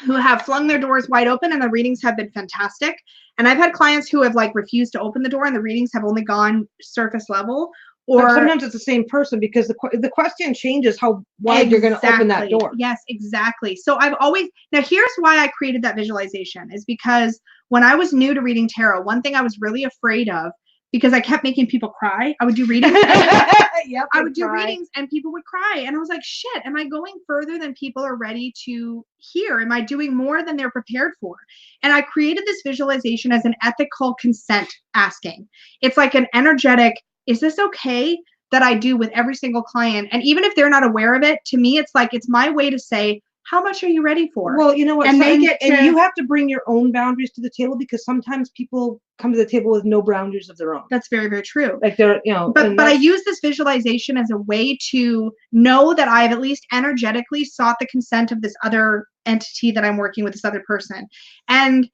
who have flung their doors wide open and the readings have been fantastic. And I've had clients who have like refused to open the door and the readings have only gone surface level. Or but sometimes it's the same person, because the question changes how wide you're going to open that door. Yes, exactly. So now here's why I created that visualization, is because when I was new to reading tarot, one thing I was really afraid of, because I kept making people cry. I would do readings. I would do readings and people would cry. And I was like, shit, am I going further than people are ready to hear? Am I doing more than they're prepared for? And I created this visualization as an ethical consent asking. It's like an energetic, is this okay that I do with every single client? And even if they're not aware of it, to me, it's like, it's my way to say, how much are you ready for? Well, you know what? And you have to bring your own boundaries to the table, because sometimes people come to the table with no boundaries of their own. That's very, very true. Like they're, but I use this visualization as a way to know that I've at least energetically sought the consent of this other entity that I'm working with, this other person. And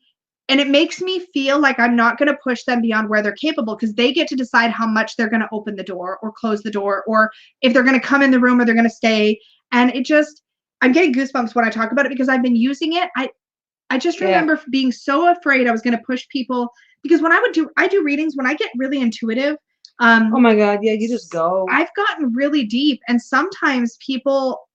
it makes me feel like I'm not going to push them beyond where they're capable, because they get to decide how much they're going to open the door or close the door, or if they're going to come in the room or they're going to stay. And I'm getting goosebumps when I talk about it, because I've been using it. I just remember being so afraid I was going to push people, because when I do readings, when I get really intuitive, Oh my God. Yeah, you just go. I've gotten really deep, and sometimes people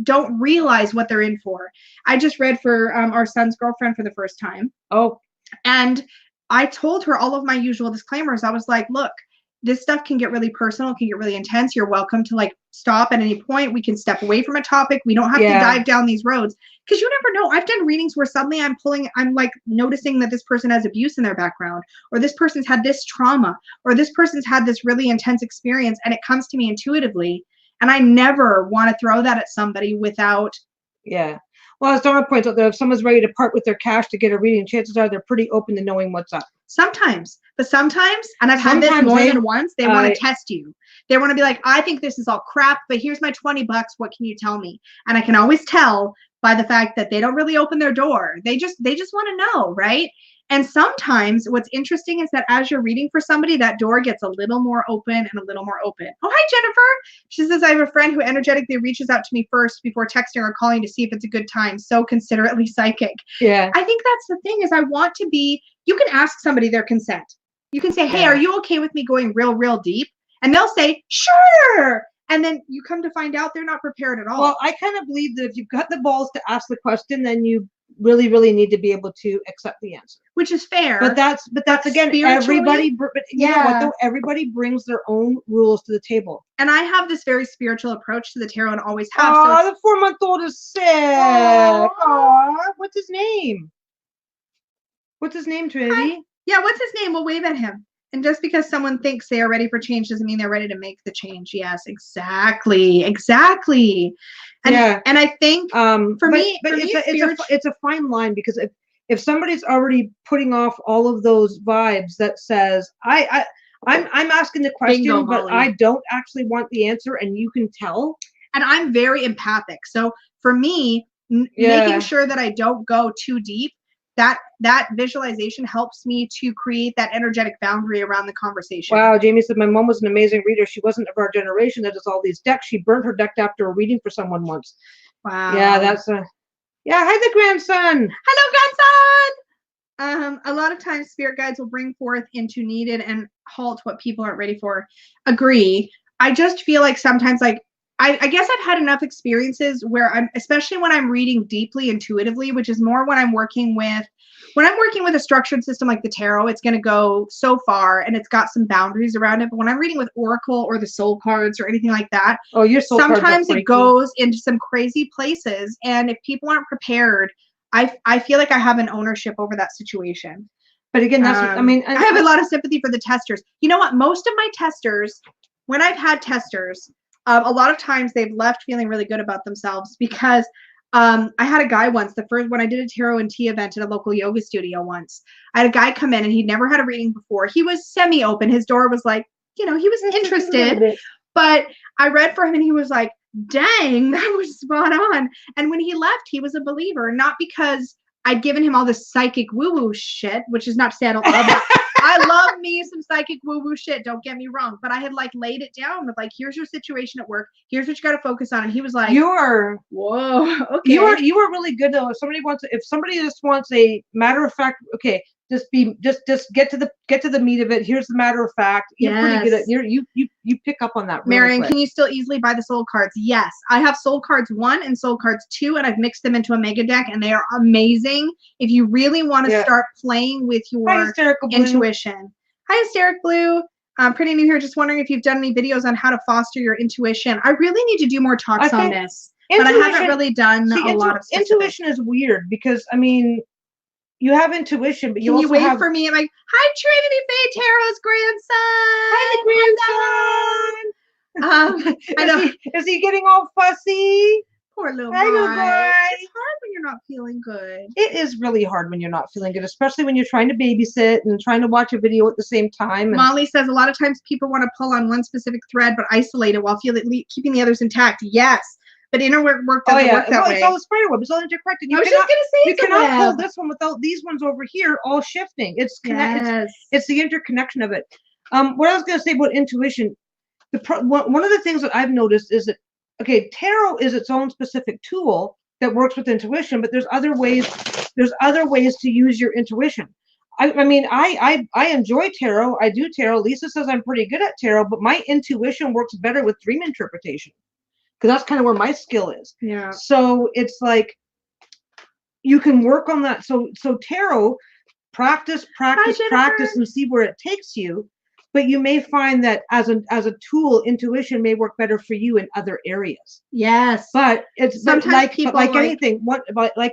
don't realize what they're in for. I just read for our son's girlfriend for the first time. Oh. And I told her all of my usual disclaimers. I was like, look, this stuff can get really personal, can get really intense. You're welcome to like stop at any point. We can step away from a topic. We don't have to dive down these roads, because you never know. I've done readings where suddenly I'm like noticing that this person has abuse in their background, or this person's had this trauma, or this person's had this really intense experience, and it comes to me intuitively. And I never want to throw that at somebody without. Yeah. Well, as Donna points out, that if someone's ready to part with their cash to get a reading, chances are they're pretty open to knowing what's up. Sometimes, and I've had this more than once, they want to test you. They want to be like, I think this is all crap, but here's my $20. What can you tell me? And I can always tell by the fact that they don't really open their door. They just want to know, right? And sometimes what's interesting is that as you're reading for somebody, that door gets a little more open and a little more open. Oh, hi, Jennifer. She says, I have a friend who energetically reaches out to me first before texting or calling to see if it's a good time. So considerately psychic. Yeah. I think that's the thing, is I want to be, you can ask somebody their consent. You can say, hey, are you okay with me going real deep? And they'll say, sure. And then you come to find out they're not prepared at all. Well, I kind of believe that if you've got the balls to ask the question, then you really need to be able to accept the answer, which is fair. But that's again, everybody. But you know what though? Everybody brings their own rules to the table. And I have this very spiritual approach to the tarot, and always have. Oh, so the 4-month-old is sick. Aww. What's his name? What's his name, Trinity? Hi. Yeah, what's his name? We'll wave at him. And just because someone thinks they are ready for change doesn't mean they're ready to make the change. Yes, exactly. And and I think it's a fine line, because if somebody's already putting off all of those vibes that says I'm asking the question, Bingo, but I don't actually want the answer, and you can tell. And I'm very empathic, so for me, making sure that I don't go too deep. That visualization helps me to create that energetic boundary around the conversation. Wow, Jamie said, my mom was an amazing reader. She wasn't of our generation that does all these decks. She burnt her deck after a reading for someone once. Wow. Yeah, that's a... Yeah, hi, the grandson. Hello, grandson. A lot of times spirit guides will bring forth into needed and halt what people aren't ready for. Agree. I just feel like sometimes, like, I guess I've had enough experiences where especially when I'm reading deeply intuitively, which is more when I'm working with a structured system like the tarot, it's going to go so far and it's got some boundaries around it. But when I'm reading with Oracle or the soul cards or anything like that, sometimes it goes into some crazy places. And if people aren't prepared, I feel like I have an ownership over that situation. But again, that's, I have a lot of sympathy for the testers. You know what? Most of my testers, when I've had testers, a lot of times they've left feeling really good about themselves, because I had a guy once, the first when I did a tarot and tea event at a local yoga studio once, I had a guy come in and he'd never had a reading before. He was semi-open. His door was like, he was interested, but I read for him and he was like, dang, that was spot on. And when he left, he was a believer, not because I'd given him all this psychic woo-woo shit, which is not to say I don't love it. I love me some psychic woo-woo shit, don't get me wrong. But I had like laid it down with like, here's your situation at work. Here's what you got to focus on. And he was like, whoa, okay. You are really good though. If somebody just wants a matter of fact, okay, just get to the meat of it. Here's the matter of fact. You're pretty good at you pick up on that. Really Marion, quick. Can you still easily buy the soul cards? Yes, I have soul cards 1 and soul cards 2, and I've mixed them into a mega deck, and they are amazing. If you really want to start playing with your intuition. Hi, Hysteric Blue. Pretty new here. Just wondering if you've done any videos on how to foster your intuition. I really need to do more talks on this, but I haven't really done a lot of specifics. Intuition is weird because I mean, you have intuition, but you also wait have... for me? I'm like, hi, Trinity Faye Tarot's grandson. Hi, the grandson. I know. Is he getting all fussy? Poor little guy. It's hard when you're not feeling good. It is really hard when you're not feeling good, especially when you're trying to babysit and trying to watch a video at the same time. And... Molly says a lot of times people want to pull on one specific thread but isolate it while keeping the others intact. Yes. But inner work doesn't work that way. It's all a spider web. It's all interconnected. I was just going to say you cannot pull this one without these ones over here all shifting. It's connected. It's the interconnection of it. What I was going to say about intuition, one of the things that I've noticed is that, okay, tarot is its own specific tool that works with intuition, but there's other ways to use your intuition. I mean, I enjoy tarot. I do tarot. Lisa says I'm pretty good at tarot, but my intuition works better with dream interpretation because that's kind of where my skill is. Yeah. So it's like you can work on that. So tarot, practice, and see where it takes you. But you may find that as a tool, intuition may work better for you in other areas. Yes. But it's sometimes anything. Like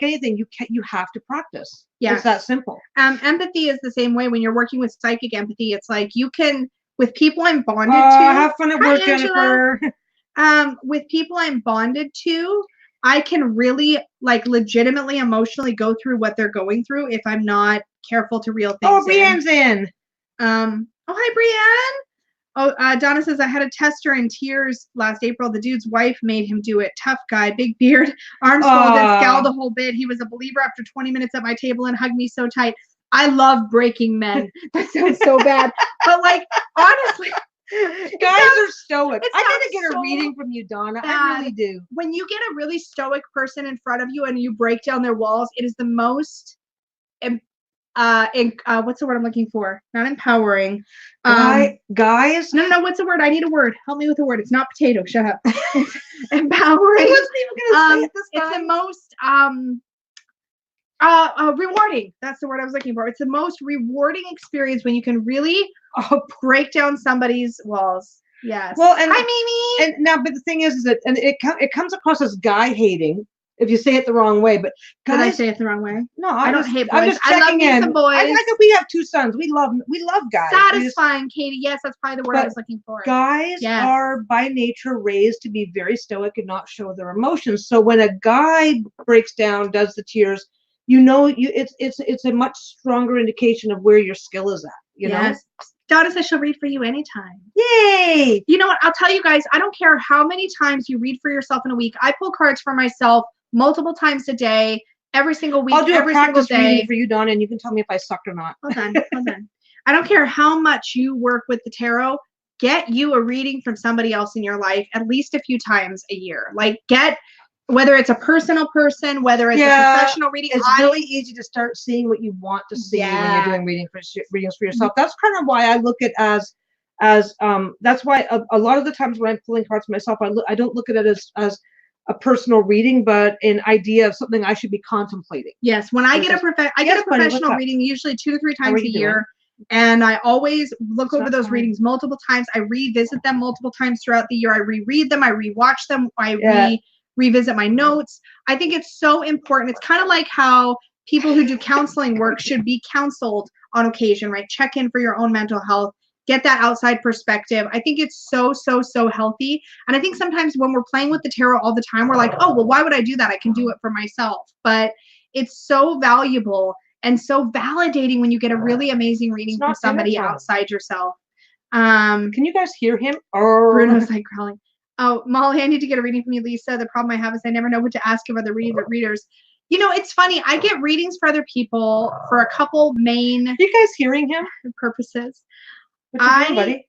anything, you have to practice. Yes. It's that simple. Empathy is the same way when you're working with psychic empathy. It's like you can, with people I'm bonded to. Have fun at work, Jennifer. With people I'm bonded to, I can really like legitimately emotionally go through what they're going through if I'm not careful to reel things in. Oh, Brienne's in. Oh, hi, Brienne. Oh, Donna says, I had a tester in tears last April. The dude's wife made him do it. Tough guy, big beard, arms folded, scowled a whole bit. He was a believer after 20 minutes at my table and hugged me so tight. I love breaking men. That sounds so bad. But like, honestly. Guys are stoic. I gotta get a reading from you, Donna. I really do. When you get a really stoic person in front of you and you break down their walls, it is the most what's the word I'm looking for? Not empowering. Guys? No, what's the word? I need a word. Help me with a word. It's not potato. Shut up. Empowering. I wasn't even gonna say it this time. It's the most rewarding. That's the word I was looking for. It's the most rewarding experience when you can really break down somebody's walls. Yes. Well, and hi, Mimi. And now, but the thing is that it comes across as guy hating if you say it the wrong way. But guys, did I say it the wrong way? No, I don't hate boys. I'm just checking I love some boys. I think we have 2 sons. We love guys. Satisfying, Katie. Yes, that's probably the word I was looking for. Guys are by nature raised to be very stoic and not show their emotions. So when a guy breaks down, does the tears, it's a much stronger indication of where your skill is at. You know. Donna says she'll read for you anytime. Yay! You know what? I'll tell you guys, I don't care how many times you read for yourself in a week. I pull cards for myself multiple times a day, every single week, I'll do every a practice single day. reading for you, Donna, and you can tell me if I sucked or not. Hold on. I don't care how much you work with the tarot. Get you a reading from somebody else in your life at least a few times a year. Like whether it's a personal person, whether it's a professional reading. It's really easy to start seeing what you want to see when you're doing readings for yourself. That's kind of why I look at as that's why a lot of the times when I'm pulling cards for myself, I don't look at it as a personal reading, but an idea of something I should be contemplating. Yes, when I get a professional reading, usually 2 to 3 times a year, and I always look over those readings multiple times. I revisit them multiple times throughout the year. I reread them. I rewatch them. I revisit my notes. I think it's so important. It's kind of like how people who do counseling work should be counseled on occasion, right? Check in for your own mental health. Get that outside perspective. I think it's so healthy. And I think sometimes when we're playing with the tarot all the time, we're like, oh, well, why would I do that? I can do it for myself. But it's so valuable and so validating when you get a really amazing reading from somebody outside yourself. Can you guys hear him? Bruno's like growling. Oh, Molly, I need to get a reading from you, Lisa. The problem I have is I never know what to ask of other readers. You know, it's funny. I get readings for other people for a couple main Are you guys hearing him? Purposes. What you doing, buddy?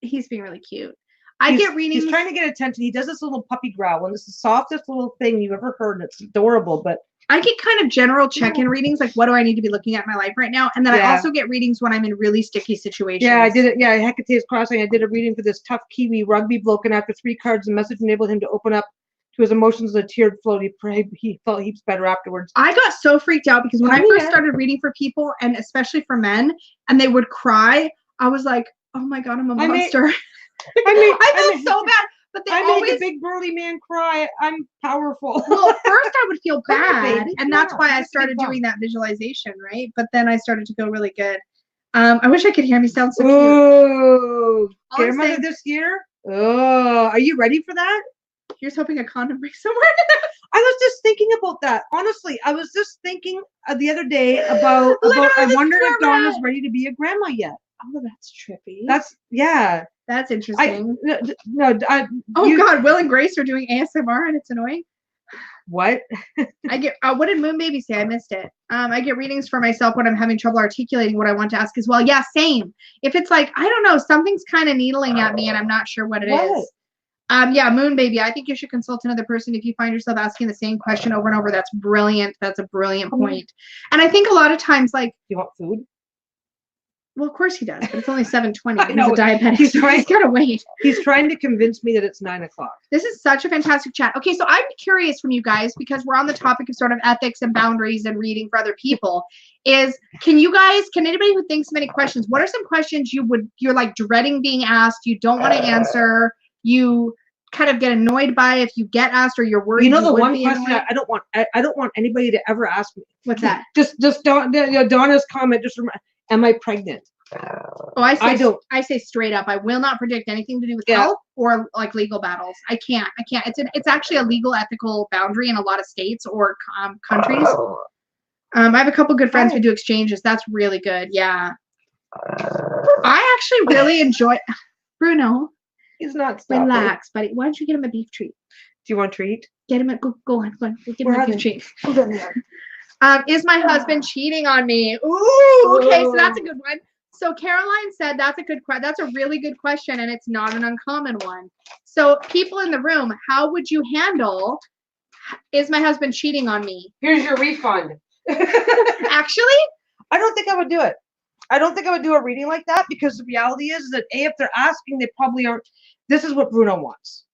He's being really cute. I get readings. He's trying to get attention. He does this little puppy growl, and it's the softest little thing you've ever heard. And it's adorable, but I get kind of general check-in readings, like what do I need to be looking at in my life right now? And then I also get readings when I'm in really sticky situations. Yeah, I did it. Yeah, Hecate's Crossing. I did a reading for this tough Kiwi rugby bloke, and after 3 cards, the message enabled him to open up to his emotions. A tear flowed. He felt heaps better afterwards. I got so freaked out because when I first started reading for people, and especially for men, and they would cry, I was like, oh my God, I'm a monster. I felt so bad. But they always make a big burly man cry. I'm powerful. Well, at first I would feel bad, and that's why I started doing that visualization, right? But then I started to feel really good. I wish I could hear me sound so cute. Oh, grandmother this year? Oh, are you ready for that? Here's hoping a condom breaks somewhere. I was just thinking about that. Honestly, I was just thinking the other day about I wonder if Donna's ready to be a grandma yet. Oh, that's trippy. That's interesting. Oh God, Will and Grace are doing ASMR and it's annoying. What? I get. What did Moon Baby say? I missed it. I get readings for myself when I'm having trouble articulating what I want to ask as well. Yeah, same. If it's like, I don't know, something's kind of needling at me and I'm not sure what it is. Yeah, Moon Baby, I think you should consult another person if you find yourself asking the same question over and over. That's brilliant. That's a brilliant point. And I think a lot of times, like, you want food? Well, of course he does, but it's only 7:20. I He's know. a diabetic. He's So trying- he's gotta wait. He's trying to convince me that it's 9 o'clock. This is such a fantastic chat. Okay, so I'm curious from you guys, because we're on the topic of sort of ethics and boundaries and reading for other people, can anybody who thinks of any questions, what are some questions you're like dreading being asked, you don't want to answer, you kind of get annoyed by if you get asked, or you're worried? You know, you the would one be question annoyed? I don't want anybody to ever ask me. What's that? Just Donna's comment. Am I pregnant? Oh, I don't. I say straight up, I will not predict anything to do with Yeah. health or like legal battles. I can't. It's actually a legal ethical boundary in a lot of states or countries. I have a couple good friends who do exchanges. That's really good. Yeah. I actually really enjoy Bruno. He's not stopping. Relax, buddy. Why don't you get him a beef treat? Do you want a treat? Get him go on. Go get him Where a are beef they? treat. Hold on there. Is my husband cheating on me? Ooh, okay, so that's a good one. So Caroline said that's a really good question, and it's not an uncommon one. So people in the room, how would you handle, is my husband cheating on me? Here's your refund. Actually? I don't think I would do it. I don't think I would do a reading like that, because the reality is that if they're asking, they probably are. This is what Bruno wants.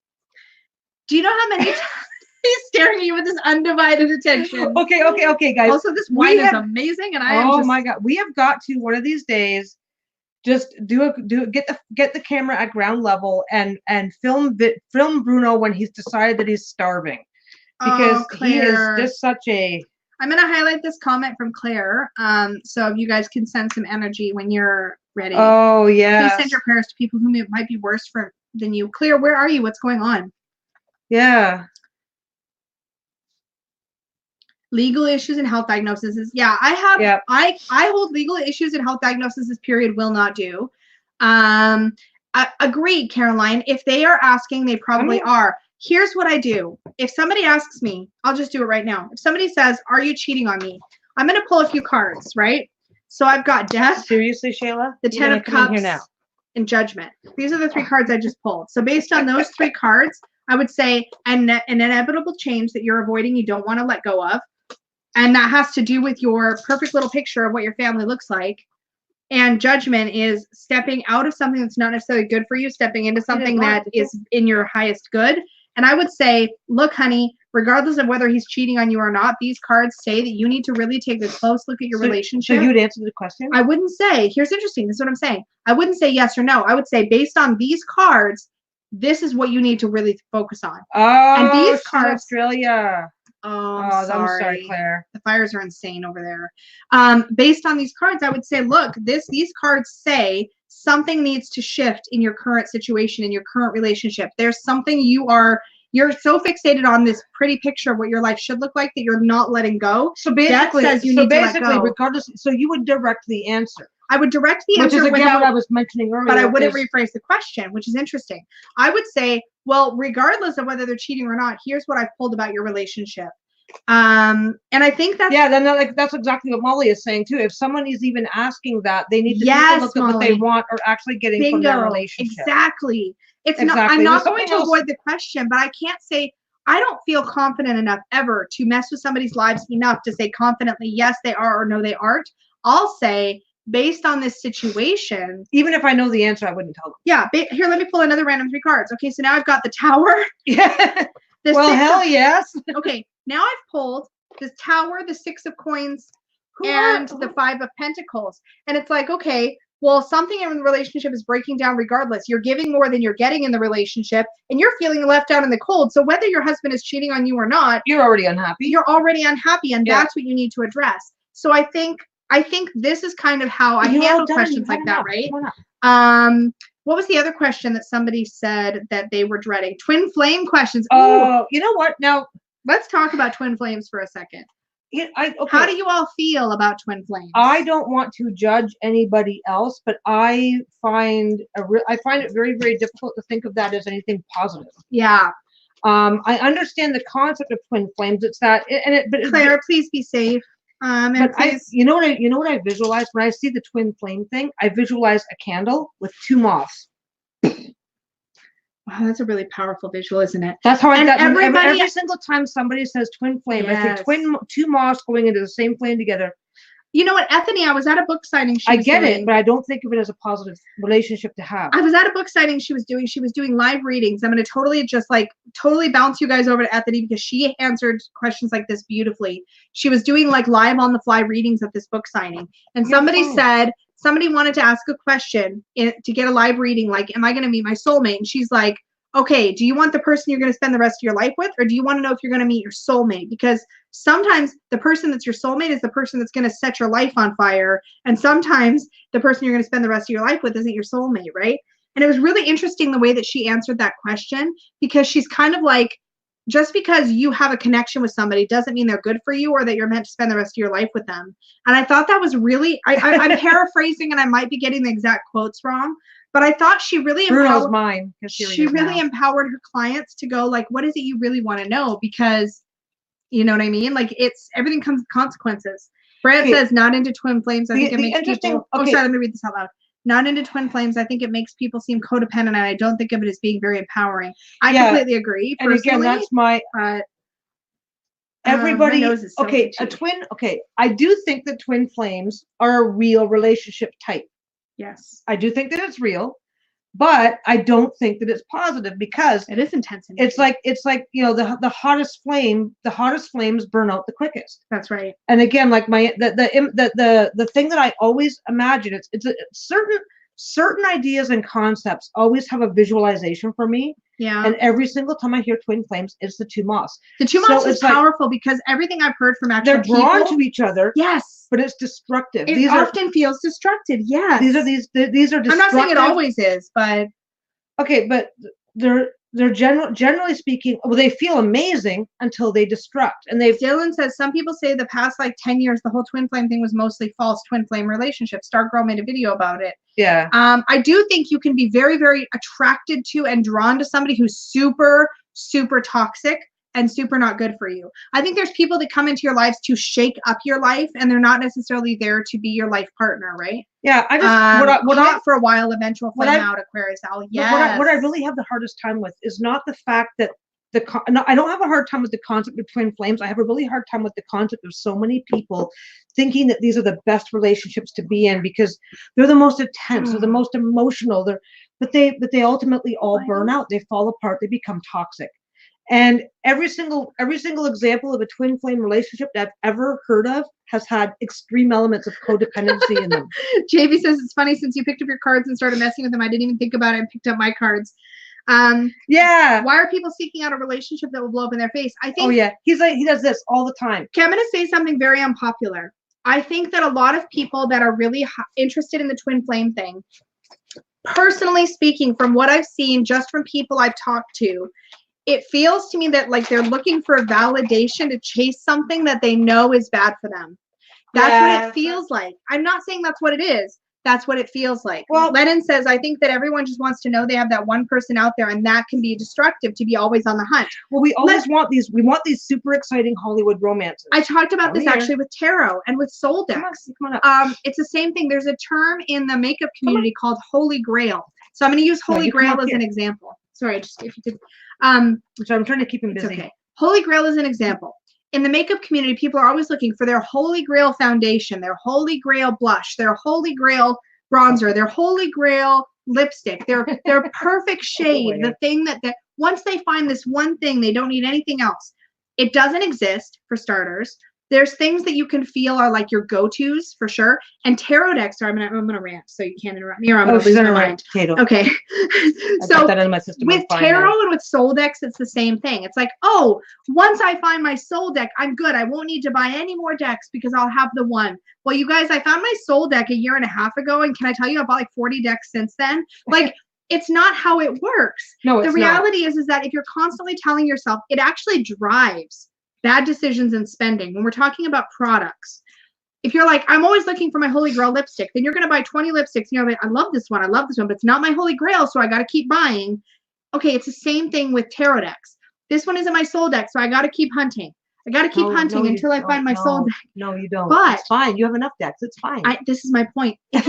Do you know how many times he's staring at you with this undivided attention? Okay, guys. Also, this wine is amazing, and oh my God, we have got to one of these days just get the camera at ground level and film Bruno when he's decided that he's starving, because he is just such a. I'm gonna highlight this comment from Claire, so you guys can send some energy when you're ready. Oh yeah. Please send your prayers to people who might be worse than you. Claire, where are you? What's going on? Yeah. Legal issues and health diagnoses. Yeah, I have. Yep. I hold legal issues and health diagnoses. Period. Will not do. Agreed, Caroline. If they are asking, they probably are. Here's what I do. If somebody asks me, I'll just do it right now. If somebody says, "Are you cheating on me?" I'm going to pull a few cards, right? So I've got Death. Seriously, Shayla? The Ten of Cups and Judgment. These are the three cards I just pulled. So based on those three cards, I would say an inevitable change that you're avoiding, you don't want to let go of. And that has to do with your perfect little picture of what your family looks like. And Judgment is stepping out of something that's not necessarily good for you, stepping into something that is in your highest good. And I would say, look, honey, regardless of whether he's cheating on you or not, these cards say that you need to really take a close look at your relationship. So you'd answer the question? I wouldn't say, here's interesting, this is what I'm saying. I wouldn't say yes or no. I would say, based on these cards, this is what you need to really focus on. Oh, and these cards, Australia. I'm sorry, Claire. The fires are insane over there. Based on these cards, I would say, look, these cards say something needs to shift in your current situation, in your current relationship. There's something you're so fixated on this pretty picture of what your life should look like that you're not letting go. So basically, that says you need to let go. Regardless, so you would direct the answer. I would direct the answer, which is again what I was mentioning earlier. But I wouldn't rephrase the question, which is interesting. I would say, well, regardless of whether they're cheating or not, here's what I've pulled about your relationship. And I think that's that's exactly what Molly is saying too. If someone is even asking that, they need to take a look at what they want or actually getting from their relationship. Exactly. I'm not going to avoid the question, but I can't say I don't feel confident enough ever to mess with somebody's lives enough to say confidently yes they are or no they aren't. I'll say, based on this situation, even if I know the answer, I wouldn't tell them. Yeah, here, let me pull another random three cards. Okay, so now I've got the Tower. Yeah. Well, hell yes. Okay, now I've pulled the Tower, the Six of Coins, and the Five of Pentacles. And it's like, okay, well, something in the relationship is breaking down regardless. You're giving more than you're getting in the relationship, and you're feeling left out in the cold. So whether your husband is cheating on you or not, you're already unhappy. You're already unhappy, and that's what you need to address. So I think this is kind of how I handle questions like that, right? What was the other question that somebody said that they were dreading? Twin flame questions. Oh, you know what? Now let's talk about twin flames for a second. How do you all feel about twin flames? I don't want to judge anybody else, but I find it very, very difficult to think of that as anything positive. Yeah. I understand the concept of twin flames. It's that, but Claire, please be safe. But you know what I visualize when I see the twin flame thing? I visualize a candle with two moths. Wow, that's a really powerful visual, isn't it? That's how every single time somebody says twin flame, I see two moths going into the same flame together. You know what, Ethany, I was at a book signing. I get it, but I don't think of it as a positive relationship to have. I was at a book signing she was doing live readings. I'm going to totally bounce you guys over to Ethany because she answered questions like this beautifully. She was doing like live on the fly readings at this book signing. And somebody wanted to ask a question to get a live reading, like, am I going to meet my soulmate? And she's like, okay, do you want the person you're going to spend the rest of your life with, or do you want to know if you're going to meet your soulmate? Because sometimes the person that's your soulmate is the person that's going to set your life on fire. And sometimes the person you're going to spend the rest of your life with isn't your soulmate, right? And it was really interesting the way that she answered that question, because she's kind of like, just because you have a connection with somebody doesn't mean they're good for you or that you're meant to spend the rest of your life with them. And I thought that was really, I'm paraphrasing and I might be getting the exact quotes wrong, but I thought she really empowered her clients to go like, what is it you really want to know? Because you know what I mean? Like, it's everything comes with consequences. Brett says not into twin flames. I think it makes people, sorry, let me read this out loud. Not into twin flames. I think it makes people seem codependent, and I don't think of it as being very empowering. I completely agree. And again, that's my everybody. Okay, a twin. Okay, I do think that twin flames are a real relationship type. Yes, I do think that it's real, but I don't think that it's positive because it is intense. It's like you know, the hottest flames burn out the quickest. That's right. And again, like the thing that I always imagine, it's certain ideas and concepts always have a visualization for me. Yeah. And every single time I hear twin flames, it's the two moths. The two moths is powerful because everything I've heard from actual people, they're drawn to each other. Yes. But it's destructive. It often feels destructive. Yes. These are destructive. I'm not saying it always is, but okay, but they're generally speaking, well, they feel amazing until they destruct. And Dylan says some people say the past like 10 years the whole twin flame thing was mostly false twin flame relationships. Stargirl made a video about it. Yeah. I do think you can be very, very attracted to and drawn to somebody who's super, super toxic and super not good for you. I think there's people that come into your lives to shake up your life, and they're not necessarily there to be your life partner, right? Yeah, I just hot for a while, eventual flame out, Aquarius owl. Yes. What I really have the hardest time with is not the fact that I don't have a hard time with the concept of twin flames. I have a really hard time with the concept of so many people thinking that these are the best relationships to be in because they're the most intense, they're the most emotional. But they ultimately all burn out. They fall apart. They become toxic. And every single example of a twin flame relationship that I've ever heard of has had extreme elements of codependency in them. JV says it's funny since you picked up your cards and started messing with them. I didn't even think about it and picked up my cards. Yeah. Why are people seeking out a relationship that will blow up in their face? I think. Oh yeah, he does this all the time. Okay, I'm going to say something very unpopular. I think that a lot of people that are really interested in the twin flame thing, personally speaking, from what I've seen, just from people I've talked to, it feels to me that like they're looking for a validation to chase something that they know is bad for them. That's what it feels like. I'm not saying that's what it is. That's what it feels like. Well, Lennon says, I think that everyone just wants to know they have that one person out there, and that can be destructive to be always on the hunt. Well, we always want these. We want these super exciting Hollywood romances. I talked about this actually with tarot and with soul decks. Come on up. It's the same thing. There's a term in the makeup community called Holy Grail. So I'm going to use Holy Grail as an example. Sorry, just if you could. Which I'm trying to keep him busy. Okay. Holy Grail is an example. In the makeup community, people are always looking for their Holy Grail foundation, their Holy Grail blush, their Holy Grail bronzer, their Holy Grail lipstick, their perfect shade, the thing that once they find this one thing, they don't need anything else. It doesn't exist, for starters. There's things that you can feel are like your go-tos for sure. And tarot decks are, I'm gonna rant, so you can't interrupt me or I'm gonna lose my mind. Okay. So with tarot and with soul decks, it's the same thing. It's like, oh, once I find my soul deck, I'm good. I won't need to buy any more decks because I'll have the one. Well, you guys, I found my soul deck 1.5 years ago, and can I tell you, I bought like 40 decks since then. Like, it's not how it works. No, the reality is that if you're constantly telling yourself, it actually drives bad decisions and spending. When we're talking about products, if you're like, I'm always looking for my Holy Grail lipstick, then you're going to buy 20 lipsticks. You know, I love this one, but it's not my Holy Grail, so I got to keep buying. Okay, it's the same thing with tarot decks. This one isn't my soul deck, so I got to keep hunting. I got to keep hunting until I find my soul deck. No, you don't. But it's fine. You have enough decks. It's fine. This is my point. If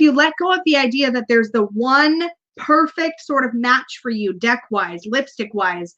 you let go of the idea that there's the one perfect sort of match for you, deck-wise, lipstick-wise,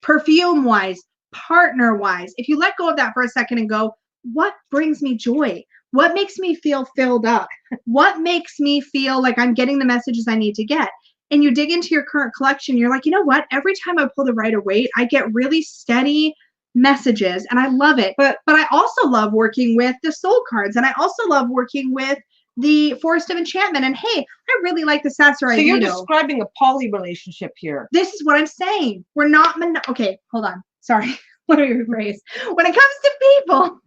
perfume-wise, partner-wise, if you let go of that for a second and go, what brings me joy? What makes me feel filled up? What makes me feel like I'm getting the messages I need to get? And you dig into your current collection, you're like, you know what? Every time I pull the Rider-Waite, I get really steady messages and I love it. But I also love working with the soul cards, and I also love working with the Forest of Enchantment. And hey, I really like the Sassari. So you're describing a poly relationship here. This is what I'm saying. We're not okay, hold on. Sorry. Let me rephrase. When it comes to people.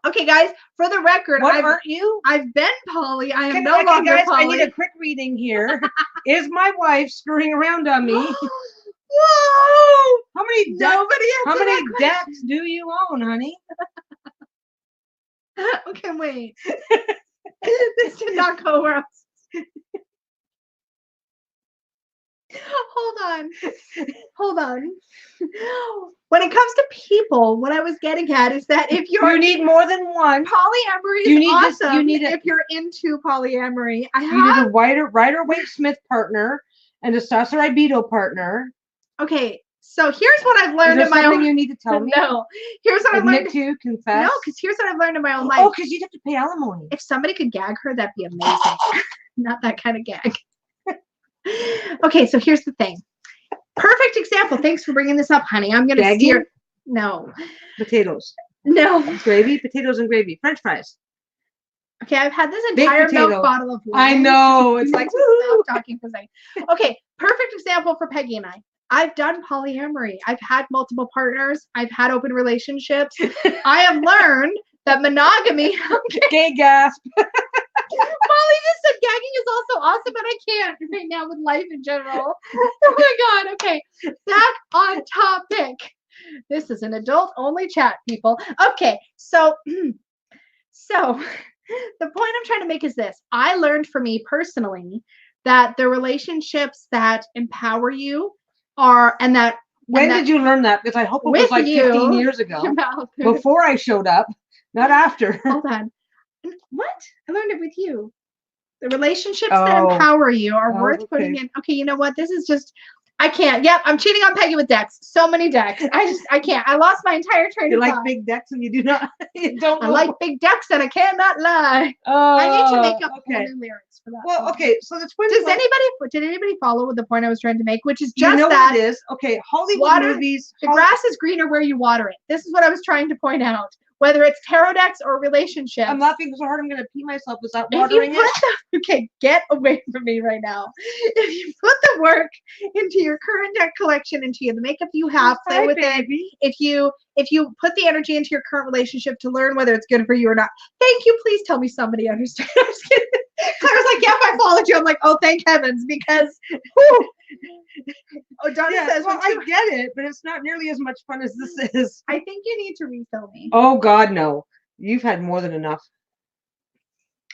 Okay, guys, for the record, aren't you? I've been poly. I am no longer guys, poly. I need a quick reading here. Is my wife screwing around on me? Whoa! How many decks do you own, honey? Okay, wait. This did not go where I was. Hold on. When it comes to people, what I was getting at is that if you need more than one, polyamory is awesome. If you're into polyamory, you need a Rider-Waite Smith partner and a Sassari Beetle partner. Okay, so here's what I've learned in my own. You need to tell me. No, here's what I've learned. To confess. No, because here's what I've learned in my own life. Oh, because you'd have to pay alimony. If somebody could gag her, that'd be amazing. Not that kind of gag. Okay, so here's the thing. Perfect example. Thanks for bringing this up, honey. I'm gonna steer. No. Potatoes. No. Gravy. Potatoes and gravy. French fries. Okay, I've had this entire milk bottle of wine. I know. It's like stop talking for a second. Okay, perfect example for Peggy and I. I've done polyamory. I've had multiple partners. I've had open relationships. I have learned that monogamy. Gay gasp. Molly just said gagging is also awesome, but I can't right now with life in general. Oh my God. Okay. Back on topic. This is an adult-only chat, people. Okay. So the point I'm trying to make is this. I learned for me personally that the relationships that empower you are, and that. When did you learn that? Because I hope it was like 15 years ago. Before I showed up, not after. Hold on. What? I learned it with you. The relationships that empower you are worth putting in. Okay, you know what? This is just, I can't. Yep, I'm cheating on Peggy with decks. So many decks. I can't. I lost my entire train of thought. You like big decks and you don't know. I like big decks and I cannot lie. I need to make up new lyrics for that. Well, okay, so the twin. Did anybody follow with the point I was trying to make? Which is just what it is. Okay, Hollywood movies. The grass is greener where you water it. This is what I was trying to point out. Whether it's tarot decks or relationships. I'm laughing so hard I'm going to pee myself without watering it. Okay, get away from me right now. If you put the work into your current deck collection, into the makeup you have, play with it. If you put the energy into your current relationship to learn whether it's good for you or not. Thank you. Please tell me somebody understands. I'm just kidding. Claire's like, yep, I followed you. I'm like, oh, thank heavens, because Donna says, well, I get it, but it's not nearly as much fun as this is. I think you need to refill me. Oh God, no. You've had more than enough.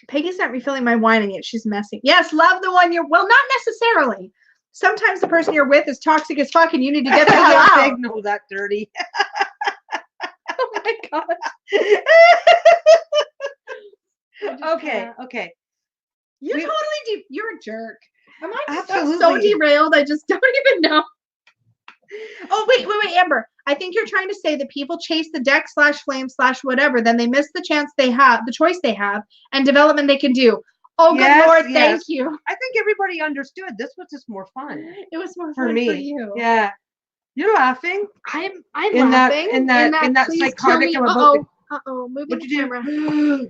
Peggy's not refilling my wine, and yet she's messy. Yes, love the one you're. Well, not necessarily. Sometimes the person you're with is toxic as fuck, and you need to get the hell out. No, that dirty. Oh my God. Okay. You totally do. You're a jerk. Am I absolutely so derailed? I just don't even know. Oh, wait, Amber. I think you're trying to say that people chase the deck /flame /whatever, then they miss the choice they have, and development they can do. Oh, good Lord, thank you. I think everybody understood. This was just more fun. It was more fun for you. Yeah. You're laughing. I'm laughing. In that psychotic. Moving the camera.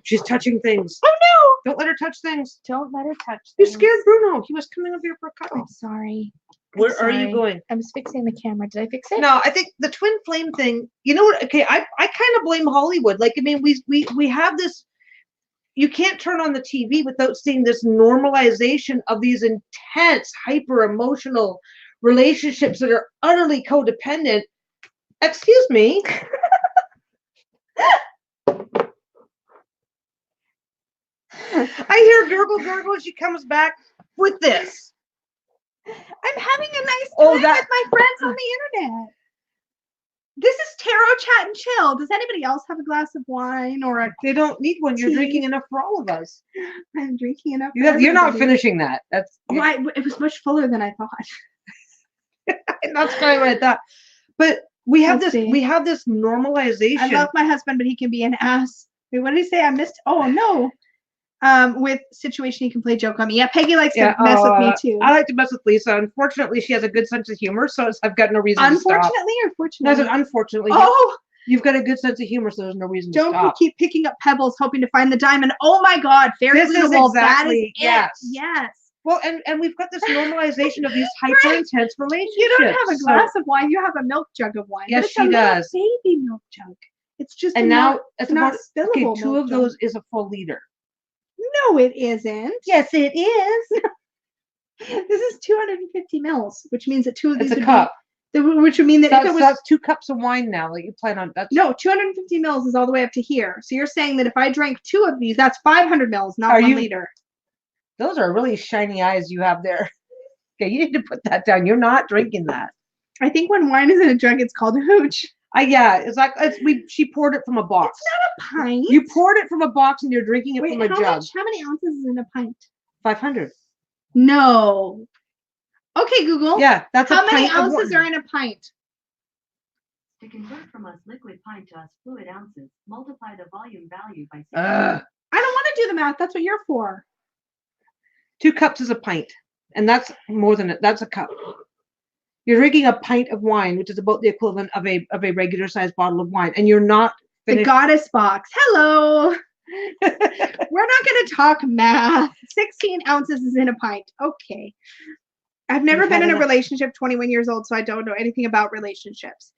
She's touching things. Oh no! Don't let her touch things. Don't let her touch You things. scared Bruno. He was coming over here for a cuddle. I'm sorry. Where are you going? I was fixing the camera. Did I fix it? No, I think the twin flame thing. You know what? Okay, I kind of blame Hollywood. Like, I mean, we have this. You can't turn on the TV without seeing this normalization of these intense, hyper emotional relationships that are utterly codependent. Excuse me. I hear gurgle. She comes back with this. I'm having a nice time with my friends on the internet. This is Tarot Chat and Chill. Does anybody else have a glass of wine or a They don't need one. You're drinking enough for all of us. I'm drinking enough. You're not finishing that. That's it was much fuller than I thought. That's kind of what I thought. But we have Let's this see. we have this normalization. I love my husband, but he can be an ass. Wait, what did he say? I missed. Oh no. With situation, he can play joke on me. Yeah, Peggy likes to mess with me too. I like to mess with Lisa. Unfortunately, she has a good sense of humor, so I've got no reason to stop. Unfortunately or fortunately? No, unfortunately. Oh, you've got a good sense of humor, so there's no reason to stop. Don't keep picking up pebbles, hoping to find the diamond. Oh my God, very this is relatable. exactly That is it. Yes. Well, and we've got this normalization of these hyper intense relationships. You don't have a glass of wine; you have a milk jug of wine. Yes, but it's she does. Baby milk jug. It's just and now it's not about spillable. two of those is a full liter. No, it isn't. Yes, it is. This is 250 mils, which means that two of these would a cup. Which would mean that if it was that's 2 cups of wine now. Like you plan on that. No, 250 mils is all the way up to here. So you're saying that if I drank 2 of these, that's 500 mils, not 1 liter. Those are really shiny eyes you have there. Okay, you need to put that down. You're not drinking that. I think when wine is in a jug, it's called a hooch. Yeah, it's like she poured it from a box. It's not a pint. You poured it from a box and you're drinking it from a jug. How many ounces is in a pint? 500. No. Okay, Google. Yeah, that's how many ounces are in a pint? To convert from us liquid pint to us fluid ounces, multiply the volume value by 6. I don't want to do the math. That's what you're for. 2 cups is a pint, and that's more than it. That's a cup. You're drinking a pint of wine, which is about the equivalent of a regular sized bottle of wine, and you're not finished. The goddess box. Hello. We're not going to talk math. 16 ounces is in a pint. Okay. I've never been in a relationship, 21 years old, so I don't know anything about relationships.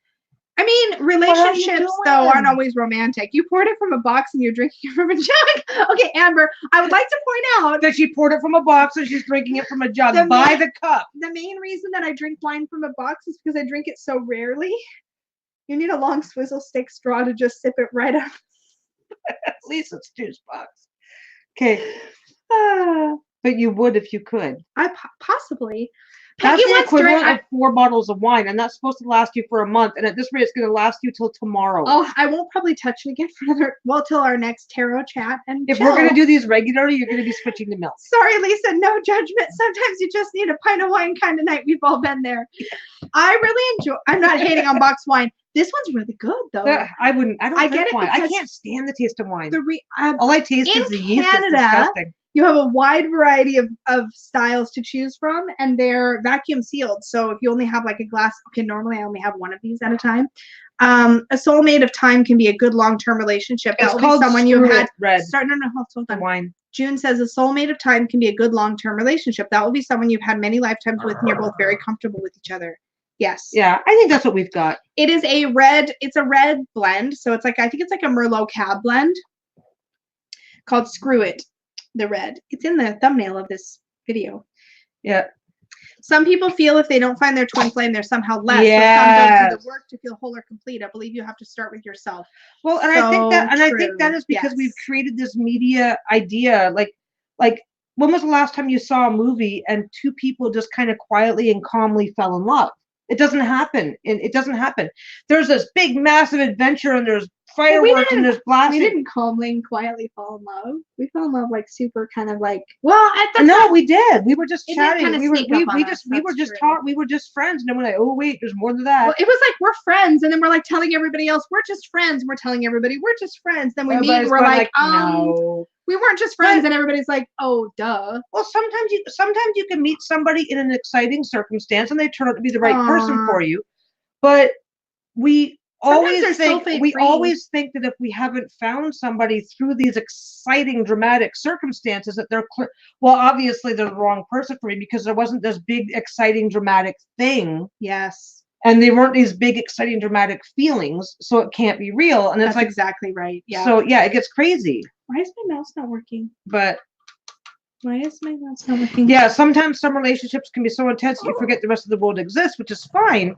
I mean, relationships, though, aren't always romantic. You poured it from a box and you're drinking it from a jug. Okay, Amber, I would like to point out that she poured it from a box and she's drinking it from a jug by the cup. The main reason that I drink wine from a box is because I drink it so rarely. You need a long swizzle stick straw to just sip it right up. At least it's juice box. Okay. But you would if you could. Possibly. That's the equivalent of 4 bottles of wine, and that's supposed to last you for a month. And at this rate, it's going to last you till tomorrow. Oh, I won't probably touch it again till our next tarot chat. And if we're going to do these regularly, you're going to be switching to milk. Sorry, Lisa, no judgment. Sometimes you just need a pint of wine kind of night. We've all been there. I really enjoy. I'm not hating on box wine. This one's really good, though. I don't drink wine. I can't stand the taste of wine. All I taste is the yeast. It's disgusting. You have a wide variety of styles to choose from, and they're vacuum sealed. So if you only have like a glass, okay, normally I only have one of these at a time. A soulmate of time can be a good long-term relationship. It's called someone you had red. Hold on. Wine. June says a soulmate of time can be a good long-term relationship. That will be someone you've had many lifetimes with, and you're both very comfortable with each other. Yes. Yeah, I think that's what we've got. It is a red. It's a red blend. So it's like I think it's like a Merlot Cab blend called Screw It. The red. It's in the thumbnail of this video. Yeah. Some people feel if they don't find their twin flame, they're somehow less. Yeah. Some don't do the work to feel whole or complete. I believe you have to start with yourself. Well, and I think that is because we've created this media idea. Like when was the last time you saw a movie and 2 people just kind of quietly and calmly fell in love? It doesn't happen. It doesn't happen. There's this big, massive adventure, and there's fireworks and there's blasting. We didn't calmly and quietly fall in love. We fell in love like super kind of like. No, we did. We were just chatting. We were just friends. And then we're like, oh wait, there's more than that. Well, it was like we're friends, and then we're like telling everybody else we're just friends. And we're telling everybody we're just friends. Then we meet, and we're like, no. We weren't just friends, and everybody's like, oh, duh. Well, sometimes you can meet somebody in an exciting circumstance, and they turn out to be the right person for you. But we always think that if we haven't found somebody through these exciting, dramatic circumstances, that obviously they're the wrong person for me because there wasn't this big, exciting, dramatic thing. Yes. And they weren't these big, exciting, dramatic feelings, so it can't be real. And that's like exactly right. Yeah. So yeah, it gets crazy. Why is my mouse not working? But why is my mouse not working? Yeah, sometimes some relationships can be so intense that you forget the rest of the world exists, which is fine.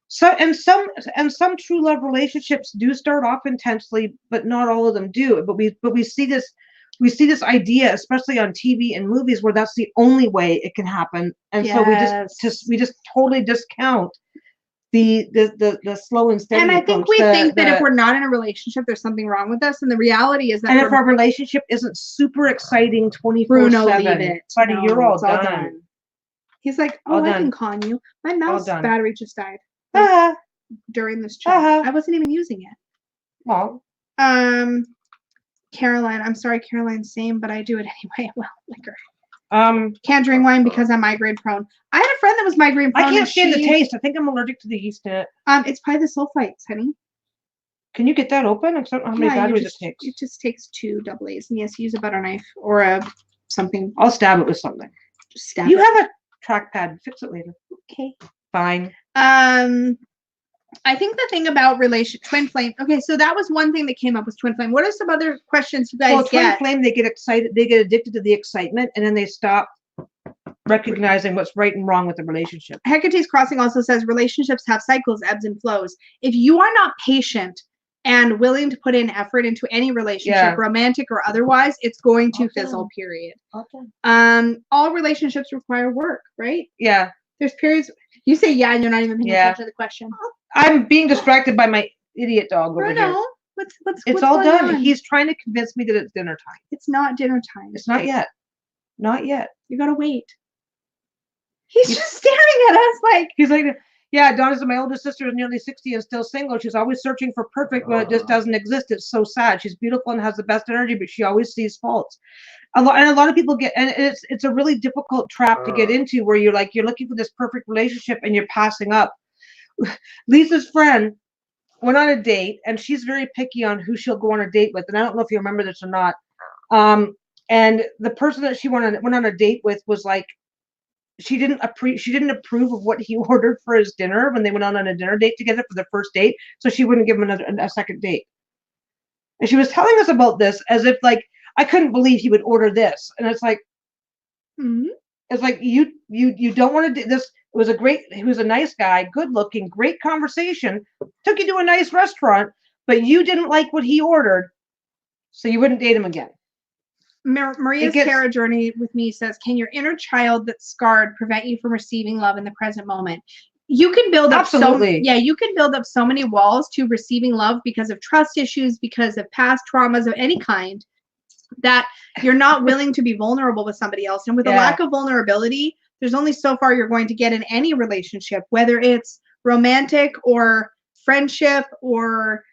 So and some true love relationships do start off intensely, but not all of them do. But we see this idea, especially on TV and movies, where that's the only way it can happen, and so we just totally discount the slow and steady. And I think we think that if we're not in a relationship, there's something wrong with us, and the reality is that. And if our relationship isn't super exciting 24/7, Bruno, leave it. Buddy, you're all done. He's like, oh, I can con you. My mouse battery just died. during this chat. I wasn't even using it. Well, Caroline, I'm sorry, Caroline, same, but I do it anyway. Well, liquor. can't drink wine because I'm migraine prone. I had a friend that was migraine prone. I can't stand the taste. I think I'm allergic to the yeast in it. It's probably the sulfites, honey. Can you get that open? I don't know how many batteries it takes. It just takes 2 double A's. And yes, use a butter knife or a something. I'll stab it with something. Just stab you it. have a trackpad. Fix it later. Okay. Fine. I think the thing about twin flame. Okay, so that was one thing that came up was twin flame. What are some other questions you guys twin flame, they get excited. They get addicted to the excitement, and then they stop recognizing what's right and wrong with the relationship. Hecate's Crossing also says relationships have cycles, ebbs and flows. If you are not patient and willing to put in effort into any relationship, romantic or otherwise, it's going to fizzle, period. All relationships require work, right? Yeah. There's periods. You say yeah, and you're not even paying attention to the question. I'm being distracted by my idiot dog over here. What's all done. On? He's trying to convince me that it's dinner time. It's not dinner time. It's not yet. Not yet. You gotta wait. He's just staring at us like. He's like, yeah, Donna's my oldest sister is nearly 60 and still single. She's always searching for perfect, but it just doesn't exist. It's so sad. She's beautiful and has the best energy, but she always sees faults. A lot of people get, and it's a really difficult trap to get into where you're looking for this perfect relationship and you're passing up. Lisa's friend went on a date, and she's very picky on who she'll go on a date with. And I don't know if you remember this or not. And the person that she went on a date with was like, she didn't approve of what he ordered for his dinner when they went on a dinner date together for their first date. So she wouldn't give him a second date. And she was telling us about this as if like, I couldn't believe he would order this. And it's like, it's like, you don't want to do this. He was a nice guy, good looking, great conversation, took you to a nice restaurant, but you didn't like what he ordered. So you wouldn't date him again. Maria's Tarot Journey with me says, can your inner child that's scarred prevent you from receiving love in the present moment? You can build up you can build up so many walls to receiving love because of trust issues, because of past traumas of any kind, that you're not willing to be vulnerable with somebody else. And with a lack of vulnerability, there's only so far you're going to get in any relationship, whether it's romantic or friendship or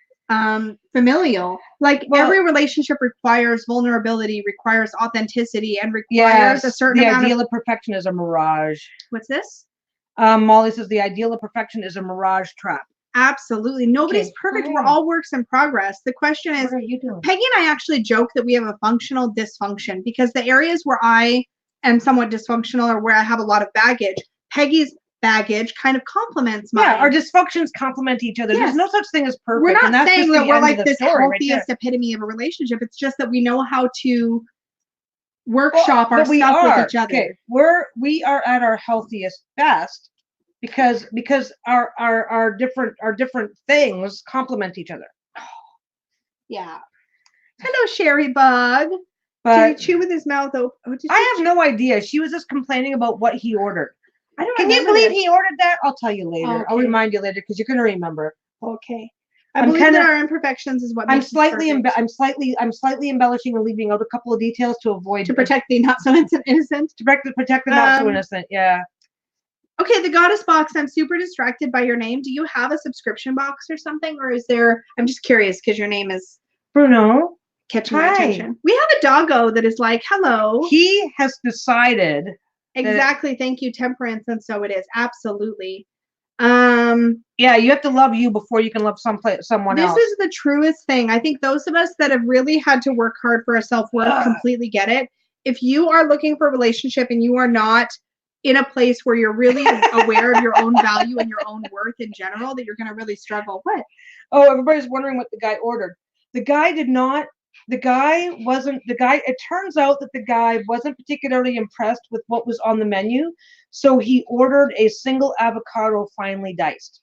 familial. Every relationship requires vulnerability, requires authenticity, and requires a certain amount. The ideal of perfection is a mirage. What's this? Molly says the ideal of perfection is a mirage trap. Absolutely. Nobody's perfect. We're all works in progress. The question is, Peggy and I actually joke that we have a functional dysfunction because the areas where I am somewhat dysfunctional or where I have a lot of baggage, Peggy's baggage kind of complements mine. Yeah, our dysfunctions complement each other. There's no such thing as perfect. We're not saying that we're like this healthiest epitome of a relationship. It's just that we know how to workshop our stuff with each other. Okay, we are at our healthiest best because our different things complement each other. Yeah. Hello, Sherry Bug. But did he chew with his mouth open? I have no idea. She was just complaining about what he ordered. Can you believe he ordered that? I'll tell you later. Okay. I'll remind you later because you're going to remember. Okay. I believe that our imperfections is what makes I'm slightly embellishing and leaving out a couple of details to protect the not so innocent. To protect the not so innocent. Yeah. Okay, the goddess box. I'm super distracted by your name. Do you have a subscription box or something, or is there? I'm just curious because your name is Bruno. Catching my attention. We have a doggo that is like, hello. He has decided. Exactly. Thank you, Temperance, and so it is. Absolutely. Yeah, you have to love you before you can love someone else. This is the truest thing. I think those of us that have really had to work hard for our self-worth completely get it. If you are looking for a relationship and you are not in a place where you're really aware of your own value and your own worth in general, that you're going to really struggle. What? Oh, everybody's wondering what the guy ordered. It turns out that the guy wasn't particularly impressed with what was on the menu. So he ordered a single avocado finely diced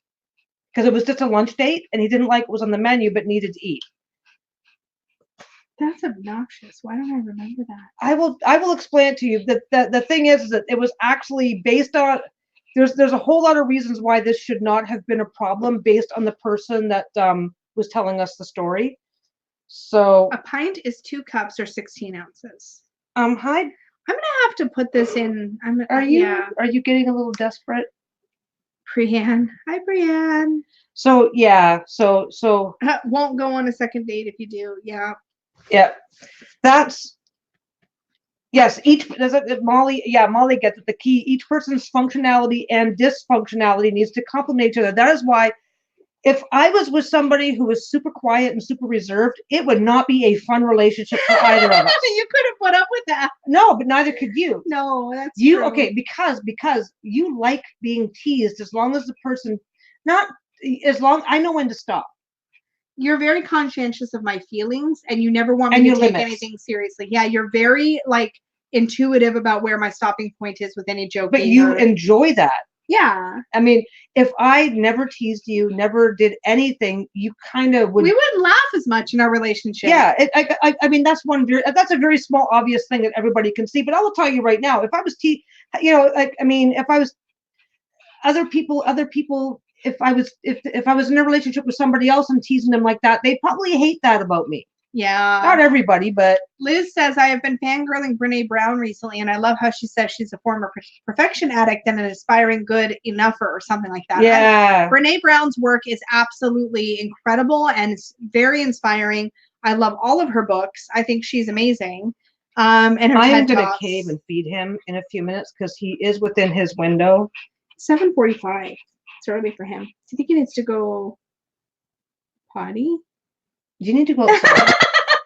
because it was just a lunch date and he didn't like what was on the menu, but needed to eat. That's obnoxious. Why don't I remember that? I will explain it to you. The thing is that it was actually based on, there's a whole lot of reasons why this should not have been a problem based on the person that was telling us the story. So a pint is 2 cups or 16 ounces. Hi. I'm gonna have to put this in. Are you getting a little desperate? Brianne. Hi, Brianne. So yeah, so Won't go on a second date if you do. Yeah. yeah, that's yes. Molly, yeah, Molly gets it. The key: each person's functionality and dysfunctionality needs to complement each other. That is why, if I was with somebody who was super quiet and super reserved, it would not be a fun relationship for either of us. You could have put up with that. No, but neither could you. No, that's You true. okay? Because you like being teased as long as the person, not as long. I know when to stop. You're very conscientious of my feelings, and you never want me And to your take limits. anything seriously. Yeah, you're very like intuitive about where my stopping point is with any joking. But you or- enjoy that. yeah. I mean, if I never teased you, never did anything, you kind of would. We wouldn't laugh as much in our relationship. Yeah, I mean that's that's a very small obvious thing that everybody can see. But I will tell you right now, if I was if I was other people, if I was in a relationship with somebody else and teasing them like that, they probably hate that about me. Yeah. Not everybody, but Liz says, I have been fangirling Brene Brown recently, and I love how she says she's a former perfection addict and an aspiring good enougher or something like that. yeah. Brene Brown's work is absolutely incredible and it's very inspiring. I love all of her books. I think she's amazing. And her I am TED going to Talks. cave and feed him in a few minutes because he is within his window. 7:45. It's early for him. Do you think he needs to go potty? You need to go outside.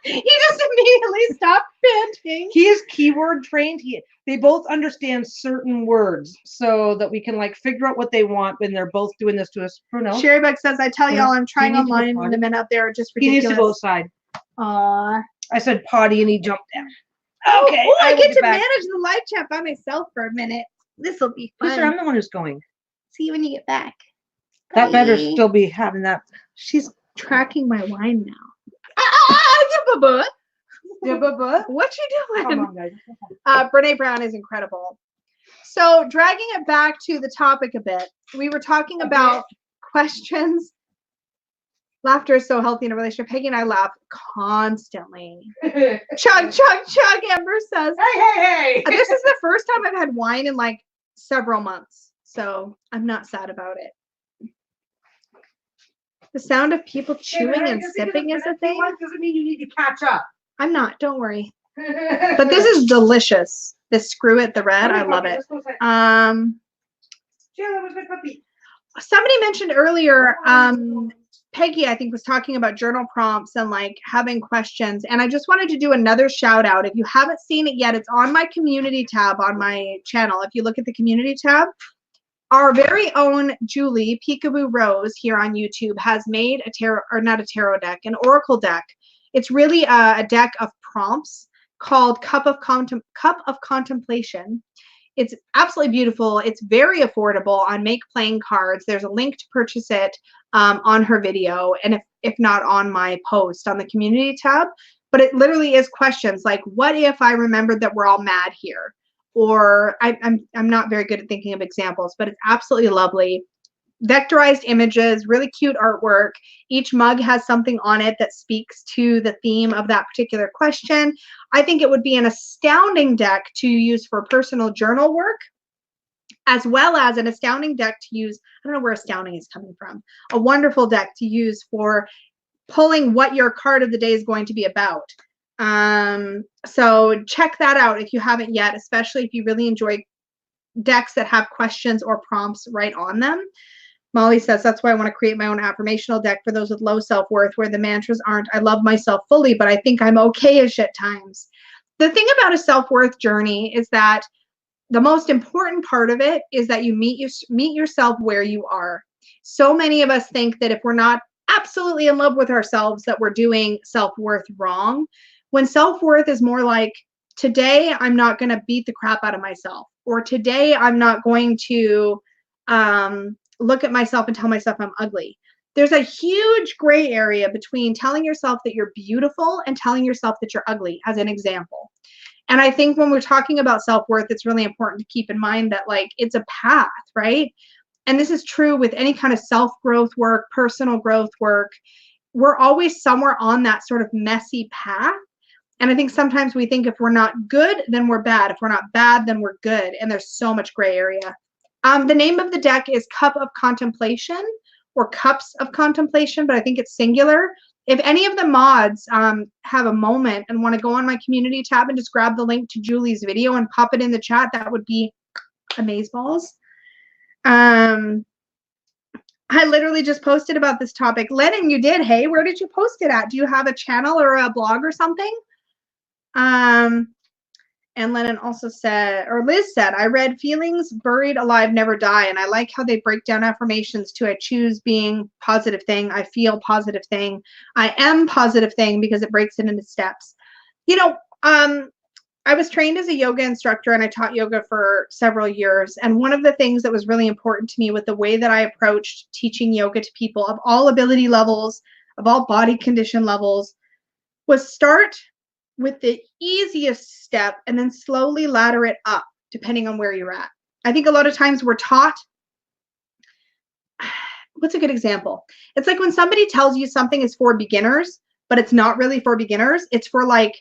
He just immediately stopped panting. He is keyword trained. They both understand certain words so that we can like figure out what they want when they're both doing this to us. Bruno. Sherry Buck says, I tell y'all I'm trying You need to go online and the potty. men out there are just He ridiculous. needs to go outside. Aw. I said potty and he jumped down. Okay. Oh, I will get be to back. manage the live chat by myself for a minute. This will be fun. Yes, sir, I'm the one who's going. See you when you get back. That better Bye. still be having that. She's tracking my wine now. What you doing? Come on, guys. Brene Brown is incredible. So, dragging it back to the topic a bit, we were talking about questions. Laughter is so healthy in a relationship. Peggy and I laugh constantly. Chug, chug, chug, Amber says. Hey. This is the first time I've had wine in like several months, so I'm not sad about it. The sound of people chewing and sipping is a thing. Doesn't mean you need to catch up. I'm not, don't worry. But this is delicious. This Screw It, the red, I love it. Somebody mentioned earlier, Peggy, I think, was talking about journal prompts and like having questions. And I just wanted to do another shout out. If you haven't seen it yet, it's on my community tab on my channel. If you look at the community tab, our very own Julie Peekaboo Rose here on YouTube has made a tarot, or not a tarot deck, an oracle deck. It's really a deck of prompts called Cup of Contemplation. It's absolutely beautiful. It's very affordable on Make Playing Cards. There's a link to purchase it on her video, and if not on my post on the community tab. But it literally is questions like, what if I remembered that we're all mad here? Or I'm not very good at thinking of examples, but it's absolutely lovely. Vectorized images, really cute artwork. Each mug has something on it that speaks to the theme of that particular question. I think it would be an astounding deck to use for personal journal work, as well as an astounding deck to use. I don't know where astounding is coming from. A wonderful deck to use for pulling what your card of the day is going to be about. So check that out if you haven't yet, especially if you really enjoy decks that have questions or prompts right on them. Molly says, that's why I want to create my own affirmational deck for those with low self-worth, where the mantras aren't, I love myself fully, but I think I'm okay-ish at times. The thing about a self-worth journey is that the most important part of it is that you meet yourself where you are. So many of us think that if we're not absolutely in love with ourselves, that we're doing self-worth wrong. When self-worth is more like, today I'm not going to beat the crap out of myself, or today I'm not going to look at myself and tell myself I'm ugly. There's a huge gray area between telling yourself that you're beautiful and telling yourself that you're ugly, as an example. And I think when we're talking about self-worth, it's really important to keep in mind that like it's a path, right? And this is true with any kind of self-growth work, personal growth work. We're always somewhere on that sort of messy path. And I think sometimes we think if we're not good, then we're bad. If we're not bad, then we're good. And there's so much gray area. The name of the deck is Cup of Contemplation, or cups of contemplation, but I think it's singular. If any of the mods have a moment and want to go on my community tab and just grab the link to Julie's video and pop it in the chat, that would be amazeballs. I literally just posted about this topic. Lennon, you did, hey? Where did you post it at? Do you have a channel or a blog or something? And Lennon also said, or Liz said, I read Feelings Buried Alive Never Die, and I like how they break down affirmations to I choose being positive thing, I feel positive thing, I am positive thing, because it breaks it into steps. You know, I was trained as a yoga instructor and I taught yoga for several years. And one of the things that was really important to me with the way that I approached teaching yoga to people of all ability levels, of all body condition levels, was start with the easiest step and then slowly ladder it up depending on where you're at. I think a lot of times we're taught, what's a good example? It's like when somebody tells you something is for beginners, but it's not really for beginners. It's for like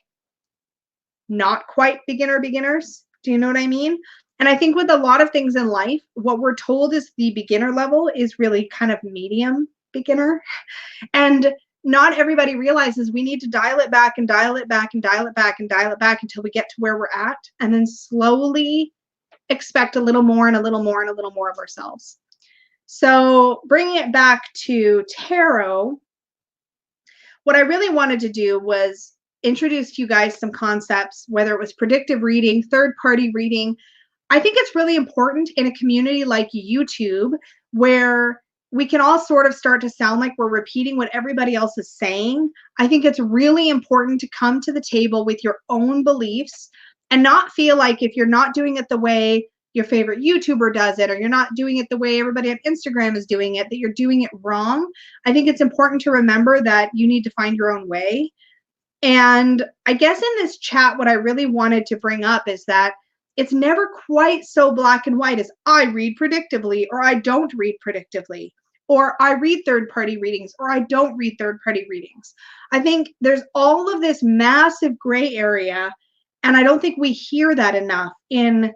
not quite beginners. Do you know what I mean? And I think with a lot of things in life, what we're told is the beginner level is really kind of medium beginner. And not everybody realizes we need to dial it back and dial it back and dial it back and dial it back until we get to where we're at, and then slowly expect a little more and a little more and a little more of ourselves. So bringing it back to tarot, what I really wanted to do was introduce to you guys some concepts, whether it was predictive reading, third-party reading. I think it's really important in a community like YouTube where we can all sort of start to sound like we're repeating what everybody else is saying. I think it's really important to come to the table with your own beliefs and not feel like if you're not doing it the way your favorite YouTuber does it, or you're not doing it the way everybody on Instagram is doing it, that you're doing it wrong. I think it's important to remember that you need to find your own way. And I guess in this chat, what I really wanted to bring up is that it's never quite so black and white as I read predictively or I don't read predictively, or I read third-party readings or I don't read third-party readings. I think there's all of this massive gray area, and I don't think we hear that enough in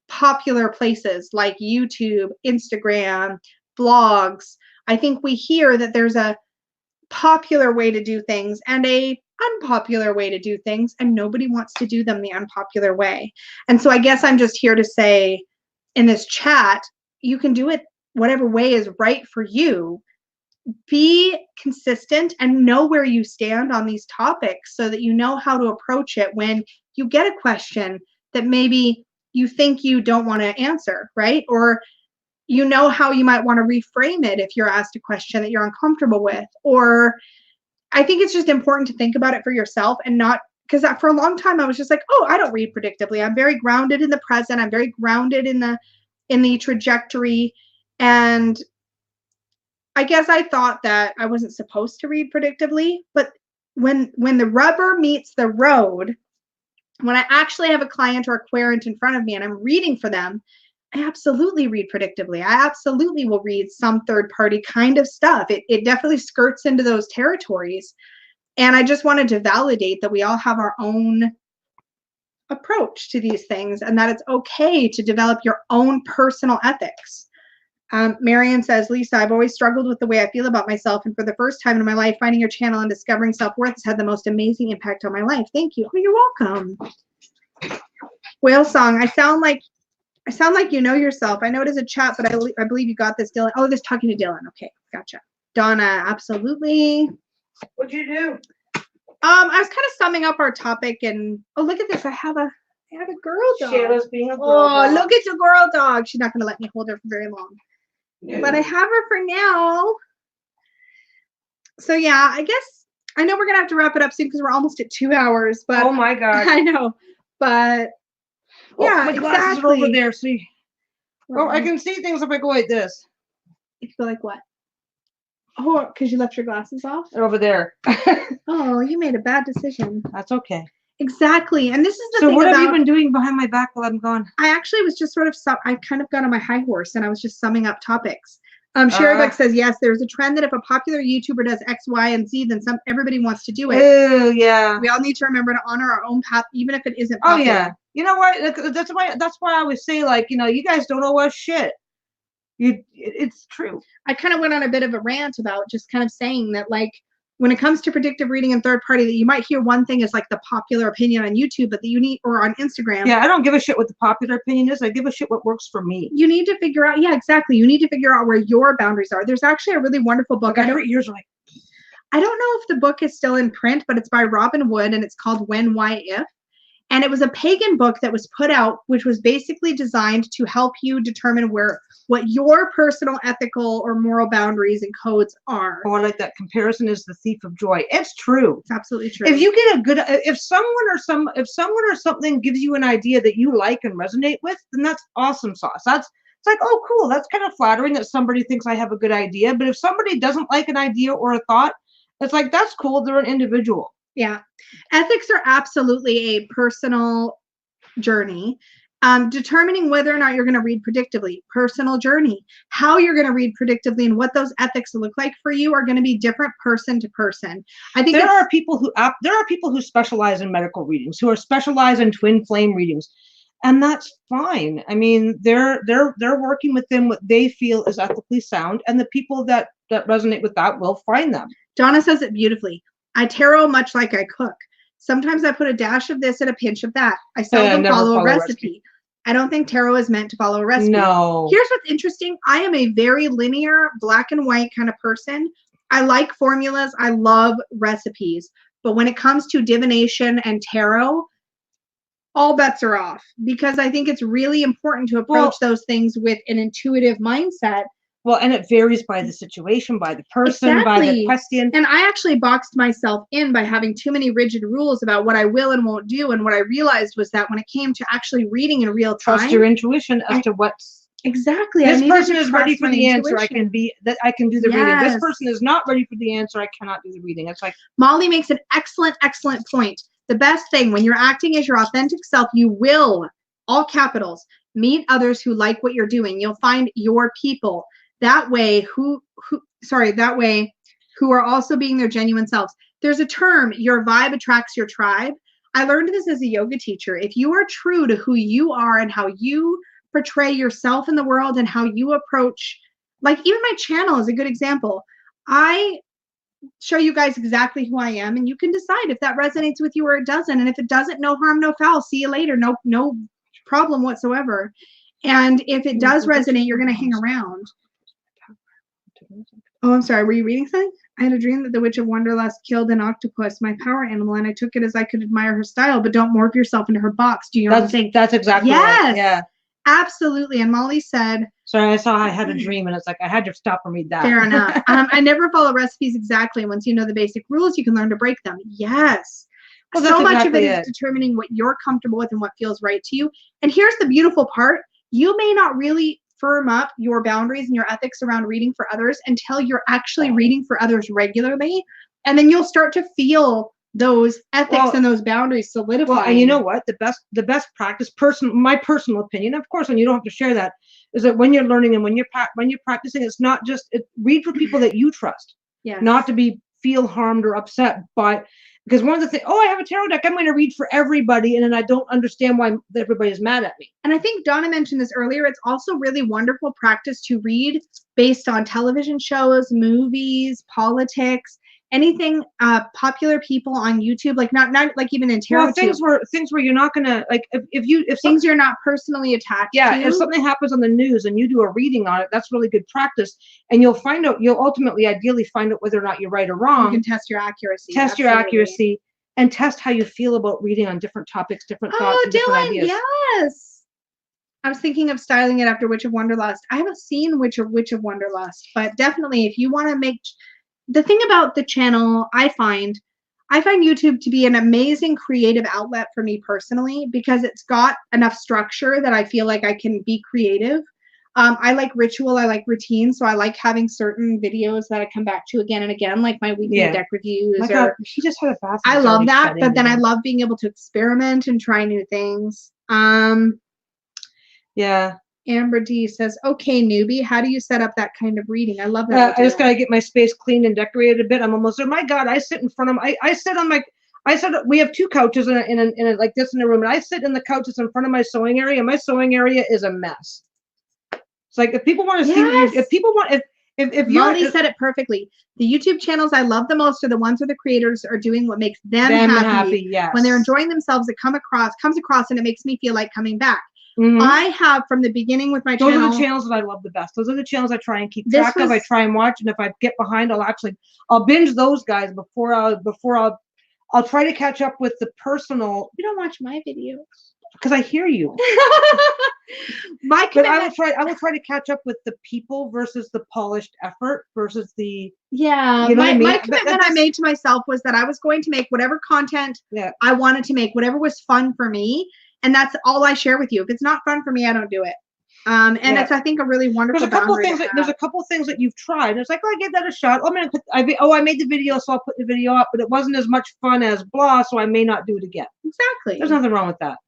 popular places like YouTube, Instagram, blogs. I think we hear that there's a popular way to do things and a unpopular way to do things, and nobody wants to do them the unpopular way. And so I guess I'm just here to say in this chat, you can do it whatever way is right for you. Be consistent and know where you stand on these topics so that you know how to approach it when you get a question that maybe you think you don't want to answer, right? Or you know how you might want to reframe it if you're asked a question that you're uncomfortable with. Or I think it's just important to think about it for yourself and not, because for a long time I was just like, oh, I don't read predictively. I'm very grounded in the present. I'm very grounded in the trajectory. And I guess I thought that I wasn't supposed to read predictively, but when the rubber meets the road, when I actually have a client or a querent in front of me and I'm reading for them, I absolutely read predictively. I absolutely will read some third-party kind of stuff. It definitely skirts into those territories. And I just wanted to validate that we all have our own approach to these things and that it's okay to develop your own personal ethics. Marian says, Lisa, I've always struggled with the way I feel about myself. And for the first time in my life, finding your channel and discovering self-worth has had the most amazing impact on my life. Thank you. Oh, you're welcome. Whale song. I sound like you know yourself. I know it is a chat, but I believe you got this, Dylan. Oh, this talking to Dylan. Okay, gotcha. Donna, absolutely. What'd you do? I was kind of summing up our topic, and oh, look at this. I have a girl dog. Shayla's being a girl Oh, dog. look at the girl dog. She's not going to let me hold her for very long. Yeah. But I have her for now. So yeah, I guess I know we're going to have to wrap it up soon because we're almost at 2 hours. But Oh my God. I know. But yeah, my glasses exactly. are over there. See. Oh, I can see things if I go like this. You feel like what? Oh, because you left your glasses off? They're over there. Oh, you made a bad decision. That's okay. Exactly. And this is the So thing what about, have you been doing behind my back while I'm gone? I actually was just sort of, I kind of got on my high horse and I was just summing up topics. Sherry Buck says, yes, there's a trend that if a popular YouTuber does X, Y, and Z, then everybody wants to do it. Oh, yeah. We all need to remember to honor our own path, even if it isn't Oh, popular. yeah. You know what? That's why I always say, like, you know, you guys don't know what shit. It's true. I kind of went on a bit of a rant about just kind of saying that, like, when it comes to predictive reading and third party, that you might hear one thing is like the popular opinion on YouTube, but that you need, or on Instagram. Yeah, I don't give a shit what the popular opinion is. I give a shit what works for me. You need to figure out, yeah, exactly. You need to figure out where your boundaries are. There's actually a really wonderful book. Like, I heard yours like, I don't know if the book is still in print, but it's by Robin Wood and it's called When, Why, If. And it was a pagan book that was put out, which was basically designed to help you determine what your personal ethical or moral boundaries and codes are. oh, I like that. Comparison is the thief of joy. It's true. It's absolutely true. If you get a good, if someone or something gives you an idea that you like and resonate with, then that's awesome sauce. It's like, oh, cool. That's kind of flattering that somebody thinks I have a good idea. But if somebody doesn't like an idea or a thought, it's like, that's cool. They're an individual. Yeah. Ethics are absolutely a personal journey. Determining whether or not you're going to read predictively, personal journey. How you're going to read predictively and what those ethics look like for you are going to be different person to person. I think there are people who specialize in medical readings, who are specialized in twin flame readings, and that's fine. I mean, they're working within what they feel is ethically sound, and the people that resonate with that will find them. Donna says it beautifully. I tarot much like I cook. Sometimes I put a dash of this and a pinch of that. I seldom follow a recipe. I don't think tarot is meant to follow a recipe. No. Here's what's interesting. I am a very linear, black and white kind of person. I like formulas. I love recipes. But when it comes to divination and tarot, all bets are off, because I think it's really important to approach those things with an intuitive mindset. Well, and it varies by the situation, by the person, by the question. And I actually boxed myself in by having too many rigid rules about what I will and won't do. And what I realized was that when it came to actually reading in real time, trust your intuition as to what's exactly. This person is ready for the answer. I can do the reading. This person is not ready for the answer. I cannot do the reading. It's like Molly makes an excellent point. The best thing when you're acting as your authentic self, you will, all capitals, meet others who like what you're doing. You'll find your people. That way, who are also being their genuine selves. There's a term, your vibe attracts your tribe. I learned this as a yoga teacher. If you are true to who you are and how you portray yourself in the world and how you approach, like even my channel is a good example. I show you guys exactly who I am, and you can decide if that resonates with you or it doesn't. And if it doesn't, no harm, no foul. See you later. No problem whatsoever. And if it does resonate, you're going to hang around. Oh, I'm sorry. Were you reading something? I had a dream that the Witch of Wonderlust killed an octopus, my power animal, and I took it as I could admire her style, but don't morph yourself into her box. Do your own thing. That's exactly right. Yeah. Absolutely. And Molly said, sorry, I saw I had a dream, and it's like I had to stop and read that. Fair enough. I never follow recipes exactly. Once you know the basic rules, you can learn to break them. Yes. Well, so much of it is determining what you're comfortable with and what feels right to you. And here's the beautiful part. You may not really firm up your boundaries and your ethics around reading for others until you're actually reading for others regularly. And then you'll start to feel those ethics and those boundaries solidify. Well, and you know what? The best practice, my personal opinion, of course, and you don't have to share that, is that when you're learning and when you're practicing, it's not just read for people that you trust. Yeah. Not to feel harmed or upset by. Because one of the things, I have a tarot deck, I'm going to read for everybody, and then I don't understand why everybody's mad at me. And I think Donna mentioned this earlier. It's also really wonderful practice to read based on television shows, movies, politics, anything, popular people on YouTube, like not like even in tarot. Well, things where you're not gonna like if things you're not personally attached to. If something happens on the news and you do a reading on it, that's really good practice, and you'll ultimately ideally find out whether or not you're right or wrong. You can test your accuracy. Your accuracy and test how you feel about reading on different topics, different thoughts, and different ideas. Yes. I was thinking of styling it after Witch of Wonderlust. I haven't seen Witch of Wonderlust, but definitely if you want to make. The thing about the channel, I find YouTube to be an amazing creative outlet for me personally, because it's got enough structure that I feel like I can be creative. I like ritual, I like routine, so I like having certain videos that I come back to again and again, like my weekly deck reviews. She just had a bath. I love that, but then I love being able to experiment and try new things. Yeah. Amber D says, okay, newbie, how do you set up that kind of reading? I love that. I just got to get my space cleaned and decorated a bit. I'm almost there. My God, I sit in front of we have two couches in a like this in a room, and I sit in the couches in front of my sewing area, and my sewing area is a mess. It's like if people want to see, Yes. if people want, if you're, Molly said it perfectly. The YouTube channels I love the most are the ones where the creators are doing what makes them happy. yes. When they're enjoying themselves, it comes across, and it makes me feel like coming back. Mhm. I have from the beginning with my Those channel. are the channels that I love the best. Those are the channels I try and keep track of. I try and watch, and if I get behind, I'll binge those guys before I'll try to catch up with the personal. You don't watch my videos because I hear you. My But commitment. I will try to catch up with the people versus the polished effort versus the. Yeah, you know what I mean? my commitment I made to myself was that I was going to make whatever content I wanted to make, whatever was fun for me, and that's all I share with you. If it's not fun for me, I don't do it. And it's, I think, a really wonderful boundary. There's a couple things that you've tried. It's like, oh, I gave that a shot. I made the video, so I'll put the video up, but it wasn't as much fun as blah, so I may not do it again. Exactly. There's nothing wrong with that.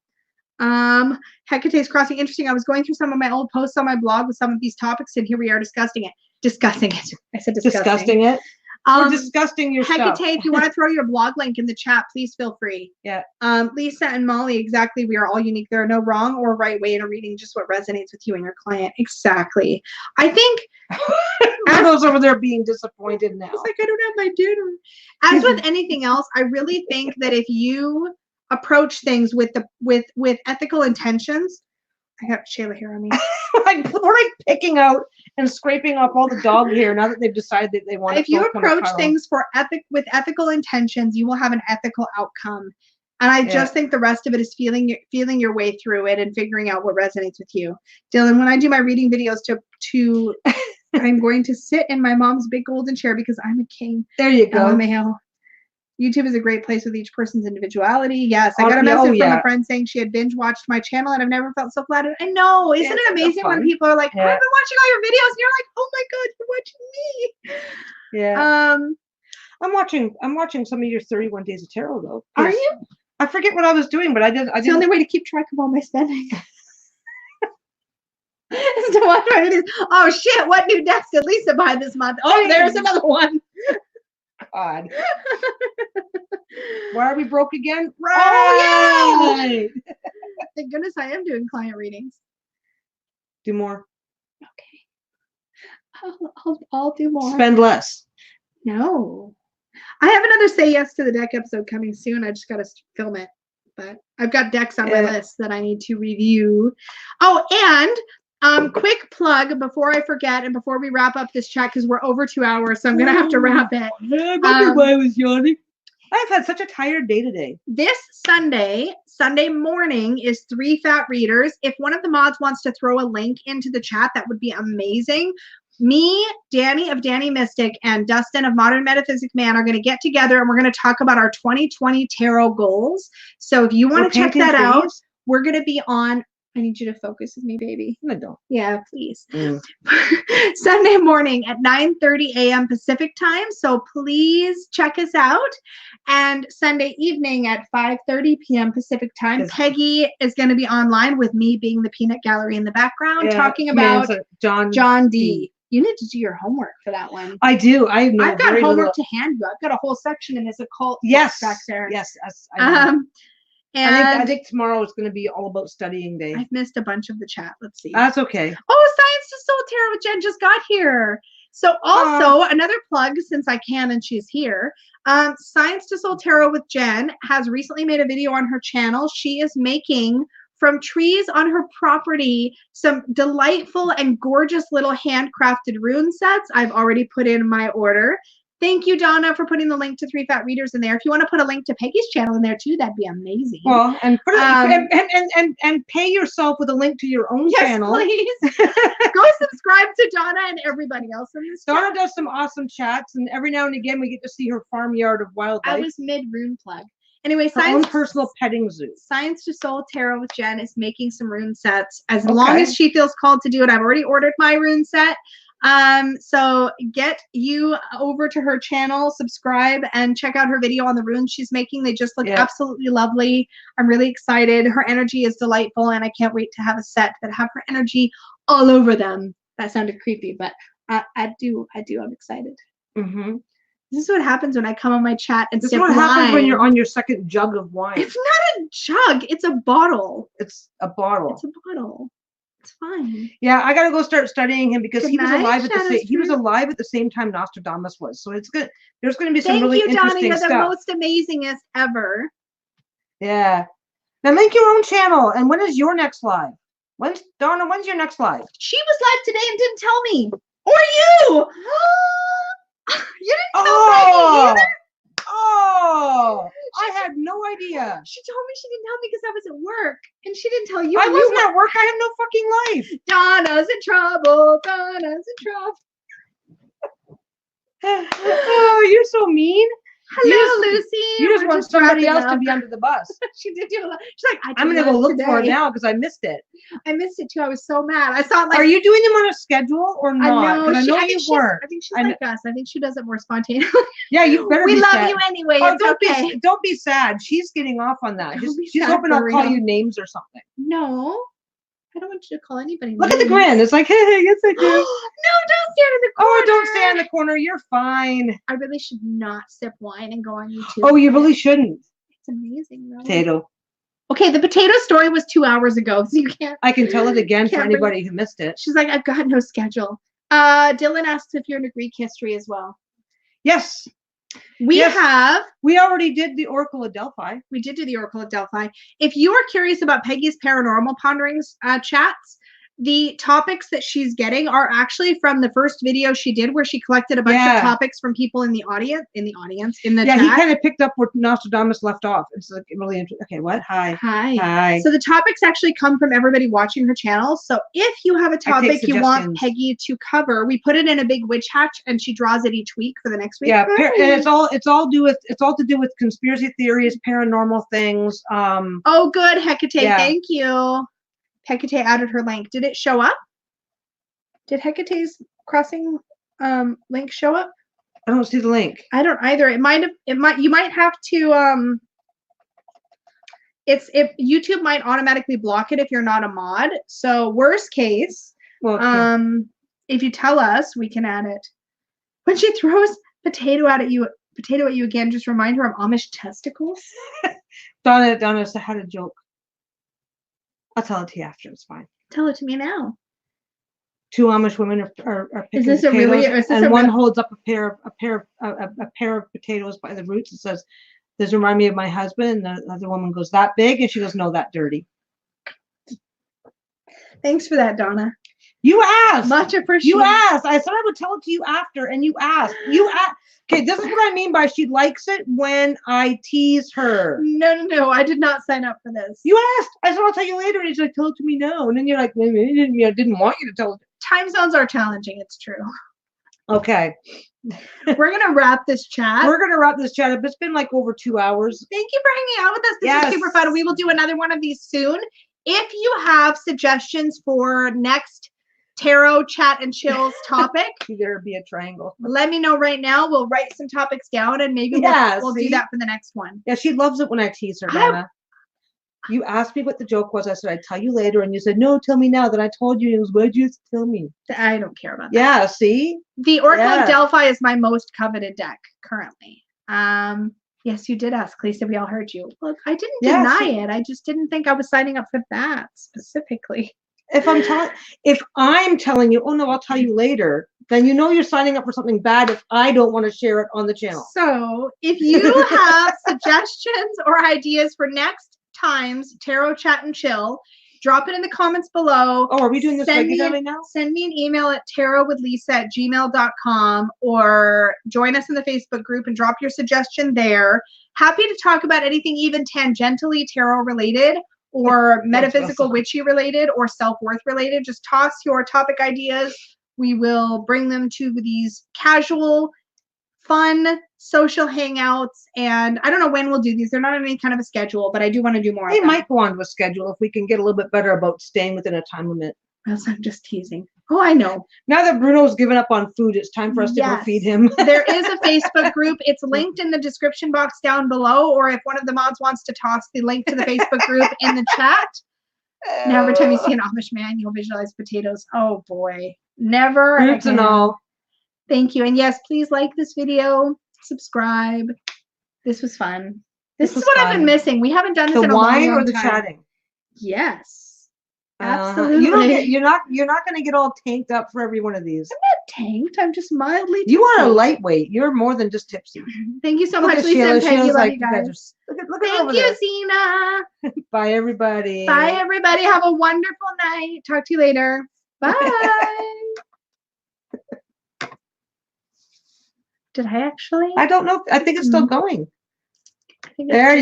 Hecate's Crossing, interesting. I was going through some of my old posts on my blog with some of these topics, and here we are discussing it. I said discussing it. We're disgusting your stuff. Hecate, if you want to throw your blog link in the chat, please feel free. Yeah. Lisa and Molly, exactly. We are all unique. There are no wrong or right way in a reading, just what resonates with you and your client. Exactly. I think Those over there being disappointed now. It's like, I don't have my dinner. As with anything else, I really think that if you approach things with ethical intentions, I got Shayla hair on me. We're like picking out and scraping up all the dog hair now that they've decided that they want. If you approach things with ethical intentions, you will have an ethical outcome. And I just think the rest of it is feeling your way through it and figuring out what resonates with you. Dylan, when I do my reading videos to I'm going to sit in my mom's big golden chair because I'm a king. There you go. LMAO. YouTube is a great place with each person's individuality. Yes, I got a message from a friend saying she had binge watched my channel and I've never felt so flattered. I know. Isn't it amazing when people are like, I've been watching all your videos, and you're like, oh my God, you're watching me. Yeah. I'm watching some of your 31 Days of Tarot though. Are you? I forget what I was doing, but I did. It's the only way to keep track of all my spending. Is to watch my videos. Oh shit! What new decks did Lisa buy this month? Oh, there's another one. God. Why are we broke again? Right. Oh, yeah. Thank goodness I am doing client readings. Do more. Okay. I'll do more. Spend less. No. I have another Say Yes to the Deck episode coming soon. I just got to film it. But I've got decks on my list that I need to review. Oh, and quick plug before I forget and before we wrap up this chat because we're over 2 hours, so I'm gonna have to wrap it. I wonder why I was yawning. I've had such a tired day today. This Sunday morning is 3 Fat Readers. If one of the mods wants to throw a link into the chat, that would be amazing. Me, Danny of Danny Mystic, and Dustin of Modern Metaphysic Man are going to get together and we're going to talk about our 2020 tarot goals. So if you want to check that out, we're going to be on. I need you to focus with me, baby. I don't. Yeah, please. Sunday morning at 9:30 a.m. Pacific time. So please check us out. And Sunday evening at 5:30 p.m. Pacific time, Peggy is going to be online with me being the peanut gallery in the background, talking about John D. You need to do your homework for that one. I do. I've got homework to hand you. I've got a whole section in his occult back there. Yes. And I think tomorrow is going to be all about studying day. I've missed a bunch of the chat. Let's see. That's okay. Oh, Science to Soul Tarot with Jen just got here. So also another plug since I can and she's here. Science to Soul Tarot with Jen has recently made a video on her channel. She is making from trees on her property some delightful and gorgeous little handcrafted rune sets. I've already put in my order. Thank you, Donna, for putting the link to 3 Fat Readers in there. If you want to put a link to Peggy's channel in there too, that'd be amazing. Well, and put it, and pay yourself with a link to your own channel. Please. Go subscribe to Donna and everybody else in this Donna does some awesome chats, and every now and again we get to see her farmyard of wildlife. I was mid-rune plug. Anyway, her own personal petting zoo. Science to Soul Tarot with Jen is making some rune sets as long as she feels called to do it. I've already ordered my rune set. So get you over to her channel, subscribe, and check out her video on the runes she's making. They just look absolutely lovely. I'm really excited. Her energy is delightful, and I can't wait to have a set that have her energy all over them. That sounded creepy, but I do. I'm excited. Mm-hmm. This is what happens when I come on my chat and this is what happens when you're on your second jug of wine. It's not a jug. It's a bottle. It's a bottle. It's a bottle. It's fine. Yeah, I gotta go start studying him because Good he was night, alive at the Shadow he was Spirit. alive at the same time Nostradamus was. So it's good. There's gonna be some Thank really you, Donna. interesting You're the stuff. most amazingest ever. Yeah. Now make your own channel. And when is your next live? When's your next live? She was live today and didn't tell me. Or you. You didn't tell Peggy either. Oh, I had no idea. She told me she didn't tell me because I was at work, and she didn't tell you. I and you wasn't at work. I have no fucking life. Donna's in trouble. Donna's in trouble. Oh, you're so mean. Hello, Lucy. You just We're want somebody wrapping else to up. be under the bus. She did do a lot. She's like, I'm gonna go look for it now because I missed it. I missed it too. I was so mad. I saw it like. Are you doing them on a schedule or not? I know you weren't. I think she's like us. I think she does it more spontaneously. Yeah, you better We be love sad. you anyway. Oh, It's don't be sad. She's getting off on that. Don't be She's sad hoping for I'll call real. you names or something. No, I don't want you to call anybody. Look at the names. grin. It's like, hey, yes, I do. No, don't stand in the corner. Oh, don't stay in the corner. You're fine. I really should not sip wine and go on YouTube. Oh, you really shouldn't. It's amazing though. Potato. Okay, the potato story was 2 hours ago, so you can't. I can tell it again for Can't bring- anybody who missed it. She's like, I've got no schedule. Dylan asks if you're into Greek history as well. Yes, We Yes. have. we already did the Oracle of Delphi. We did do the Oracle of Delphi. If you are curious about Peggy's paranormal ponderings chats, the topics that she's getting are actually from the first video she did where she collected a bunch Yeah. of topics from people in the audience, in the Yeah, he chat. kind of picked up where Nostradamus left off. It's like really interesting. Okay, what? Hi. Hi. Hi. So the topics actually come from everybody watching her channel. So if you have a topic you want suggestions. Peggy to cover, we put it in a big witch hatch and she draws it each week for the next week. Yeah, and it's all to do with conspiracy theories, paranormal things. Oh, good, Hecate. Yeah. Thank you. Hecate added her link. Did it show up? Did Hecate's crossing link show up? I don't see the link. I don't either. You might have to YouTube might automatically block it if you're not a mod. So worst case, Well, okay. if you tell us, we can add it. When she throws potato at you again, just remind her of Amish testicles. Donna had a joke. I'll tell it to you after. It's fine. Tell it to me now. Two Amish women are picking Is this a potatoes, really- is this and a one real- holds up a pair of potatoes by the roots and says, "Does it remind me of my husband?" And the other woman goes, "That big?" And she goes, "No, that dirty." Thanks for that, Donna. You asked. Much appreciated. You asked. I said I would tell it to you after, and you asked. You asked. Okay, this is what I mean by she likes it when I tease her. No. I did not sign up for this. You asked. I said I'll tell you later, and she's like, "Tell it to me now." And then you're like, "I didn't want you to tell it." Time zones are challenging. It's true. Okay, We're gonna wrap this chat. we're gonna wrap this chat up. It's been like over 2 hours. Thank you for hanging out with us. This Yes. was super fun. We will do another one of these soon. If you have suggestions for next tarot chat and chills topic, There be a triangle. let me know right now. We'll write some topics down and maybe Yeah, we'll do see? that for the next one. Yeah, she loves it when I tease her, Donna. You asked me what the joke was. I said I'd tell you later, and you said no. Tell me now. Then I told you. It was why'd you tell me? I don't care about that. Yeah. See. The Oracle Yeah. of Delphi is my most coveted deck currently. Yes, you did ask, Lisa. We all heard you. Look, I didn't Yeah, deny see- it. I just didn't think I was signing up for that specifically. If I'm telling you, oh no, I'll tell you later, then you know you're signing up for something bad if I don't want to share it on the channel. So if you have suggestions or ideas for next time's Tarot Chat and Chill, drop it in the comments below. Oh, are we doing this Send me regularly now? Send me an email at tarotwithlisa@gmail.com or join us in the Facebook group and drop your suggestion there. Happy to talk about anything even tangentially tarot related or metaphysical awesome. witchy related or self-worth related. Just toss your topic ideas. We will bring them to these casual, fun social hangouts. And I don't know when we'll do these. They're not on any kind of a schedule, but I do want to do more They of them. might go onto a schedule if we can get a little bit better about staying within a time limit. Yes, I'm just teasing. Oh, I know. Now that Bruno's given up on food, it's time for us to go Yes. feed him. There is a Facebook group. It's linked in the description box down below, or if one of the mods wants to toss the link to the Facebook group in the chat. Now every time you see an Amish man, you'll visualize potatoes. Oh boy. Never Roots and again. all. Thank you. And yes, please like this video, subscribe. This was fun. This is was what I've fun. been missing. We haven't done this The in a long, wine long or the time. chatting? Yes. Absolutely. You don't get. You're not going to get all tanked up for every one of these. I'm not tanked. I'm just mildly tipsy. You are a lightweight. You're more than just tipsy. Thank you so Look much, at Lisa Sheila. and Peggy. Sheila's Love like, you guys. look at her over Thank there. you, Zena. Bye, everybody. Bye, everybody. Have a wonderful night. Talk to you later. Bye. Did I actually? I don't know. I think it's still going. I think There you